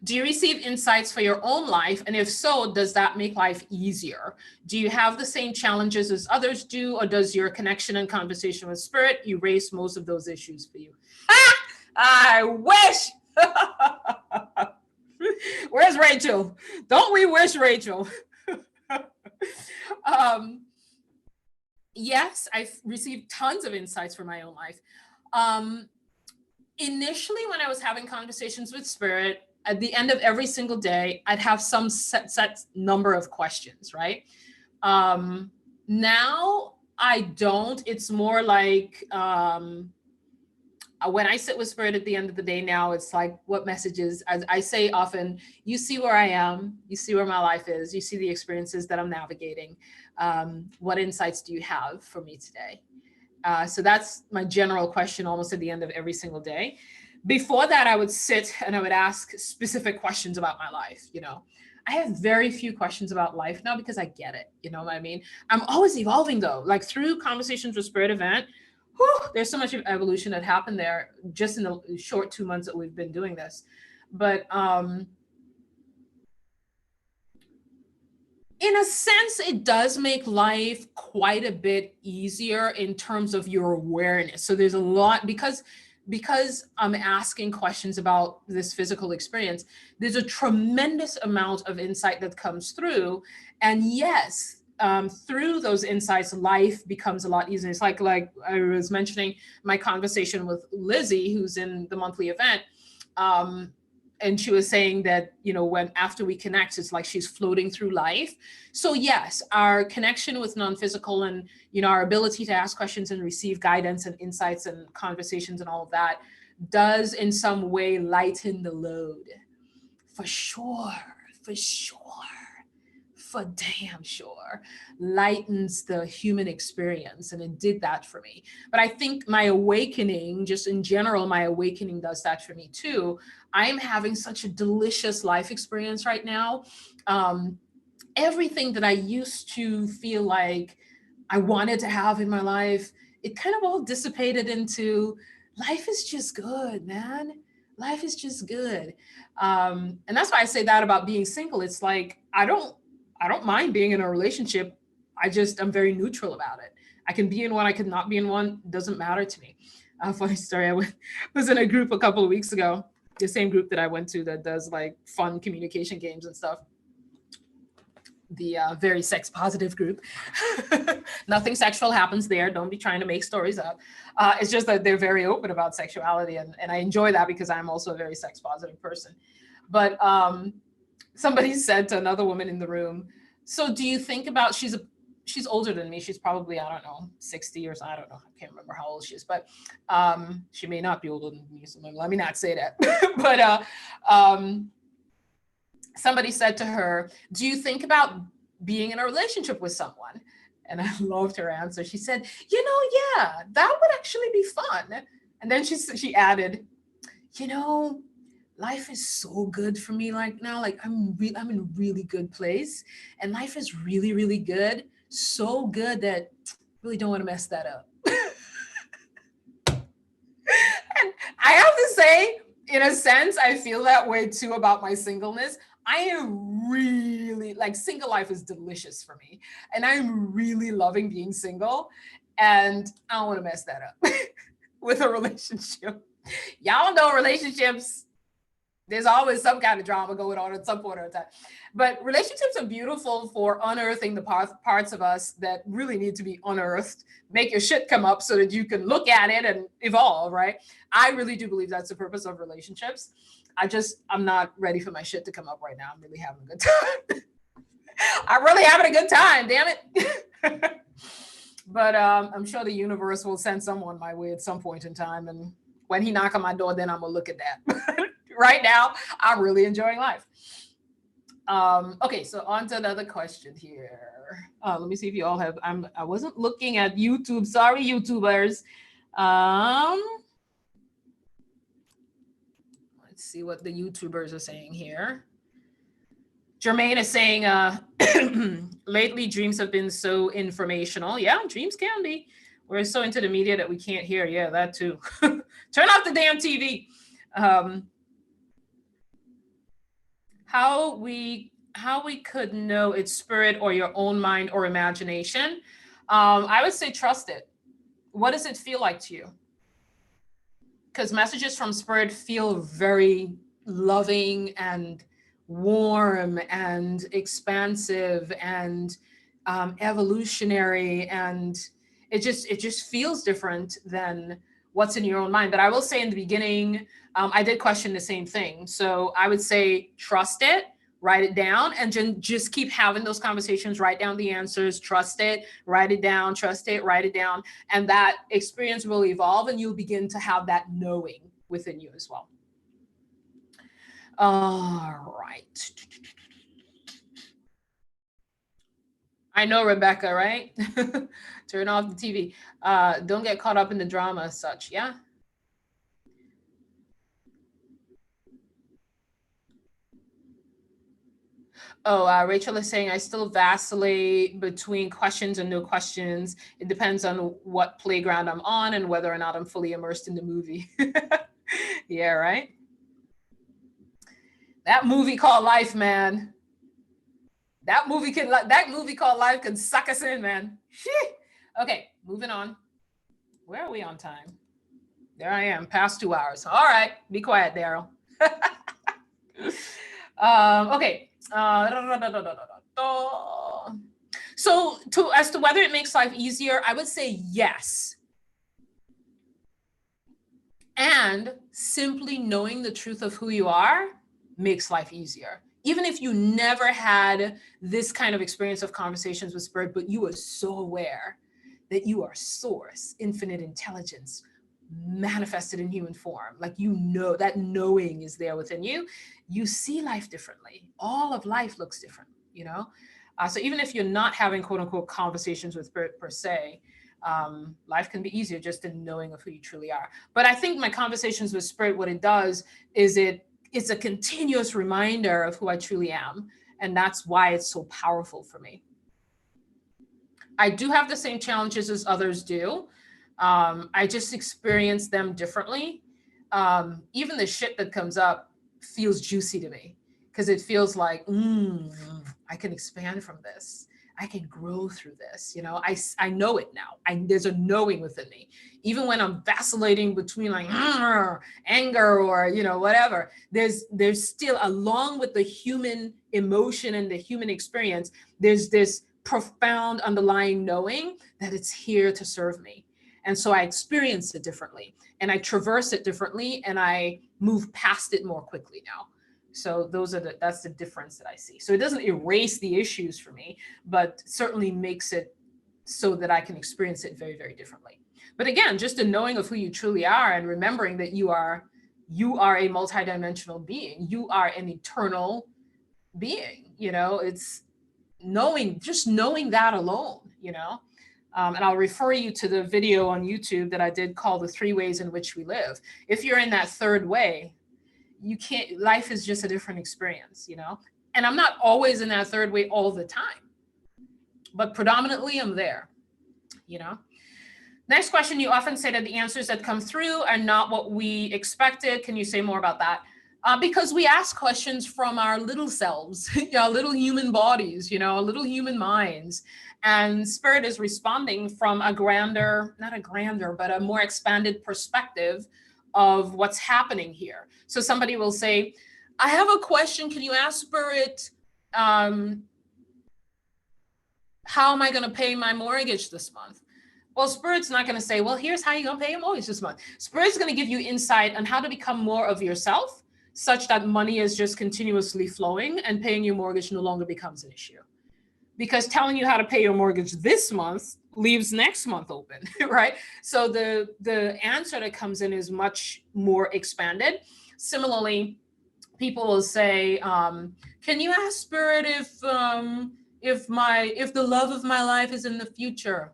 Do you receive insights for your own life? And if so, does that make life easier? Do you have the same challenges as others do, or does your connection and conversation with Spirit erase most of those issues for you? I wish. Where's Rachel? Don't we wish, Rachel? Yes, I've received tons of insights for my own life. Initially, when I was having conversations with Spirit, at the end of every single day, I'd have some set number of questions, right? Now I don't. It's more like when I sit with Spirit at the end of the day now, it's like, what messages? As I say often, you see where I am, you see where my life is, you see the experiences that I'm navigating. What insights do you have for me today? So that's my general question almost at the end of every single day. Before that, I would sit and I would ask specific questions about my life. You know, I have very few questions about life now because I get it. You know what I mean? I'm always evolving though, like through Conversations with Spirit event. Whew, there's so much evolution that happened there just in the short 2 months that we've been doing this. But in a sense, it does make life quite a bit easier in terms of your awareness. So there's a lot, because I'm asking questions about this physical experience, there's a tremendous amount of insight that comes through. And yes, through those insights, life becomes a lot easier. It's like I was mentioning my conversation with Lizzie, who's in the monthly event. And she was saying that, you know, when after we connect, it's like she's floating through life. So yes, our connection with non-physical and, you know, our ability to ask questions and receive guidance and insights and conversations and all of that does in some way lighten the load. For sure, for sure, for damn sure, lightens the human experience. And it did that for me. But I think my awakening, just in general, my awakening does that for me too. I'm having such a delicious life experience right now. Everything that I used to feel like I wanted to have in my life, it kind of all dissipated into life is just good, man. Life is just good. And that's why I say that about being single. It's like, I don't mind being in a relationship. I'm very neutral about it. I can be in one, I could not be in one. It doesn't matter to me. Funny story. Was in a group a couple of weeks ago, the same group that I went to that does like fun communication games and stuff. The very sex positive group. Nothing sexual happens there. Don't be trying to make stories up. It's just that they're very open about sexuality. And I enjoy that because I'm also a very sex positive person. But somebody said to another woman in the room, so do you think about, she's older than me. She's probably, I don't know, 60 or so. I don't know. I can't remember how old she is, but she may not be older than me. So let me not say that. But somebody said to her, do you think about being in a relationship with someone? And I loved her answer. She said, you know, yeah, that would actually be fun. And then she added, you know, life is so good for me like now. Like I'm in a really good place, and life is really, really good. So good that I really don't want to mess that up. And I have to say, in a sense, I feel that way too about my singleness. I am really like, single life is delicious for me, and I'm really loving being single, and I don't want to mess that up with a relationship. Y'all know relationships, There's always some kind of drama going on at some point or time. But relationships are beautiful for unearthing the parts of us that really need to be unearthed. Make your shit come up so that you can look at it and evolve, right? I really do believe that's the purpose of relationships. I'm not ready for my shit to come up right now. I'm really having a good time. I'm really having a good time, damn it. But I'm sure the universe will send someone my way at some point in time. And when he knock on my door, then I'm gonna look at that. Right now, I'm really enjoying life. Okay, so on to another question here. Let me see if you all have. I wasn't looking at YouTube. Sorry, YouTubers. Let's see what the YouTubers are saying here. Jermaine is saying, lately dreams have been so informational. Yeah, dreams can be. We're so into the media that we can't hear. Yeah, that too. Turn off the damn TV. How we could know it's spirit or your own mind or imagination? I would say trust it. What does it feel like to you? Because messages from spirit feel very loving and warm and expansive and evolutionary, and it just feels different than what's in your own mind. But I will say in the beginning, I did question the same thing. So I would say trust it, write it down, and just keep having those conversations. Write down the answers, trust it, write it down, trust it, write it down, and that experience will evolve, and you'll begin to have that knowing within you as well. All right. I know, Rebecca, right? Turn off the TV. Don't get caught up in the drama as such. Yeah. Oh, Rachel is saying, I still vacillate between questions and no questions. It depends on what playground I'm on and whether or not I'm fully immersed in the movie. Yeah, right? That movie called life, man. That movie called life can suck us in, man. Okay, moving on. Where are we on time? There I am, past 2 hours. All right, be quiet, Daryl. Okay. So as to whether it makes life easier, I would say yes. And simply knowing the truth of who you are makes life easier. Even if you never had this kind of experience of conversations with spirit, but you are so aware that you are source, infinite intelligence, manifested in human form, like, you know, that knowing is there within you, you see life differently. All of life looks different, you know? So even if you're not having quote unquote conversations with spirit per se, life can be easier just in knowing of who you truly are. But I think my conversations with spirit, what it does is it's a continuous reminder of who I truly am. And that's why it's so powerful for me. I do have the same challenges as others do. I just experience them differently. Even the shit that comes up feels juicy to me because it feels like, I can expand from this. I can grow through this. You know, I know it now. There's a knowing within me. Even when I'm vacillating between like anger or, you know, whatever, there's still, along with the human emotion and the human experience, there's this profound underlying knowing that it's here to serve me. And so I experience it differently and I traverse it differently and I move past it more quickly now. So that's the difference that I see. So it doesn't erase the issues for me, but certainly makes it so that I can experience it very, very differently. But again, just a knowing of who you truly are and remembering that you are a multidimensional being. You are an eternal being, you know, it's just knowing that alone, you know. And I'll refer you to the video on YouTube that I did called The 3 Ways in Which We Live. If you're in that third way, life is just a different experience, you know? And I'm not always in that third way all the time, but predominantly I'm there, you know? Next question, you often say that the answers that come through are not what we expected. Can you say more about that? Because we ask questions from our little selves, our little human bodies, you know, little human minds. And spirit is responding from not a grander, but a more expanded perspective of what's happening here. So somebody will say, I have a question. Can you ask Spirit, um, how am I going to pay my mortgage this month? Well, Spirit's not going to say, well, here's how you're going to pay your mortgage this month. Spirit's going to give you insight on how to become more of yourself, such that money is just continuously flowing and paying your mortgage no longer becomes an issue. Because telling you how to pay your mortgage this month leaves next month open, right? So the answer that comes in is much more expanded. Similarly, people will say, "Can you ask Spirit if the love of my life is in the future?"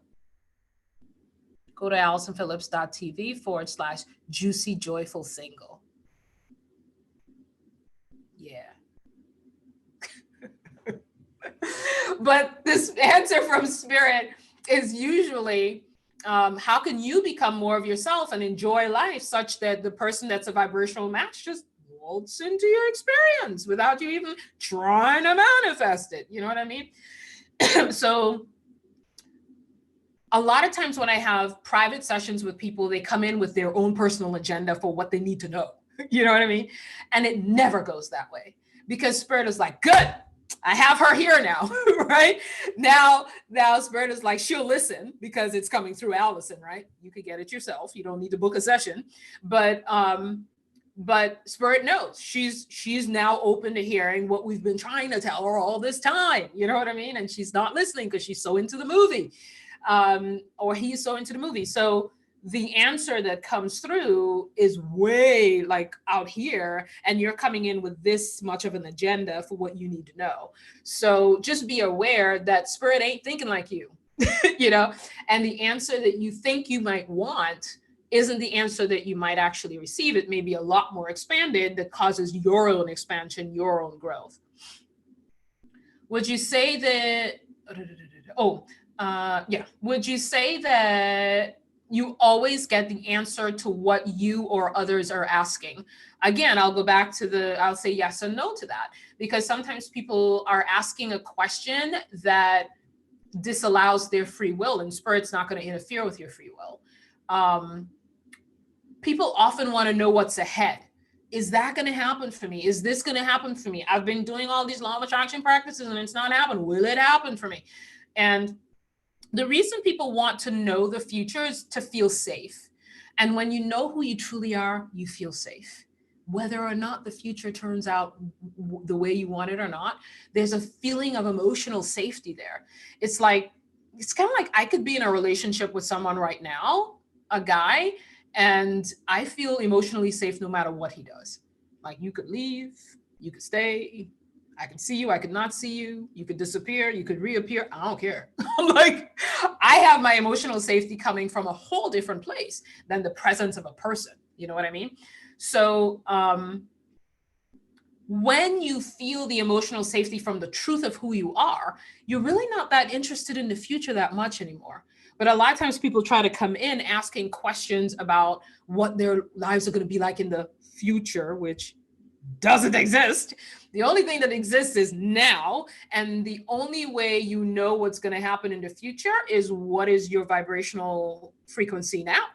Go to AllisonPhillips.tv/juicy joyful single. Yeah. But this answer from Spirit is usually, how can you become more of yourself and enjoy life such that the person that's a vibrational match just waltz into your experience without you even trying to manifest it? You know what I mean? So a lot of times when I have private sessions with people, they come in with their own personal agenda for what they need to know. You know what I mean? And it never goes that way, because Spirit is like, good, I have her here now, right? Now Spirit is like, she'll listen because it's coming through Allison, right? You could get it yourself. You don't need to book a session. But Spirit knows she's now open to hearing what we've been trying to tell her all this time. You know what I mean? And she's not listening because she's so into the movie, or he's so into the movie. So the answer that comes through is way like out here, and you're coming in with this much of an agenda for what you need to know. So just be aware that Spirit ain't thinking like you, you know, and the answer that you think you might want isn't the answer that you might actually receive. It may be a lot more expanded that causes your own expansion, your own growth. Would you say that, would you say that you always get the answer to what you or others are asking? Again, I'll go back to I'll say yes and no to that, because sometimes people are asking a question that disallows their free will, and Spirit's not going to interfere with your free will. People often want to know what's ahead. Is that going to happen for me? Is this going to happen for me? I've been doing all these law of attraction practices and it's not happening. Will it happen for me? And the reason people want to know the future is to feel safe. And when you know who you truly are, you feel safe. Whether or not the future turns out the way you want it or not, there's a feeling of emotional safety there. It's kind of like I could be in a relationship with someone right now, a guy, and I feel emotionally safe no matter what he does. Like, you could leave, you could stay, I could see you, I could not see you, you could disappear, you could reappear. I don't care. Like, I have my emotional safety coming from a whole different place than the presence of a person. You know what I mean? So when you feel the emotional safety from the truth of who you are, you're really not that interested in the future that much anymore. But a lot of times people try to come in asking questions about what their lives are going to be like in the future, which doesn't exist. The only thing that exists is now. And the only way you know what's going to happen in the future is what is your vibrational frequency now.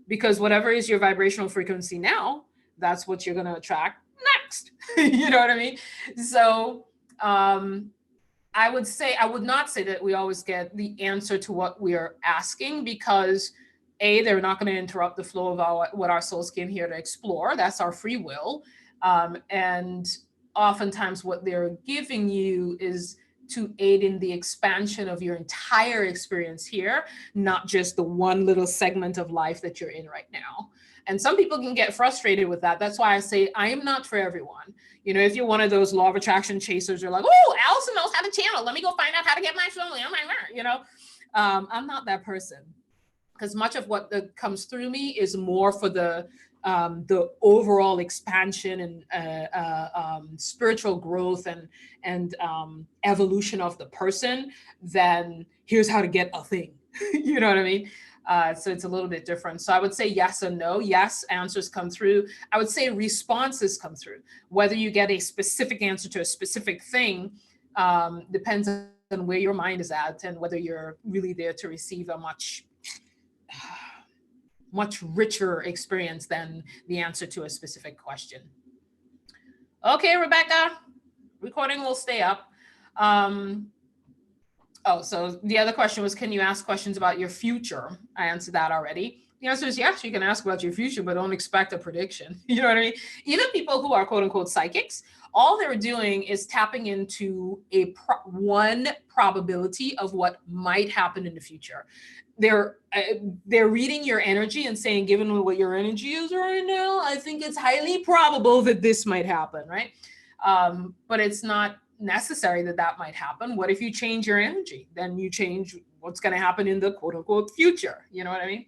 Because whatever is your vibrational frequency now, that's what you're going to attract next. You know what I mean? So, I would not say that we always get the answer to what we are asking, because they're not going to interrupt the flow of what our souls came here to explore. That's our free will. And oftentimes what they're giving you is to aid in the expansion of your entire experience here, not just the one little segment of life that you're in right now. And some people can get frustrated with that. That's why I say I am not for everyone. You know, if you're one of those law of attraction chasers, you're like, oh, Allison knows how to channel. Let me go find out how to get my family. You know, I'm not that person, because much of what comes through me is more for the overall expansion and spiritual growth and evolution of the person than here's how to get a thing. You know what I mean? So it's a little bit different. So I would say yes and no. Yes, answers come through. I would say responses come through. Whether you get a specific answer to a specific thing depends on where your mind is at and whether you're really there to receive a much richer experience than the answer to a specific question. Okay, Rebecca, recording will stay up. Oh, so the other question was, can you ask questions about your future? I answered that already. The answer is yes, you can ask about your future, but don't expect a prediction. You know what I mean? Even people who are quote unquote psychics, all they're doing is tapping into one probability of what might happen in the future. They're reading your energy and saying, given what your energy is right now, I think it's highly probable that this might happen, right? But it's not necessary that that might happen. What if you change your energy? Then you change what's going to happen in the quote unquote future. You know what I mean?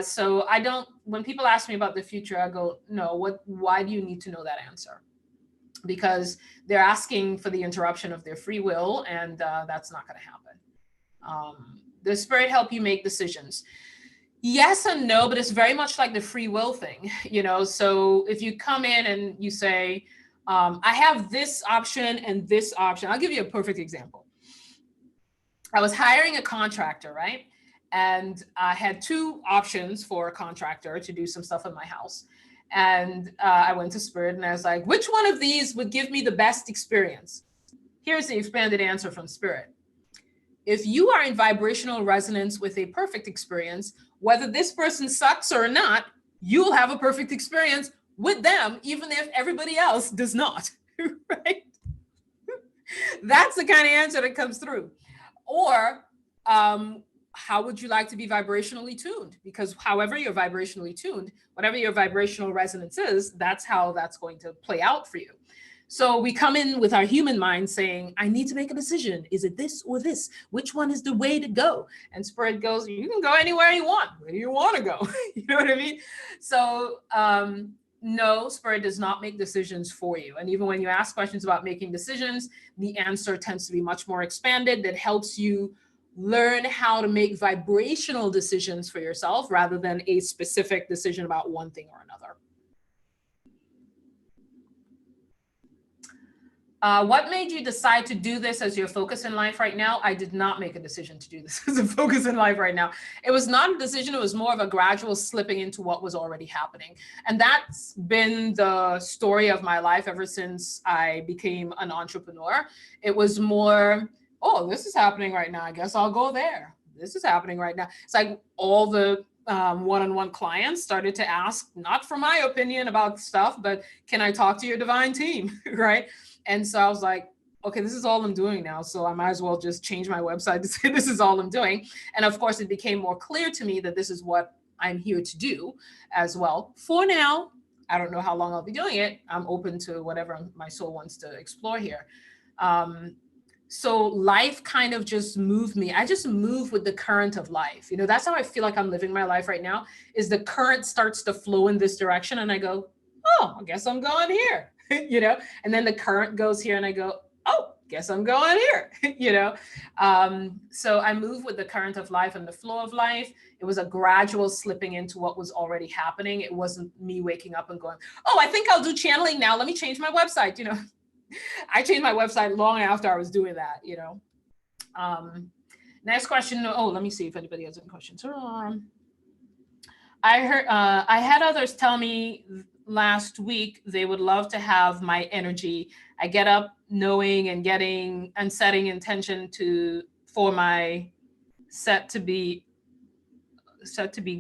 So I don't, when people ask me about the future, I go, no, why do you need to know that answer? Because they're asking for the interruption of their free will, and that's not going to happen. Does spirit help you make decisions? Yes and no, but it's very much like the free will thing, you know. So if you come in and you say, I have this option and this option, I'll give you a perfect example. I was hiring a contractor, right? And I had two options for a contractor to do some stuff in my house. And I went to Spirit and I was like, which one of these would give me the best experience? Here's the expanded answer from Spirit. If you are in vibrational resonance with a perfect experience, whether this person sucks or not, you'll have a perfect experience with them, even if everybody else does not, right? That's the kind of answer that comes through. Or, how would you like to be vibrationally tuned? Because however you're vibrationally tuned, whatever your vibrational resonance is, that's how that's going to play out for you. So we come in with our human mind saying, I need to make a decision. Is it this or this? Which one is the way to go? And Spirit goes, you can go anywhere you want. Where do you want to go? You know what I mean? So no, Spirit does not make decisions for you. And even when you ask questions about making decisions, the answer tends to be much more expanded that helps you learn how to make vibrational decisions for yourself rather than a specific decision about one thing or another. What made you decide to do this as your focus in life right now? I did not make a decision to do this as a focus in life right now. It was not a decision. It was more of a gradual slipping into what was already happening. And that's been the story of my life ever since I became an entrepreneur. It was more, oh, this is happening right now. I guess I'll go there. This is happening right now. It's like all the one-on-one clients started to ask, not for my opinion about stuff, but can I talk to your divine team, right? And so I was like, okay, this is all I'm doing now. So I might as well just change my website to say this is all I'm doing. And of course, it became more clear to me that this is what I'm here to do as well. For now, I don't know how long I'll be doing it. I'm open to whatever my soul wants to explore here. So life kind of just moved me. I just move with the current of life. You know, that's how I feel like I'm living my life right now, is the current starts to flow in this direction. And I go, oh, I guess I'm going here. You know, and then the current goes here and I go, oh, guess I'm going here. You know, so I move with the current of life and the flow of life. It was a gradual slipping into what was already happening. It wasn't me waking up and going, oh, I think I'll do channeling now, let me change my website. You know, I changed my website long after I was doing that. You know, next question. Oh, let me see if anybody has any questions. I heard, I had others tell me last week they would love to have my energy. I get up knowing and getting and setting intention for my set to be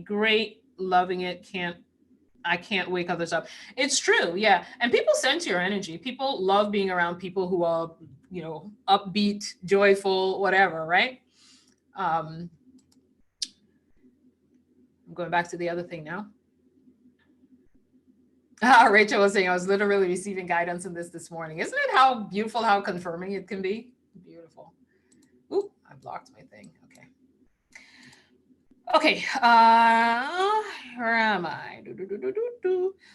great, loving it. I can't wake others up. It's true, yeah. And people sense your energy. People love being around people who are, you know, upbeat, joyful, whatever, right? I'm going back to the other thing now. Rachel was saying, I was literally receiving guidance in this morning. Isn't it how beautiful, how confirming it can be? Beautiful. Ooh, I blocked my thing. Okay. Okay. Where am I?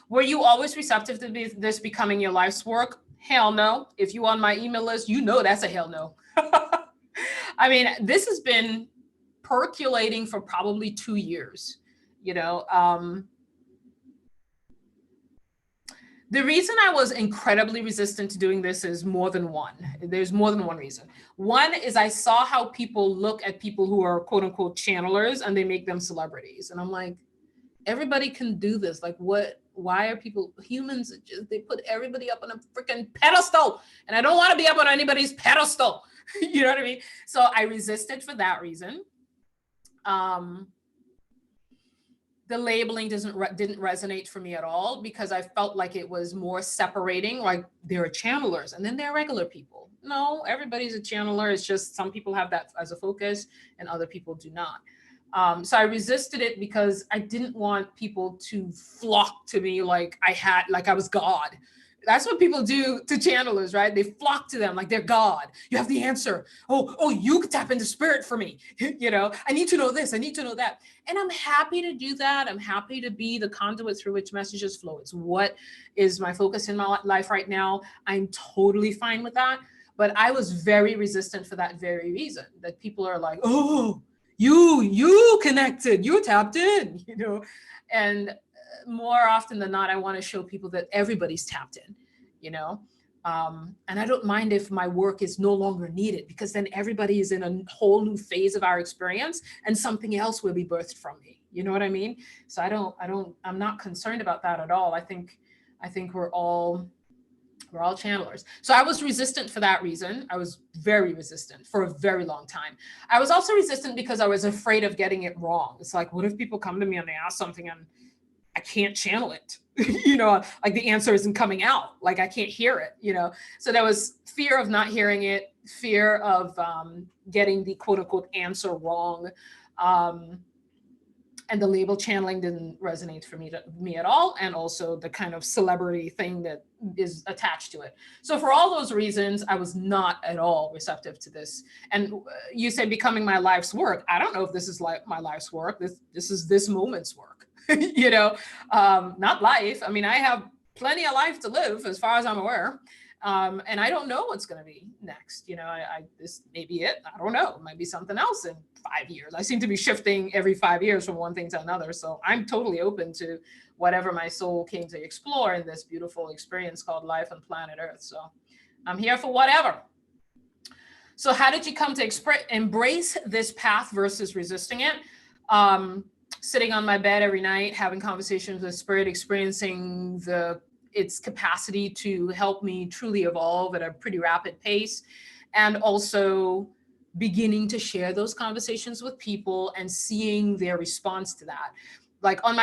Were you always receptive to this becoming your life's work? Hell no. If you on my email list, you know that's a hell no. I mean, this has been percolating for probably 2 years. You know, the reason I was incredibly resistant to doing this is more than one. There's more than one reason. One is I saw how people look at people who are quote unquote channelers and they make them celebrities. And I'm like, everybody can do this. Like, why are people, humans, just, they put everybody up on a freaking pedestal, and I don't want to be up on anybody's pedestal. You know what I mean? So I resisted for that reason. Um, the labeling didn't resonate for me at all, because I felt like it was more separating. Like, there are channelers and then there are regular people. No, everybody's a channeler. It's just some people have that as a focus and other people do not. So I resisted it because I didn't want people to flock to me like I was God. That's what people do to channelers, right? They flock to them like they're God. You have the answer. Oh, you can tap into spirit for me. You know, I need to know this. I need to know that. And I'm happy to do that. I'm happy to be the conduit through which messages flow. It's what is my focus in my life right now. I'm totally fine with that. But I was very resistant for that very reason, that people are like, oh, you connected, you tapped in, you know. And more often than not, I want to show people that everybody's tapped in, you know. And I don't mind if my work is no longer needed, because then everybody is in a whole new phase of our experience and something else will be birthed from me. You know what I mean? So I'm not concerned about that at all. I think we're all channelers. So I was resistant for that reason. I was very resistant for a very long time. I was also resistant because I was afraid of getting it wrong. It's like, what if people come to me and they ask something and I can't channel it? You know, like the answer isn't coming out, like I can't hear it, you know? So there was fear of not hearing it, fear of getting the quote unquote answer wrong. Um, and the label channeling didn't resonate for me at all, and also the kind of celebrity thing that is attached to it. So for all those reasons, I was not at all receptive to this. And you say becoming my life's work. I don't know if this is like my life's work. This is this moment's work. You know, not life. I mean, I have plenty of life to live as far as I'm aware. And I don't know what's going to be next. You know, this may be it. I don't know. It might be something else in 5 years. I seem to be shifting every 5 years from one thing to another. So I'm totally open to whatever my soul came to explore in this beautiful experience called life on planet Earth. So I'm here for whatever. So how did you come to embrace this path versus resisting it? Sitting on my bed every night, having conversations with spirit, experiencing its capacity to help me truly evolve at a pretty rapid pace, and also beginning to share those conversations with people and seeing their response to that. Like on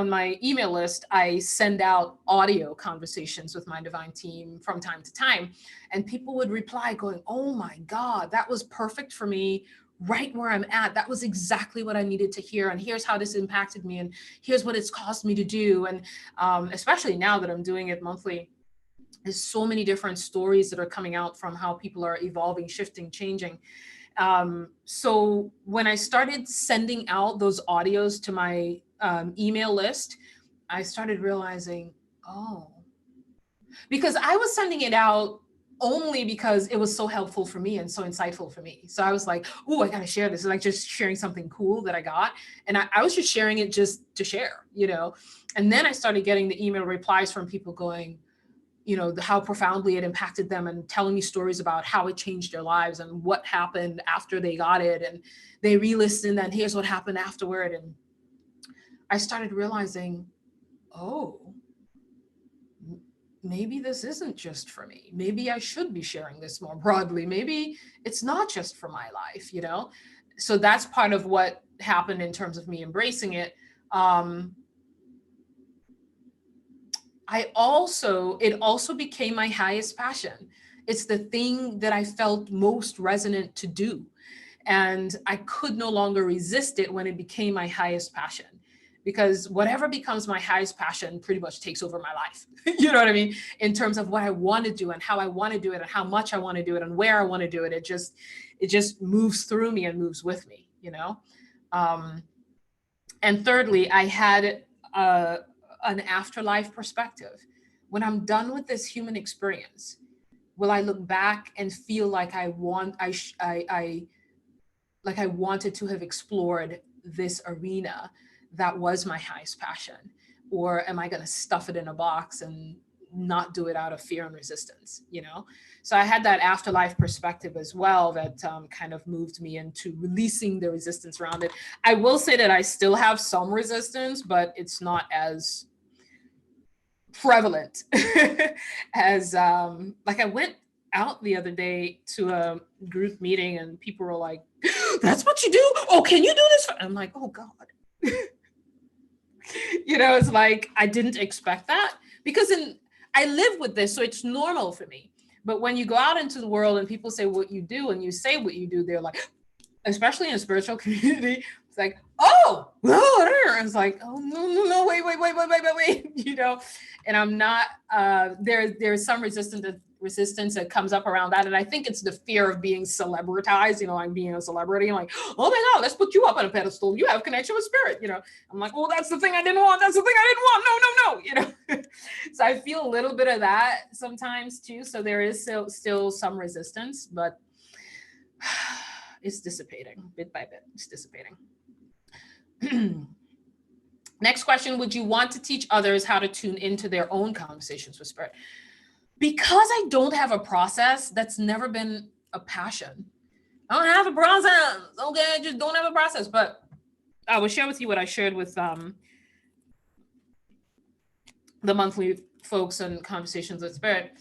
my email list, I send out audio conversations with my divine team from time to time, and people would reply going, oh my God, that was perfect for me right where I'm at. That was exactly what I needed to hear. And here's how this impacted me. And here's what it's caused me to do. And especially now that I'm doing it monthly, there's so many different stories that are coming out from how people are evolving, shifting, changing. So when I started sending out those audios to my email list, I started realizing, oh, because I was sending it out only because it was so helpful for me and so insightful for me. So I was like, oh, I got to share this. It's like just sharing something cool that I got. And I was just sharing it just to share, you know. And then I started getting the email replies from people going, you know, how profoundly it impacted them, and telling me stories about how it changed their lives and what happened after they got it. And they re-listened, and here's what happened afterward. And I started realizing, oh, maybe this isn't just for me. Maybe I should be sharing this more broadly. Maybe it's not just for my life, you know? So that's part of what happened in terms of me embracing it. It also became my highest passion. It's the thing that I felt most resonant to do. And I could no longer resist it when it became my highest passion, because whatever becomes my highest passion pretty much takes over my life. You know what I mean? In terms of what I want to do and how I want to do it and how much I want to do it and where I want to do it. It just moves through me and moves with me, you know? And thirdly, I had an afterlife perspective. When I'm done with this human experience, will I look back and feel like like I wanted to have explored this arena that was my highest passion? Or am I going to stuff it in a box and not do it out of fear and resistance, So I had that afterlife perspective as well that kind of moved me into releasing the resistance around it. I will say that I still have some resistance, but it's not as prevalent as like I went out the other day to a group meeting and people were like, that's what you do? Oh, can you do this? I'm like, oh God. It's like I didn't expect that because I live with this, so it's normal for me. But when you go out into the world and people say what you do and you say what you do, they're like, especially in a spiritual community, it's like, oh, it's like, oh no, wait, and I'm not. There's some resistance that comes up around that, and I think it's the fear of being celebritized, like being a celebrity, and like, oh my God, let's put you up on a pedestal. You have connection with spirit, I'm like, well, that's the thing I didn't want. That's the thing I didn't want. No. So I feel a little bit of that sometimes too. So there is still some resistance, but it's dissipating bit by bit. It's dissipating. Next question, would you want to teach others how to tune into their own conversations with spirit? Because I don't have a process, that's never been a passion. I don't have a process. Okay, I just don't have a process. But I will share with you what I shared with the monthly folks and conversations with spirit.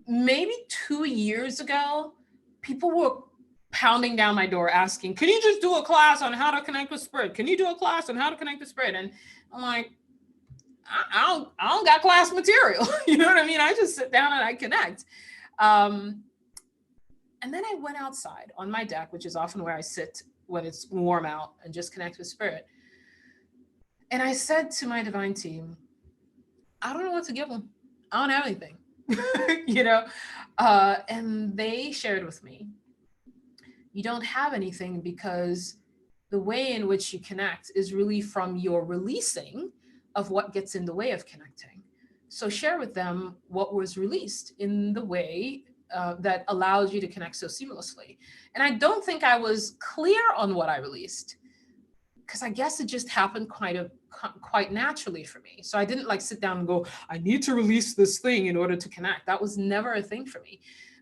Maybe 2 years ago, people were pounding down my door asking, can you just do a class on how to connect with spirit? Can you do a class on how to connect with spirit? And I'm like, I don't got class material. You know what I mean? I just sit down and I connect. And then I went outside on my deck, which is often where I sit when it's warm out, and just connect with spirit. And I said to my divine team, I don't know what to give them. I don't have anything, and they shared with me, you don't have anything because the way in which you connect is really from your releasing of what gets in the way of connecting. So share with them what was released in the way that allows you to connect so seamlessly. And I don't think I was clear on what I released, because I guess it just happened quite naturally for me. So I didn't like sit down and go, I need to release this thing in order to connect. That was never a thing for me.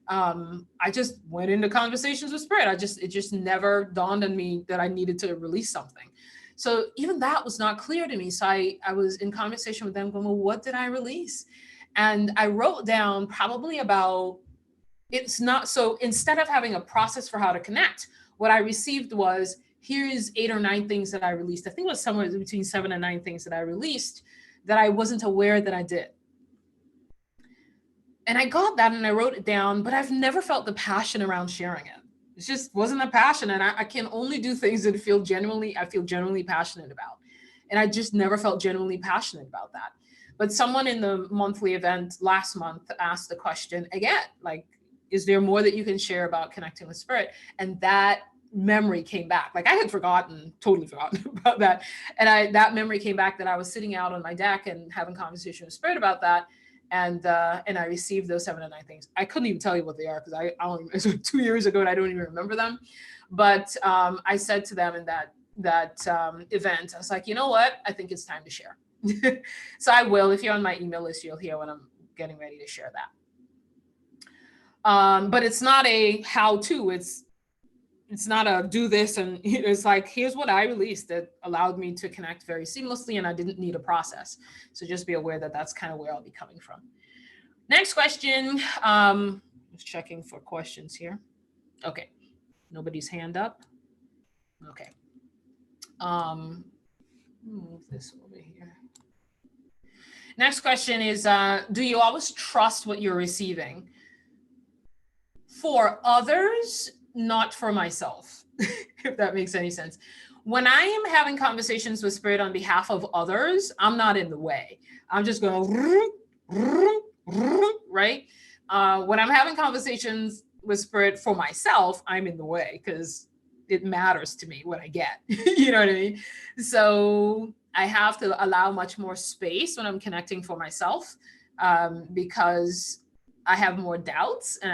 I just went into conversations with spirit. It just never dawned on me that I needed to release something. So even that was not clear to me. So I was in conversation with them going, well, what did I release? And I wrote down probably about, it's not, so instead of having a process for how to connect, what I received was, here's 8 or 9 things that I released. I think it was somewhere between 7 and 9 things that I released that I wasn't aware that I did. And I got that and I wrote it down, but I've never felt the passion around sharing it. It just wasn't a passion. And I can only do things that I feel genuinely passionate about. And I just never felt genuinely passionate about that. But someone in the monthly event last month asked the question again, like, is there more that you can share about connecting with spirit? And that memory came back. Like I had totally forgotten about that. And that memory came back that I was sitting out on my deck and having conversation with spirit about that. And I received those 7 and 9 things. I couldn't even tell you what they are because I only, it was 2 years ago and I don't even remember them. But I said to them in that event, I was like, you know what? I think it's time to share. So I will. If you're on my email list, you'll hear when I'm getting ready to share that. But it's not a how-to. It's not a do this and it's like, here's what I released that allowed me to connect very seamlessly and I didn't need a process. So just be aware that that's kind of where I'll be coming from. Next question. Just checking for questions here. Okay. Nobody's hand up. Okay. Move this over here. Next question is, do you always trust what you're receiving? For others, not for myself, if that makes any sense. When I am having conversations with spirit on behalf of others, I'm not in the way. I'm just going, right? When I'm having conversations with spirit for myself, I'm in the way because it matters to me what I get. You know what I mean? So I have to allow much more space when I'm connecting for myself because I have more doubts and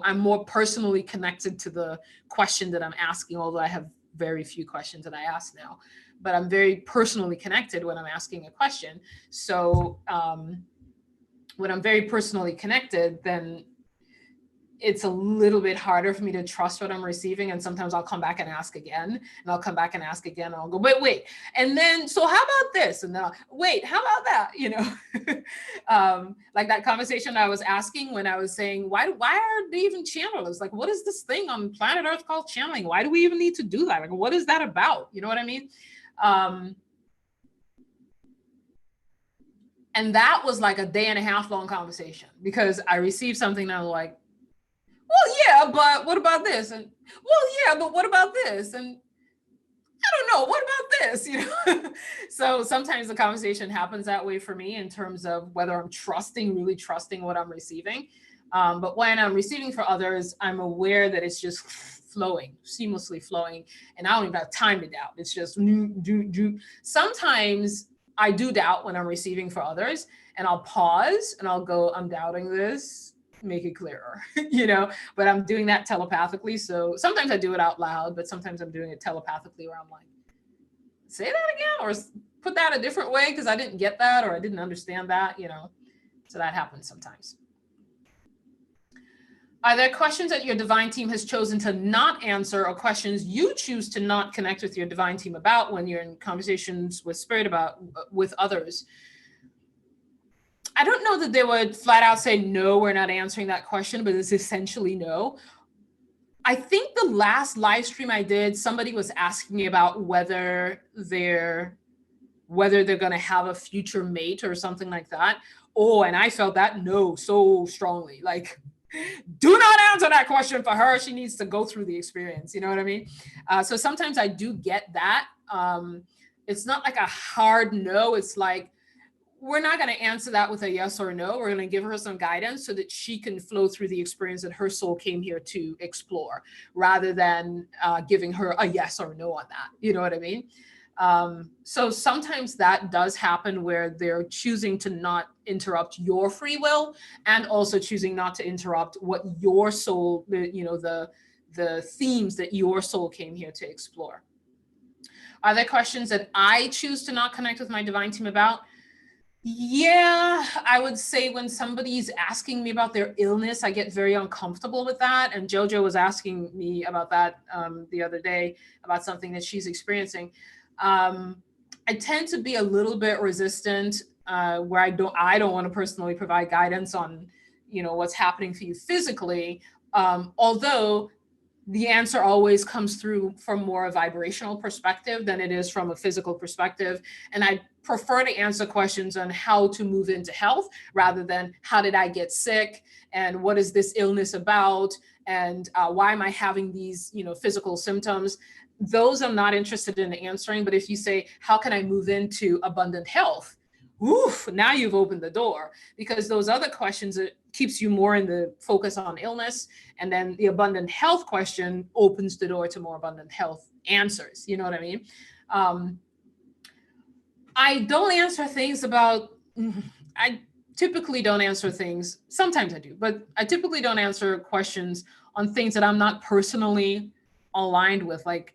I'm more personally connected to the question that I'm asking, although I have very few questions that I ask now, but I'm very personally connected when I'm asking a question. So when I'm very personally connected, then it's a little bit harder for me to trust what I'm receiving. And sometimes I'll come back and ask again, and I'll come back and ask again, and I'll go, wait. And then, so how about this? And then wait, how about that? Like that conversation I was asking when I was saying, why are they even channelers? Like, what is this thing on planet Earth called channeling? Why do we even need to do that? Like, what is that about? You know what I mean? And that was like a day and a half long conversation, because I received something and I was like, well, yeah, but what about this? And well, yeah, but what about this? And I don't know, what about this? So sometimes the conversation happens that way for me in terms of whether I'm really trusting what I'm receiving. But when I'm receiving for others, I'm aware that it's just flowing, seamlessly flowing, and I don't even have time to doubt. It's just do. Sometimes I do doubt when I'm receiving for others, and I'll pause and I'll go, I'm doubting this, make it clearer, but I'm doing that telepathically. So sometimes I do it out loud, but sometimes I'm doing it telepathically, where I'm like, say that again, or put that a different way, because I didn't get that, or I didn't understand that, so that happens sometimes. Are there questions that your divine team has chosen to not answer, or questions you choose to not connect with your divine team about when you're in conversations with spirit with others? I don't know that they would flat out say, no, we're not answering that question, but it's essentially no. I think the last live stream I did, somebody was asking me about whether they're going to have a future mate or something like that. Oh, and I felt that no so strongly. Like, do not answer that question for her. She needs to go through the experience. You know what I mean? So sometimes I do get that. It's not like a hard no. It's like, we're not going to answer that with a yes or no. We're going to give her some guidance so that she can flow through the experience that her soul came here to explore, rather than giving her a yes or no on that. You know what I mean? So sometimes that does happen, where they're choosing to not interrupt your free will, and also choosing not to interrupt what your soul, the themes that your soul came here to explore. Are there questions that I choose to not connect with my divine team about? Yeah, I would say when somebody's asking me about their illness, I get very uncomfortable with that. And JoJo was asking me about that the other day, about something that she's experiencing. I tend to be a little bit resistant, where I don't want to personally provide guidance on, what's happening for you physically. Although the answer always comes through from more a vibrational perspective than it is from a physical perspective. And I prefer to answer questions on how to move into health, rather than how did I get sick, and what is this illness about, and why am I having these, physical symptoms. Those I'm not interested in answering. But if you say, how can I move into abundant health? Oof, now you've opened the door, because those other questions, it keeps you more in the focus on illness. And then the abundant health question opens the door to more abundant health answers. You know what I mean? I don't answer things about, I typically don't answer things. Sometimes I do, but I typically don't answer questions on things that I'm not personally aligned with. Like,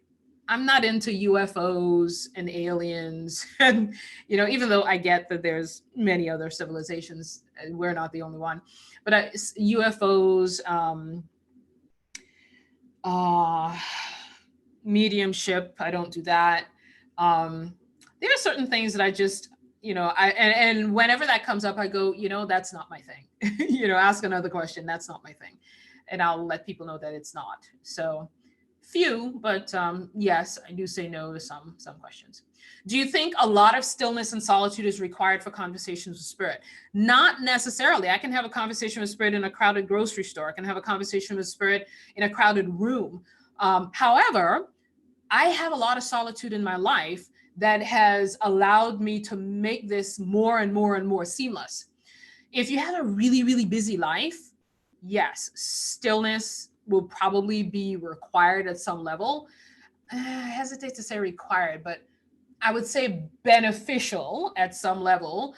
I'm not into UFOs and aliens. And, even though I get that there's many other civilizations, we're not the only one, but UFOs, mediumship, I don't do that. There are certain things that I just, and whenever that comes up, I go, that's not my thing. Ask another question. That's not my thing. And I'll let people know that it's not. So few, but yes, I do say no to some questions. Do you think a lot of stillness and solitude is required for conversations with spirit? Not necessarily. I can have a conversation with spirit in a crowded grocery store. I can have a conversation with spirit in a crowded room. However, I have a lot of solitude in my life that has allowed me to make this more and more and more seamless. If you have a really, really busy life, yes, stillness will probably be required at some level. I hesitate to say required, but I would say beneficial at some level,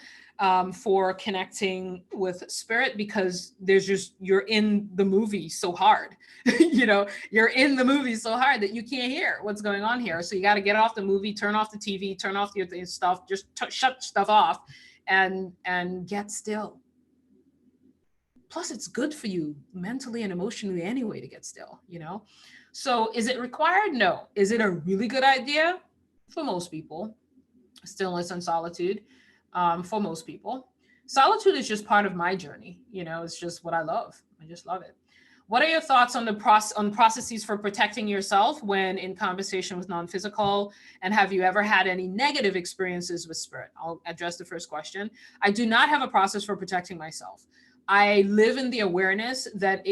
for connecting with spirit, because there's just, you're in the movie so hard. You're in the movie so hard that you can't hear what's going on here. So you got to get off the movie, turn off the TV, turn off your stuff, just shut stuff off, and get still. Plus, it's good for you mentally and emotionally anyway to get still. So is it required? No. Is it a really good idea? For most people. Stillness and solitude, for most people. Solitude is just part of my journey. It's just what I love. I just love it. What are your thoughts on on processes for protecting yourself when in conversation with non-physical? And have you ever had any negative experiences with spirit? I'll address the first question. I do not have a process for protecting myself. I live in the awareness that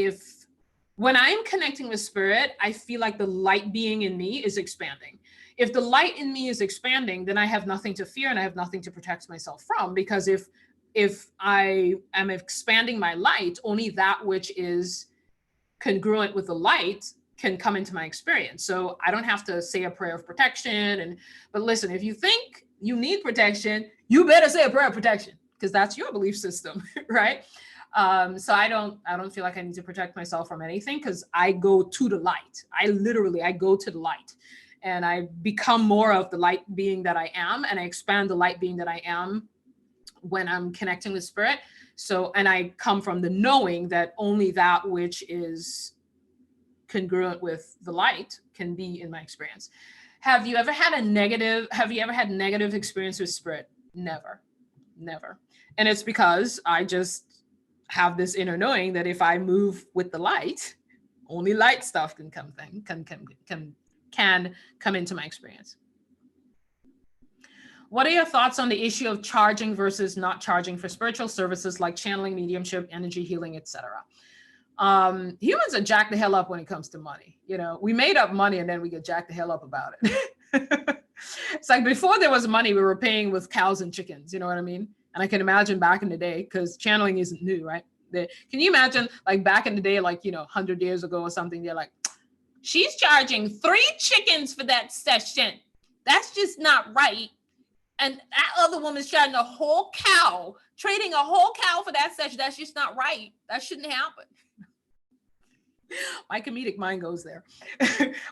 when I'm connecting with spirit, I feel like the light being in me is expanding. If the light in me is expanding, then I have nothing to fear and I have nothing to protect myself from. Because if I am expanding my light, only that which is congruent with the light can come into my experience. So I don't have to say a prayer of protection. But listen, if you think you need protection, you better say a prayer of protection, because that's your belief system, right? So I don't feel like I need to protect myself from anything, because I go to the light. I go to the light, and I become more of the light being that I am, and I expand the light being that I am when I'm connecting with spirit. So, and I come from the knowing that only that which is congruent with the light can be in my experience. Have you ever had negative experience with spirit? Never. And it's because I just have this inner knowing that if I move with the light, only light stuff can come into my experience. What are your thoughts on the issue of charging versus not charging for spiritual services like channeling, mediumship, energy healing, etc.? Humans are jacked the hell up when it comes to money. We made up money and then we get jacked the hell up about it. It's like before there was money, we were paying with cows and chickens. You know what I mean? And I can imagine back in the day, because channeling isn't new, right? Can you imagine, like back in the day, like 100 years ago or something? They're like, she's charging 3 chickens for that session. That's just not right. And that other woman's charging a whole cow, trading a whole cow for that session. That's just not right. That shouldn't happen. My comedic mind goes there.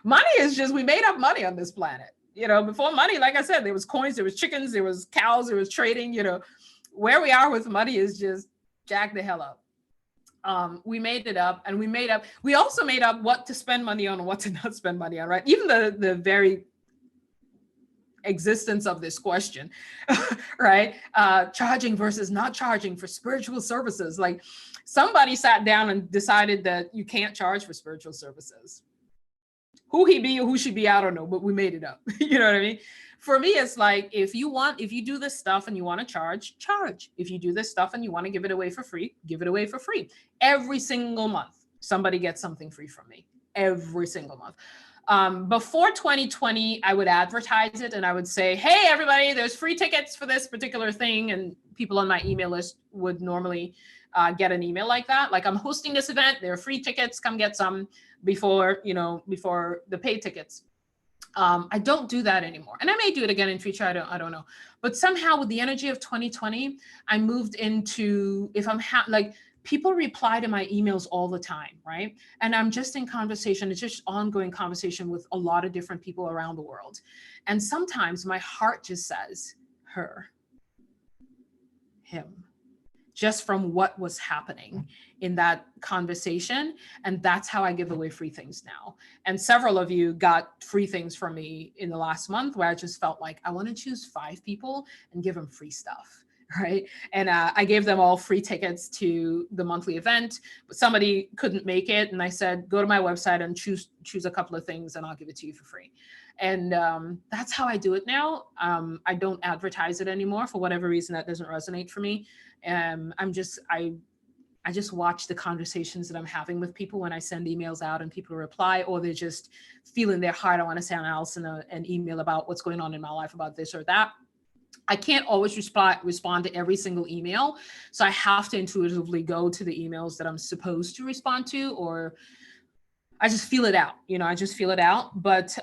Money is just, we made up money on this planet. Before money, like I said, there was coins, there was chickens, there was cows, there was trading. Where we are with money is just jack the hell up. We made it up, and we also made up what to spend money on and what to not spend money on, right? Even the very existence of this question, right? Charging versus not charging for spiritual services. Like somebody sat down and decided that you can't charge for spiritual services. Who he be or who she be, I don't know, but we made it up. You know what I mean? For me, it's like, if you do this stuff and you want to charge. If you do this stuff and you want to give it away for free, give it away for free. Every single month, somebody gets something free from me. Every single month. Before 2020, I would advertise it and I would say, hey, everybody, there's free tickets for this particular thing. And people on my email list would normally get an email like that. Like, I'm hosting this event. There are free tickets. Come get some before the paid tickets. I don't do that anymore. And I may do it again in future. I don't know. But somehow with the energy of 2020, I moved into, if I'm people reply to my emails all the time, right? And I'm just in conversation. It's just ongoing conversation with a lot of different people around the world. And sometimes my heart just says, her, him, just from what was happening in that conversation. And that's how I give away free things now. And several of you got free things from me in the last month, where I just felt like I want to choose 5 people and give them free stuff. Right. And I gave them all free tickets to the monthly event, but somebody couldn't make it. And I said, go to my website and choose a couple of things and I'll give it to you for free. And that's how I do it now. I don't advertise it anymore. For whatever reason, that doesn't resonate for me. I just watch the conversations that I'm having with people when I send emails out and people reply, or they just feel in their heart, I want to send Allison an email about what's going on in my life, about this or that. I can't always respond to every single email. So I have to intuitively go to the emails that I'm supposed to respond to, or I just feel it out. I just feel it out. But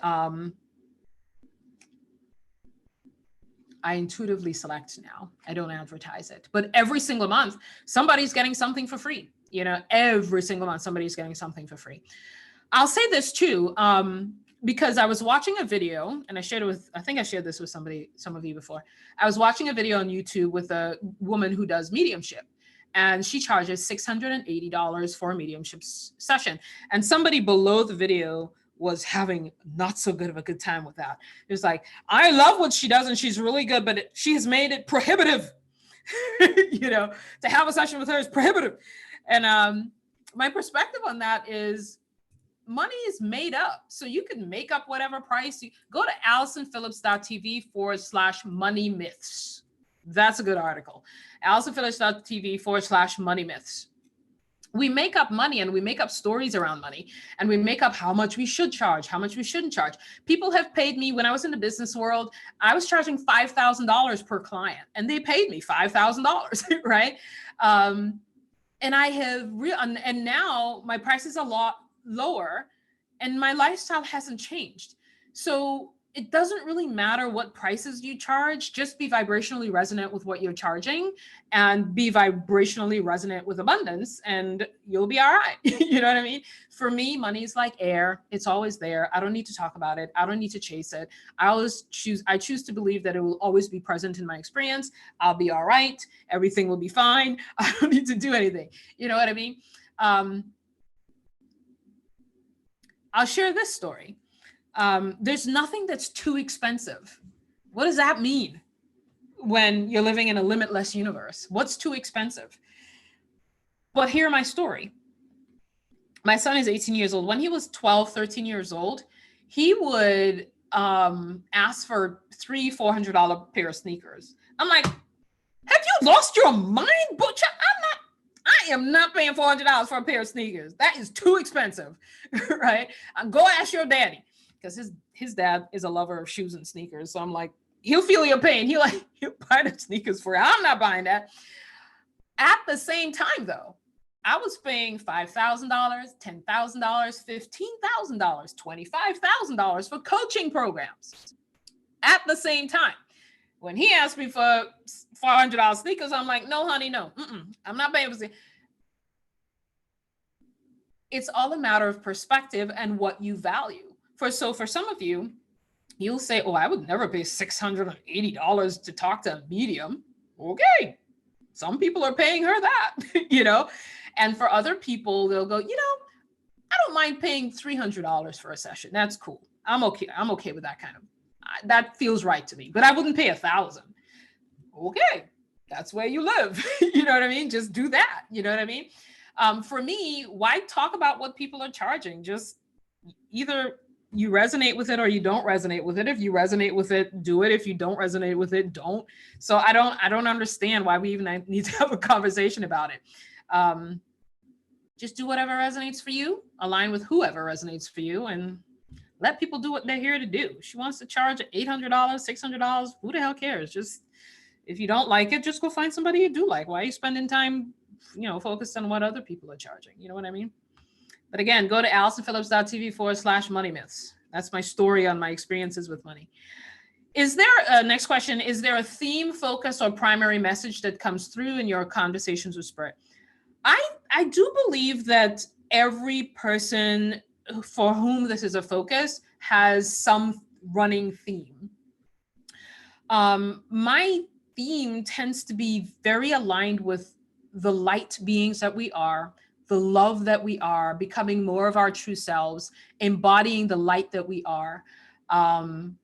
I I intuitively select now. I don't advertise it. But every single month, somebody's getting something for free. You know, every single month, somebody's getting something for free. I'll say this too, because I was watching a video, and I think I shared this with some of you before. I was watching a video on YouTube with a woman who does mediumship, and she charges $680 for a mediumship session. And somebody below the video was having not so good of a good time with that. It was like, I love what she does and she's really good, but she has made it prohibitive. You know, to have a session with her is prohibitive. And my perspective on that is, money is made up. So you can make up whatever price. You go to AllisonPhillips.tv/money myths. That's a good article. AllisonPhillips.tv/money myths. We make up money, and we make up stories around money, and we make up how much we should charge, how much we shouldn't charge. People have paid me when I was in the business world. I was charging $5,000 per client, and they paid me $5,000, right? And I have and now my price is a lot lower, and my lifestyle hasn't changed. So it doesn't really matter what prices you charge. Just be vibrationally resonant with what you're charging, and be vibrationally resonant with abundance, and you'll be all right. You know what I mean? For me, money is like air. It's always there. I don't need to talk about it. I don't need to chase it. I choose to believe that it will always be present in my experience. I'll be all right. Everything will be fine. I don't need to do anything. You know what I mean? I'll share this story. There's nothing that's too expensive. What does that mean when you're living in a limitless universe? What's too expensive? But hear my story. My son is 18 years old. When he was 12, 13 years old, he would ask for $300-$400 pair of sneakers. I'm like, have you lost your mind, butcher? I am not paying $400 for a pair of sneakers. That is too expensive, right? Go ask your daddy, because his dad is a lover of shoes and sneakers. So I'm like, he'll feel your pain. He'll buy the sneakers for you. I'm not buying that. At the same time, though, I was paying $5,000, $10,000, $15,000, $25,000 for coaching programs at the same time. When he asked me for $400 sneakers, I'm like, no, honey, no. I'm not paying for it. It's all a matter of perspective and what you value. For some of you, you'll say, oh, I would never pay $680 to talk to a medium. Okay. Some people are paying her that, you know? And for other people, they'll go, you know, I don't mind paying $300 for a session. That's cool. I'm okay. I'm okay with that kind of, that feels right to me, but I wouldn't pay $1,000. Okay. That's where you live. You know what I mean? Just do that. You know what I mean? For me, why talk about what people are charging? Just either you resonate with it or you don't resonate with it. If you resonate with it, do it. If you don't resonate with it, don't. So I don't understand why we even need to have a conversation about it. Just do whatever resonates for you, align with whoever resonates for you, and let people do what they're here to do. She wants to charge $800, $600. Who the hell cares? Just, if you don't like it, just go find somebody you do like. Why are you spending time, focused on what other people are charging? You know what I mean? But again, go to AllisonPhillips.tv/money myths. That's my story on my experiences with money. Is there, next question, is there a theme, focus, or primary message that comes through in your conversations with Spirit? I do believe that every person for whom this is a focus has some running theme. My theme tends to be very aligned with the light beings that we are, the love that we are, becoming more of our true selves, embodying the light that we are, and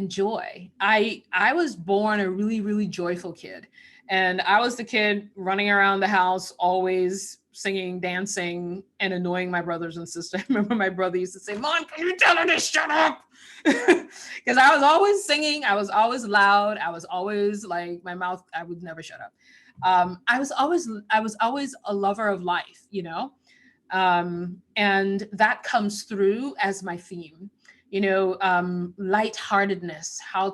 joy. I was born a really, really joyful kid. And I was the kid running around the house, always singing, dancing, and annoying my brothers and sisters. I remember my brother used to say, Mom, can you tell her to shut up? Because I was always singing. I was always loud. I was always like, my mouth, I would never shut up. I was always a lover of life, and that comes through as my theme, lightheartedness, how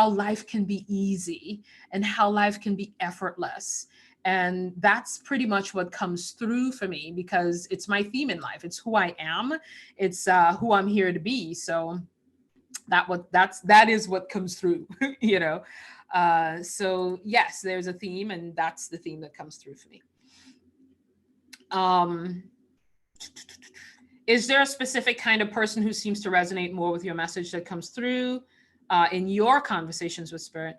life can be easy and how life can be effortless. And that's pretty much what comes through for me, because it's my theme in life. It's who I am. It's who I'm here to be. So That is what comes through, you know. So yes, there's a theme, and that's the theme that comes through for me. Um, is there a specific kind of person who seems to resonate more with your message that comes through in your conversations with spirit?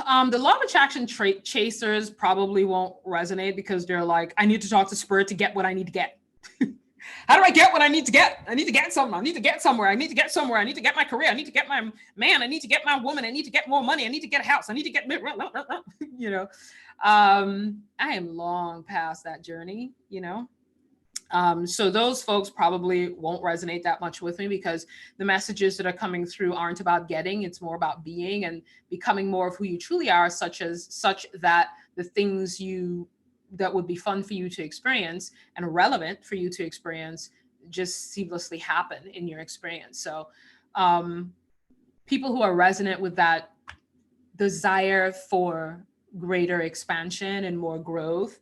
The law of attraction chasers probably won't resonate because they're like, I need to talk to spirit to get what I need to get. How do I get what I need to get? I need to get something. I need to get somewhere. I need to get somewhere. I need to get my career. I need to get my man. I need to get my woman. I need to get more money. I need to get a house. I need to get, you know. I am long past that journey, you know. So those folks probably won't resonate that much with me because the messages that are coming through aren't about getting, it's more about being and becoming more of who you truly are, such that the things that would be fun for you to experience and relevant for you to experience just seamlessly happen in your experience. So people who are resonant with that desire for greater expansion and more growth,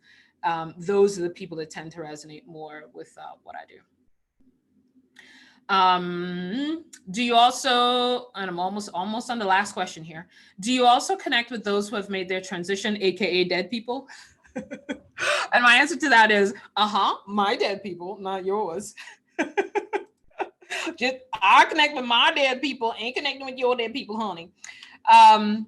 those are the people that tend to resonate more with what I do. Do you also, and I'm almost on the last question here, do you also connect with those who have made their transition, aka dead people? And my answer to that is, my dead people, not yours. Just I connect with my dead people, ain't connecting with your dead people, honey. I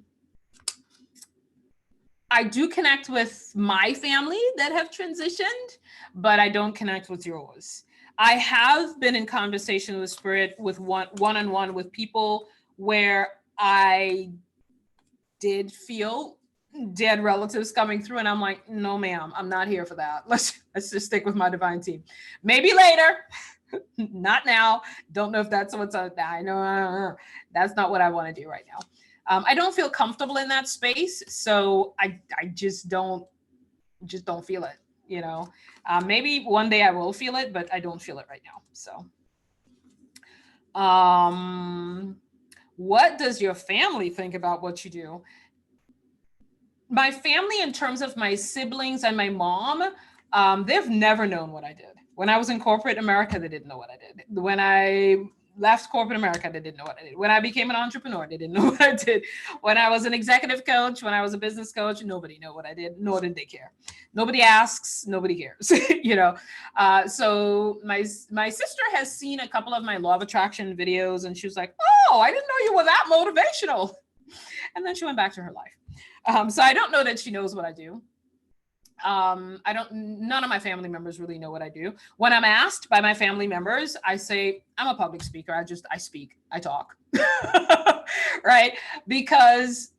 do connect with my family that have transitioned, but I don't connect with yours. I have been in conversation with spirit with one-on-one with people where I did feel dead relatives coming through, and I'm like, no, ma'am, I'm not here for that. Let's just stick with my divine team. Maybe later, not now. Don't know if that's what's out there. I know that's not what I want to do right now. I don't feel comfortable in that space, so I just don't feel it. You know, maybe one day I will feel it, but I don't feel it right now. So, what does your family think about what you do? My family, in terms of my siblings and my mom, they've never known what I did. When I was in corporate America, they didn't know what I did. When I left corporate America, they didn't know what I did. When I became an entrepreneur, they didn't know what I did. When I was an executive coach, when I was a business coach, nobody knew what I did, nor did they care. Nobody asks, nobody cares, you know. So my sister has seen a couple of my law of attraction videos, and she was like, "Oh, I didn't know you were that motivational." And then she went back to her life. So I don't know that she knows what I do. None of my family members really know what I do. When I'm asked by my family members, I say, I'm a public speaker. I speak, I talk, right? Because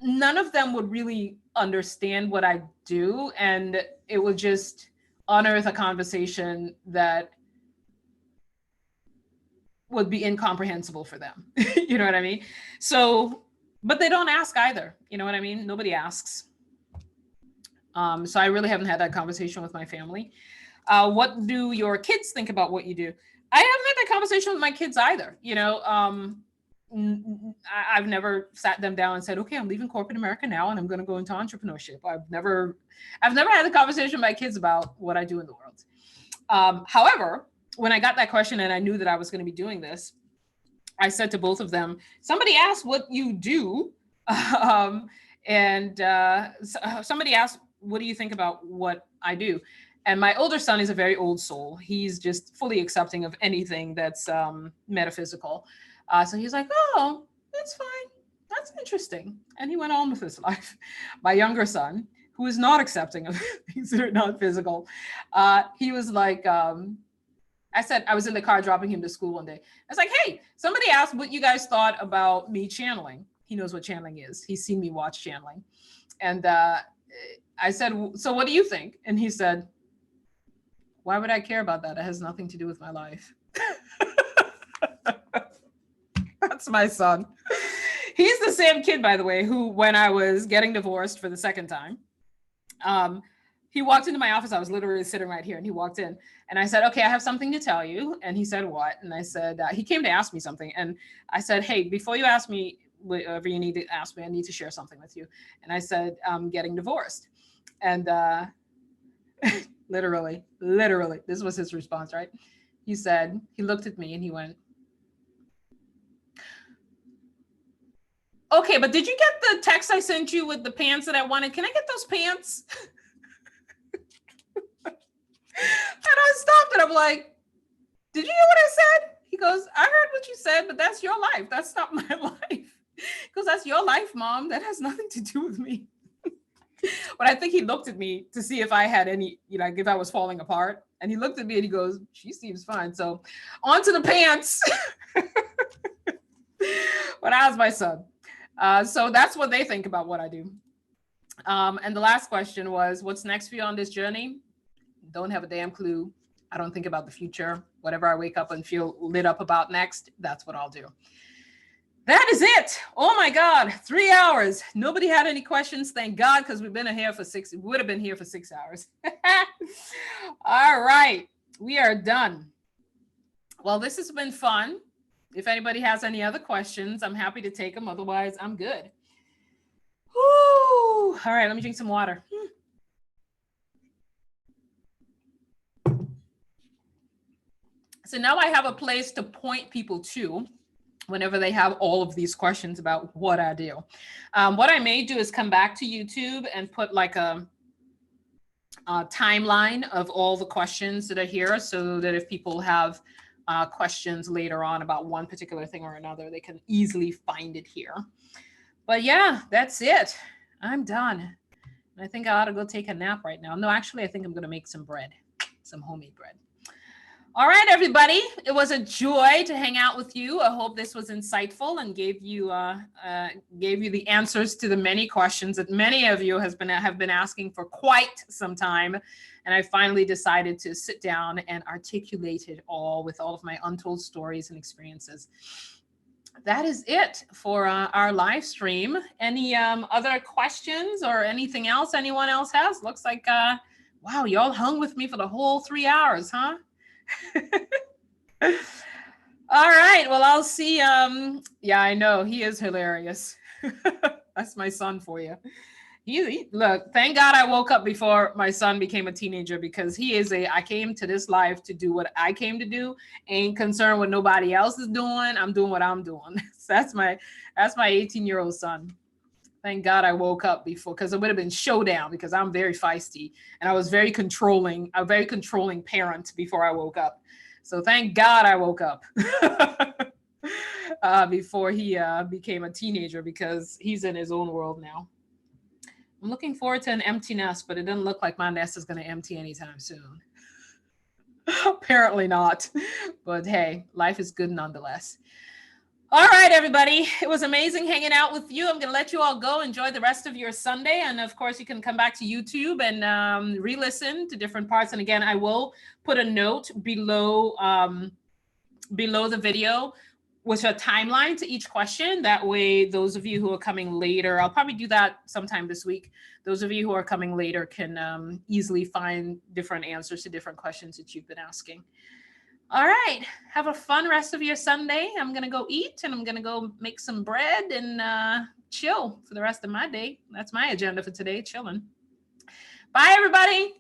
none of them would really understand what I do. And it would just unearth a conversation that would be incomprehensible for them. You know what I mean? So, but they don't ask either. You know what I mean? Nobody asks. So I really haven't had that conversation with my family. What do your kids think about what you do? I haven't had that conversation with my kids either. You know, I've never sat them down and said, okay, I'm leaving corporate America now and I'm going to go into entrepreneurship. I've never had a conversation with my kids about what I do in the world. However, when I got that question and I knew that I was going to be doing this, I said to both of them, somebody asked what you do. And somebody asked, what do you think about what I do? And my older son is a very old soul. He's just fully accepting of anything that's metaphysical. So he's like, oh, that's fine. That's interesting. And he went on with his life. My younger son, who is not accepting of things that are not physical, he was like, I said, I was in the car dropping him to school one day. I was like, hey, somebody asked what you guys thought about me channeling. He knows what channeling is. He's seen me watch channeling. And I said, so what do you think? And he said, why would I care about that? It has nothing to do with my life. That's my son. He's the same kid, by the way, who, when I was getting divorced for the second time, he walked into my office. I was literally sitting right here, and he walked in, and I said, okay, I have something to tell you. And he said, what? And I said, he came to ask me something. And I said, hey, before you ask me whatever you need to ask me, I need to share something with you. And I said, I'm getting divorced. And literally, this was his response, right? He said, he looked at me and he went, Okay, but did you get the text I sent you with the pants that I wanted? Can I get those pants? And I stopped and I'm like, did you hear what I said? He goes, I heard what you said, but that's your life. That's not my life. Because that's your life, Mom. That has nothing to do with me. But I think he looked at me to see if I had any, like if I was falling apart. And he looked at me and he goes, she seems fine. So on to the pants. But I was my son. So that's what they think about what I do. And the last question was, what's next for you on this journey? Don't have a damn clue. I don't think about the future. Whatever I wake up and feel lit up about next, that's what I'll do. That is it. Oh my God, 3 hours. Nobody had any questions. Thank God, because we've been here for would have been here for 6 hours. All right, we are done. Well, this has been fun. If anybody has any other questions, I'm happy to take them. Otherwise, I'm good. Woo. All right, let me drink some water. So now I have a place to point people to whenever they have all of these questions about what I do. What I may do is come back to YouTube and put like a timeline of all the questions that are here, so that if people have questions later on about one particular thing or another, they can easily find it here. But yeah, that's it. I'm done. I think I ought to go take a nap right now. No, actually, I think I'm going to make some bread, some homemade bread. All right, everybody. It was a joy to hang out with you. I hope this was insightful and gave you the answers to the many questions that many of you have been asking for quite some time. And I finally decided to sit down and articulate it all with all of my untold stories and experiences. That is it for our live stream. Any other questions or anything else anyone else has? Looks like, wow, y'all hung with me for the whole 3 hours, huh? All right, well, I'll see. Yeah, I know he is hilarious. That's my son for you. Look, thank God I woke up before my son became a teenager, because he is I came to this life to do what I came to do. Ain't concerned what nobody else is doing. I'm doing what I'm doing. So that's my 18-year-old son. Thank God I woke up before, because it would have been showdown, because I'm very feisty and I was very controlling, a very controlling parent before I woke up. So thank God I woke up before he became a teenager, because he's in his own world now. I'm looking forward to an empty nest, but it doesn't look like my nest is going to empty anytime soon. Apparently not. But hey, life is good nonetheless. All right, everybody. It was amazing hanging out with you. I'm going to let you all go. Enjoy the rest of your Sunday. And of course, you can come back to YouTube and re-listen to different parts. And again, I will put a note below the video with a timeline to each question. That way, those of you who are coming later, I'll probably do that sometime this week. Those of you who are coming later can easily find different answers to different questions that you've been asking. All right. Have a fun rest of your Sunday. I'm going to go eat, and I'm going to go make some bread and chill for the rest of my day. That's my agenda for today, chilling. Bye, everybody.